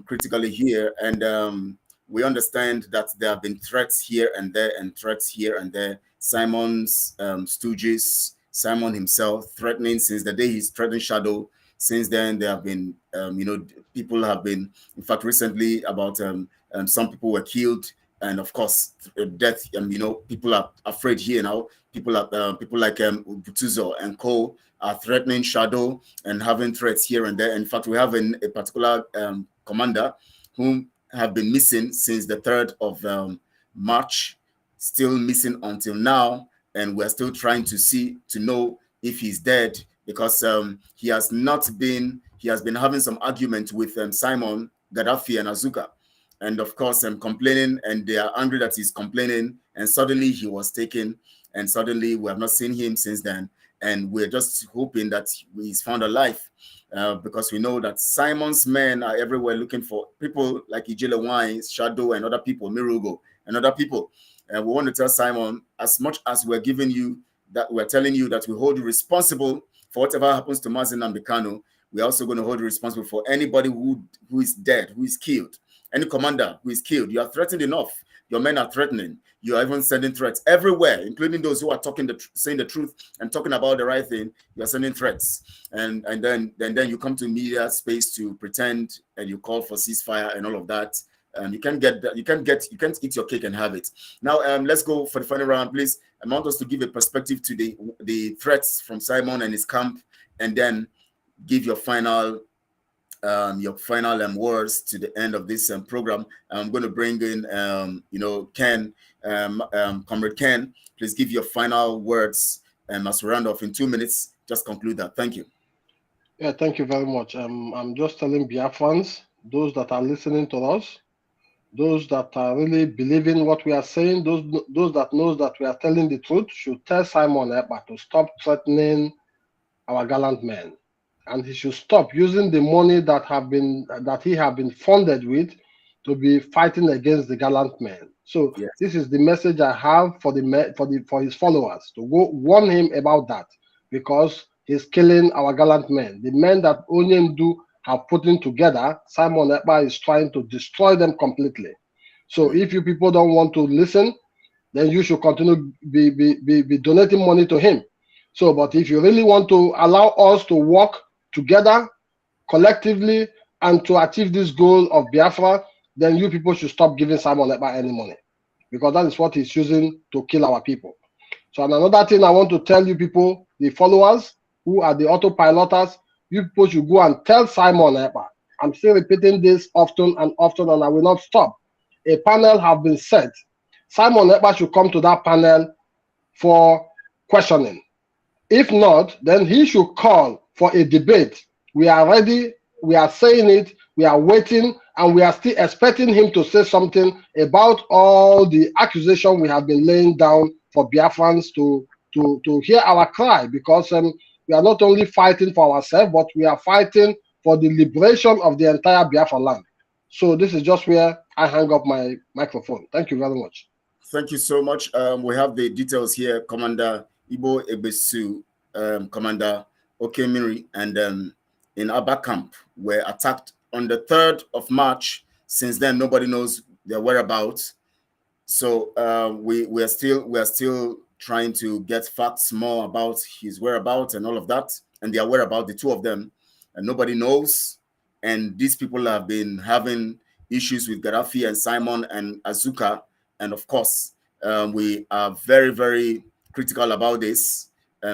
critically here. And we understand that there have been threats here and there and threats here and there. Simon's stooges, Simon himself threatening since the day he's threatened Shadow. Since then, there have been, people have been, in fact, recently about some people were killed. And of course, death. People are afraid here now. People like Butuzo and Co are threatening Shadow and having threats here and there. In fact, we have a particular commander whom have been missing since the 3rd of March, still missing until now, and we're still trying to know if he's dead, because he has been having some argument with Simon, Gaddafi, and Azuka. And of course, I'm complaining, and they are angry that he's complaining. And suddenly he was taken, and suddenly we have not seen him since then. And we're just hoping that he's found alive, because we know that Simon's men are everywhere looking for people like Ijele Wines, Shadow, and other people, Mirugo, and other people. And we want to tell Simon, as much as we're telling you that we hold you responsible for whatever happens to Mazen Namdekano, we're also going to hold you responsible for anybody who is dead, who is killed. Any commander who is killed. You are threatened enough. Your men are threatening. You are even sending threats everywhere, including those who are saying the truth and talking about the right thing. You are sending threats, and then you come to media space to pretend, and you call for ceasefire and all of that. You can't eat your cake and have it. Now, let's go for the final round, please. I want us to give a perspective to the threats from Simon and his camp, and then give your final words to the end of this program. I'm going to bring in Ken, Comrade Ken. Please give your final words as we round off in 2 minutes. Just conclude that. Thank you. Yeah, thank you very much. I'm just telling Biafrans, those that are listening to us, those that are really believing what we are saying, those that knows that we are telling the truth, should tell Simon Ekpa to stop threatening our gallant men. And he should stop using the money that he have been funded with to be fighting against the gallant men. So Yes. this is the message I have for for his followers, to go warn him about that, because he's killing our gallant men. The men that Onyendu have put in together, Simon Ekpa is trying to destroy them completely. So if you people don't want to listen, then you should continue be donating money to him. So, but if you really want to allow us to work together collectively and to achieve this goal of Biafra, then you people should stop giving Simon Ekpa any money, because that is what he's using to kill our people. So, and another thing I want to tell you people, the followers who are the autopiloters, you people should go and tell Simon Ekpa. I'm still repeating this often and often, and I will not stop. A panel have been set. Simon Ekpa should come to that panel for questioning. If not, then he should call for a debate. We are ready, we are saying it, we are waiting, and we are still expecting him to say something about all the accusation we have been laying down for Biafrans to hear our cry, because we are not only fighting for ourselves, but we are fighting for the liberation of the entire Biafra land. So this is just where I hang up my microphone. Thank you very much. Thank you so much. We have the details here. Commander Ibo Ebesu, Commander Okemiri, and in Abba camp were attacked on the 3rd of March. Since then, nobody knows their whereabouts. So we are still trying to get facts more about his whereabouts and all of that, and their whereabouts, the two of them, and nobody knows. And these people have been having issues with Gaddafi and Simon and Azuka. And of course, we are very, very critical about this.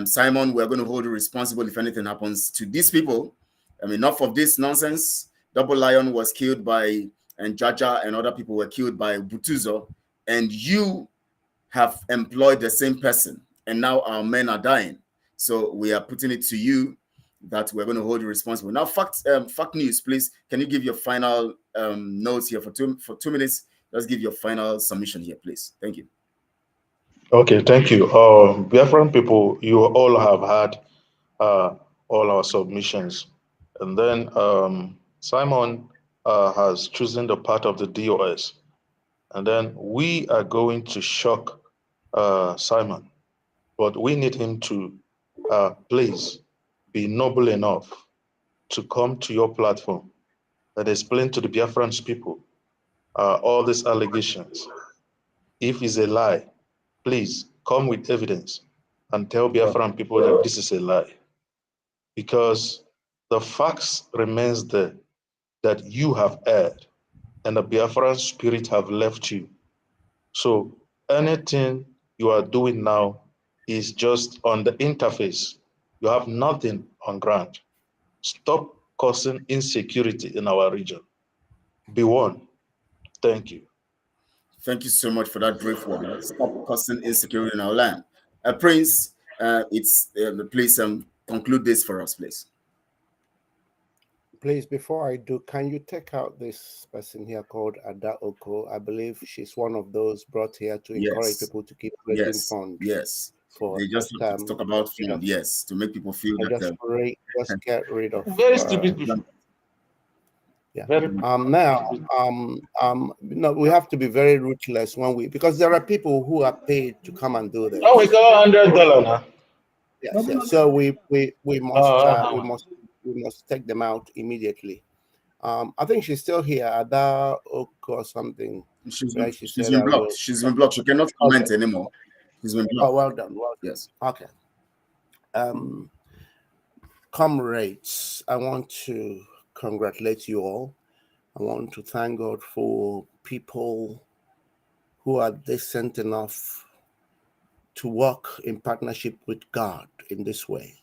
Simon, we're going to hold you responsible if anything happens to these people. I mean, enough of this nonsense. Double Lion was killed by, and Jaja and other people were killed by Butuzo. And you have employed the same person. And now our men are dying. So we are putting it to you that we're going to hold you responsible. Now, fact news, please. Can you give your final notes here for two minutes? Let's give your final submission here, please. Thank you. Okay, thank you. Biafran people, you all have had all our submissions. And then Simon has chosen the part of the DOS. And then we are going to shock Simon. But we need him to please be noble enough to come to your platform and explain to the Biafrans people all these allegations. If it's a lie, please come with evidence and tell Biafran people that this is a lie. Because the facts remains there that you have erred and the Biafran spirit have left you. So anything you are doing now is just on the interface. You have nothing on ground. Stop causing insecurity in our region. Be one. Thank you. Thank you so much for that brief one. Stop causing insecurity in our land. Prince, please conclude this for us, please. Please, before I do, can you take out this person here called Ada Oko? I believe she's one of those brought here to encourage people to keep raising funds. Yes. For they just talk about fund, yes, to make people feel that just get rid of very stupid people. Yeah. No, we have to be very ruthless when because there are people who are paid to come and do this. Oh, we got $100 now. Yes, yes. So we must take them out immediately. I think she's still here. Ada Oko or something. She's been blocked. She's been blocked. She cannot comment anymore. She's been blocked. Oh, well done. Well done. Yes. Okay. Comrades, I want to congratulate you all. I want to thank God for people who are decent enough to work in partnership with God in this way.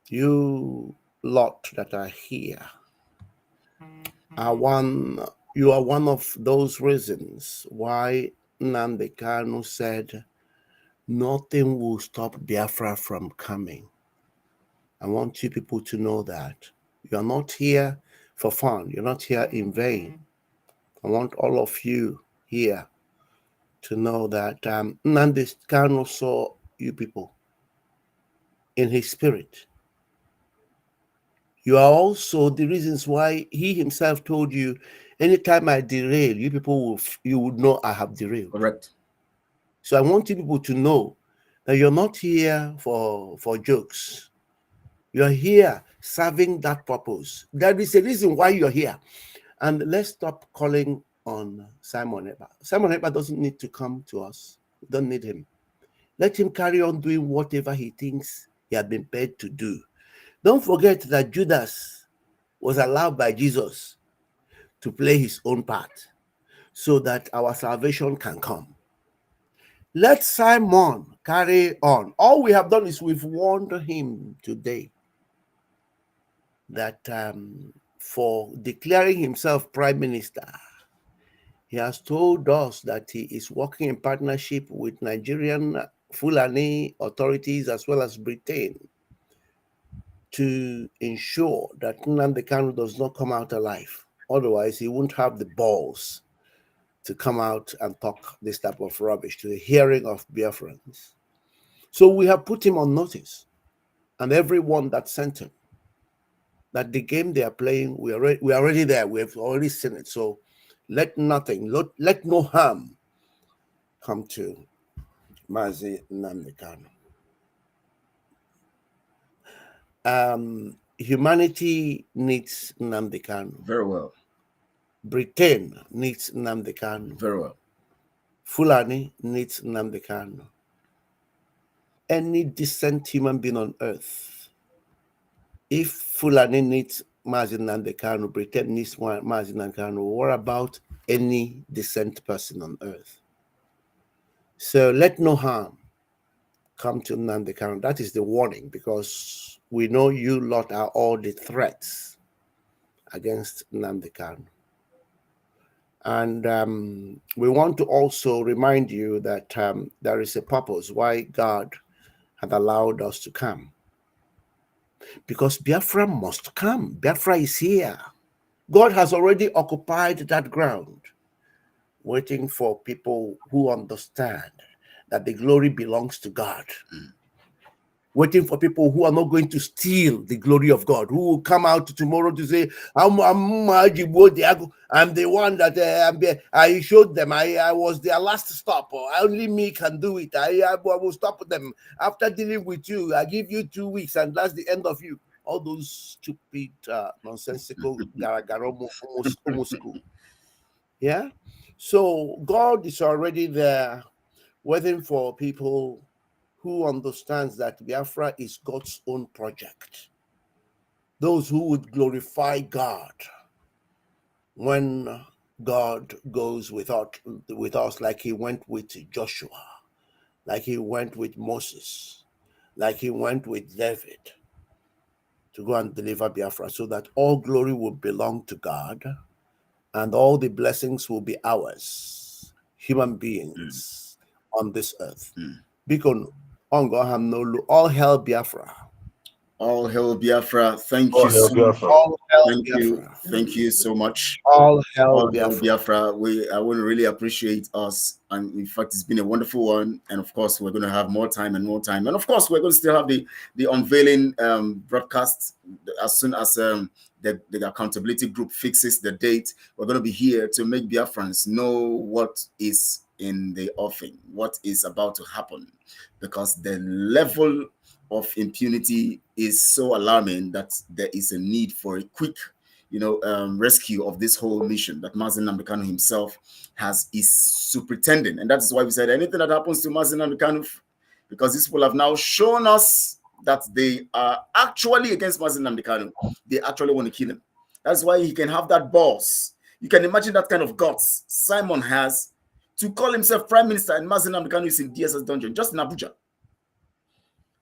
You lot that are here you are one of those reasons why Nnamdi Kanu said nothing will stop Biafra from coming. I want you people to know that. You are not here for fun. You're not here in vain. I want all of you here to know that Nnamdi Kanu saw you people in his spirit. You are also the reasons why he himself told you Anytime I derail, you people you would know I have derailed. Correct. So I want you people to know that you're not here for jokes. You're here serving that purpose. There is a reason why you're here. And let's stop calling on Simon Ekpa. Simon Ekpa doesn't need to come to us. We don't need him. Let him carry on doing whatever he thinks he had been paid to do. Don't forget that Judas was allowed by Jesus to play his own part so that our salvation can come. Let Simon carry on. All we have done is we've warned him today that for declaring himself prime minister, he has told us that he is working in partnership with Nigerian Fulani authorities as well as Britain to ensure that Nnamdi Kanu does not come out alive. Otherwise, he won't have the balls to come out and talk this type of rubbish to the hearing of Biafrans. So we have put him on notice, and everyone that sent him, that the game they are playing, we are already there. We have already seen it. So let let no harm come to Mazi Nnamdi Kanu. Humanity needs Nnamdi Kanu. Very well. Britain needs Nnamdi Kanu. Very well. Fulani needs Nnamdi Kanu. Any decent human being on earth, if Fulani needs Mazi Nnamdi Kanu, Britain needs Mazi Nnamdi Kanu, what about any decent person on earth? So let no harm come to Nnamdi Kanu. That is the warning, because we know you lot are all the threats against Nnamdi Kanu. And we want to also remind you that there is a purpose why God had allowed us to come. Because Biafra must come. Biafra is here. God has already occupied that ground, waiting for people who understand that the glory belongs to God. Waiting for people who are not going to steal the glory of God, who will come out tomorrow to say, I'm the one that I showed them. I was their last stop. Or only me can do it. I will stop them. After dealing with you, I give you 2 weeks and that's the end of you. All those stupid, nonsensical, yeah? So God is already there waiting for people who understands that Biafra is God's own project. Those who would glorify God when God goes with us like he went with Joshua, like he went with Moses, like he went with David to go and deliver Biafra, so that all glory will belong to God and all the blessings will be ours, human beings on this earth. Because all hail Biafra. All hail Biafra. Thank All you hail so Biafra. much. All hail Thank Biafra. you. Thank you so much. All hail All hail Biafra. Biafra. I want to really appreciate us. And in fact, it's been a wonderful one. And of course, we're going to have more time and more time. And of course, we're going to still have the unveiling broadcast as soon as the accountability group fixes the date. We're going to be here to make Biafrans know what is in the offing, what is about to happen, because the level of impunity is so alarming that there is a need for a quick, rescue of this whole mission that Mazi Nnamdi Kanu himself is superintending. And that's why we said anything that happens to Mazi Nnamdi Kanu, because these people have now shown us that they are actually against Mazi Nnamdi Kanu. They actually want to kill him. That's why he can have that balls. You can imagine that kind of guts Simon has to call himself prime minister, and Mazi Nnamdi Kanu is in DSS dungeon, just in Abuja.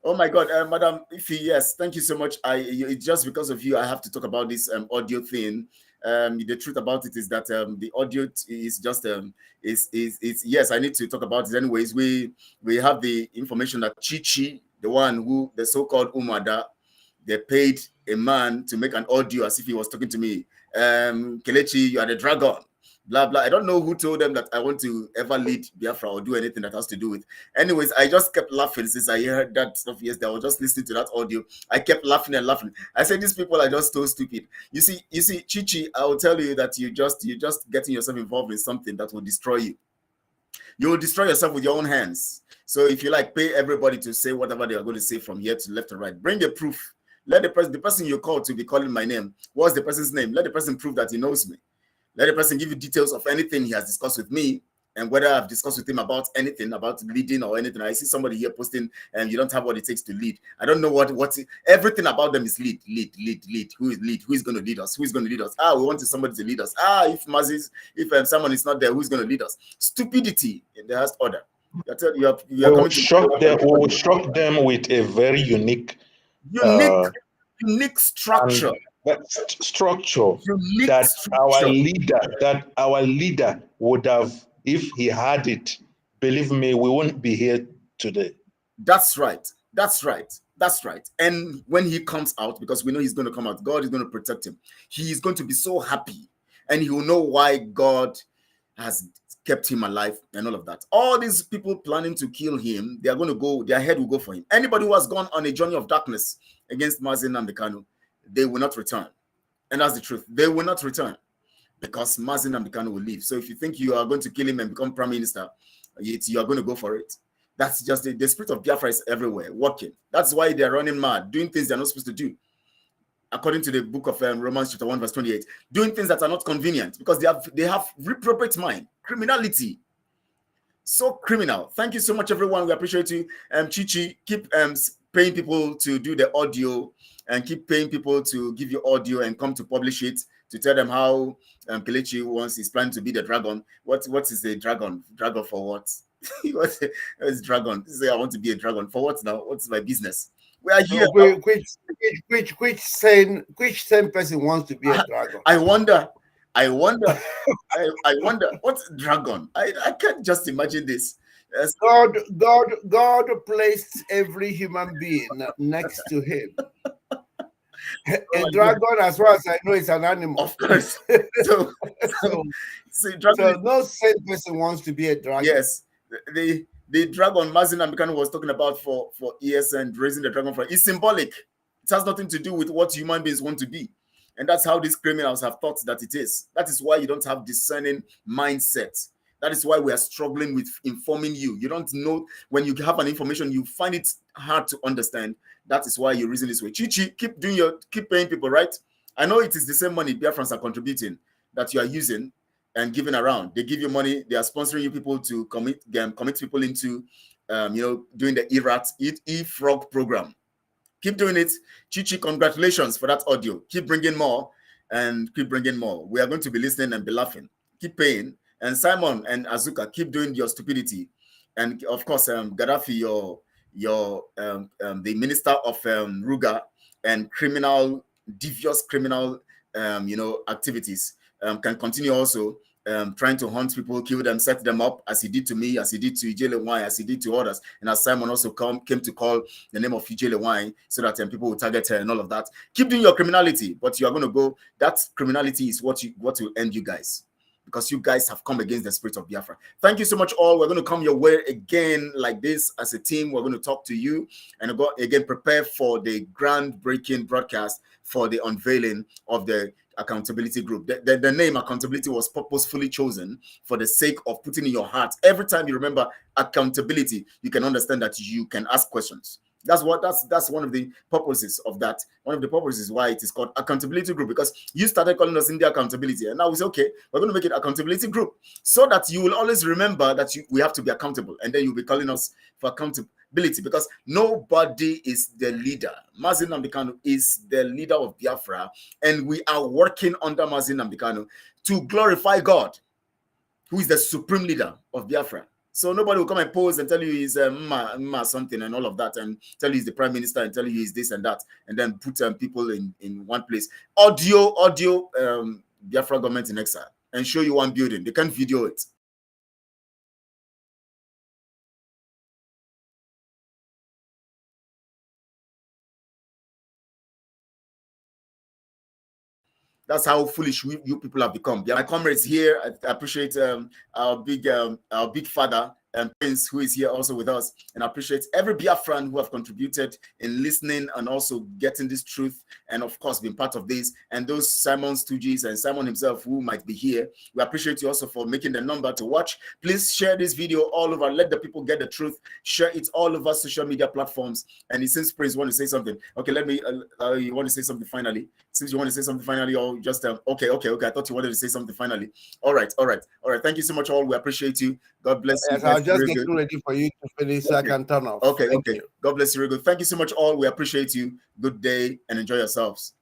Oh my God, Madam Ifi, yes, thank you so much. It's just because of you I have to talk about this audio thing. The truth about it is that the audio is just yes, I need to talk about it anyways. We have the information that Chichi, the so-called Umada, they paid a man to make an audio as if he was talking to me. Kelechi, you are the dragon. blah blah. I don't know who told them that I want to ever lead Biafra or do anything that has to do with. Anyways, I just kept laughing since I heard that stuff yesterday. I was just listening to that audio. I kept laughing and laughing. I said, these people are just so stupid. You see, Chichi, I will tell you that you're just getting yourself involved in something that will destroy you. You will destroy yourself with your own hands. So if you like, pay everybody to say whatever they are going to say from here to left and right. Bring a proof. Let the person you call to be calling my name. What's the person's name? Let the person prove that he knows me. Let the person give you details of anything he has discussed with me and whether I've discussed with him about anything, about leading or anything. I see somebody here posting and you don't have what it takes to lead. I don't know what everything about them is lead. Who is lead? Who is going to lead us? Who is going to lead us? We wanted somebody to lead us. If someone is not there, who's going to lead us? Stupidity in the highest order. You are we will shock them with a very unique structure. That our leader would have, if he had it, believe me, we wouldn't be here today. That's right. And when he comes out, because we know he's going to come out, God is going to protect him. He is going to be so happy, and he will know why God has kept him alive and all of that. All these people planning to kill him, they are going to go, their head will go for him. Anybody who has gone on a journey of darkness against Mazi Nnamdi Kanu, they will not return. And that's the truth. They will not return because Mazi Nnamdi Kanu will leave. So if you think you are going to kill him and become prime minister, you are going to go for it. That's just the spirit of Biafra is everywhere, working. That's why they're running mad, doing things they're not supposed to do. According to the book of Romans chapter 1 verse 28, doing things that are not convenient because they have reprobate mind, criminality. So criminal. Thank you so much, everyone. We appreciate you. Chichi, keep paying people to do the audio and keep paying people to give you audio and come to publish it to tell them how Kelechi wants is planning to be the dragon. What is a dragon? Dragon for what? What is dragon? Say I want to be a dragon for what now? What's my business? We are here. Which sane person wants to be a dragon? I wonder. I wonder what's dragon? I can't just imagine this. God placed every human being next to him. A dragon, as far as I know, is an animal. Of course. So no sane person wants to be a dragon. Yes. The dragon Mazi Nnamdi Kanu was talking about for years and raising the dragon for is symbolic. It has nothing to do with what human beings want to be. And that's how these criminals have thought that it is. That is why you don't have discerning mindset. That is why we are struggling with informing you. You don't know when you have an information, you find it hard to understand. That is why you reason this way. Chichi, keep paying people, right? I know it is the same money Biafrans are contributing that you are using and giving around. They give you money. They are sponsoring you people to commit people into, doing the E-Frog program. Keep doing it. Chichi, congratulations for that audio. Keep bringing more and keep bringing more. We are going to be listening and be laughing. Keep paying. And Simon and Azuka, keep doing your stupidity. And of course, Gaddafi, the minister of Ruga and devious criminal, activities can continue also trying to hunt people, kill them, set them up, as he did to me, as he did to Ijele Wine, as he did to others. And as Simon also came to call the name of Ijele Wine so that people will target her and all of that. Keep doing your criminality, but you are going to go, that criminality is what will end you guys. Because you guys have come against the spirit of Biafra. Thank you so much, all. We're going to come your way again like this as a team. We're going to talk to you and go again prepare for the groundbreaking broadcast for the unveiling of the accountability group. The name accountability was purposefully chosen for the sake of putting in your heart. Every time you remember accountability, you can understand that you can ask questions. That's one of the purposes of that. One of the purposes why it is called accountability group, because you started calling us India accountability, and now we say, okay, we're going to make it accountability group, so that you will always remember that we have to be accountable, and then you'll be calling us for accountability, because nobody is the leader. Mazi Nnamdi Kanu is the leader of Biafra, and we are working under Mazi Nnamdi Kanu to glorify God, who is the supreme leader of Biafra. So nobody will come and pose and tell you he's something and all of that, and tell you he's the prime minister and tell you he's this and that, and then put people in one place. Audio, Biafra government in exile, and show you one building. They can't video it. That's how foolish you people have become. My comrades here, I appreciate our big father, Prince, who is here also with us, and I appreciate every Biafran who have contributed in listening and also getting this truth, and of course being part of this, and those Simon Stooges and Simon himself who might be here. We appreciate you also for making the number to watch. Please share this video all over. Let the people get the truth. Share it all over social media platforms. And since Prince want to say something, okay, let me. You want to say something finally? Since you want to say something finally, or just okay. I thought you wanted to say something finally. All right. Thank you so much, all. We appreciate you. God bless you. Yes, I'll just get ready for you to finish so I can turn off. Okay. God bless you. Very good. Thank you so much, all. We appreciate you. Good day and enjoy yourselves.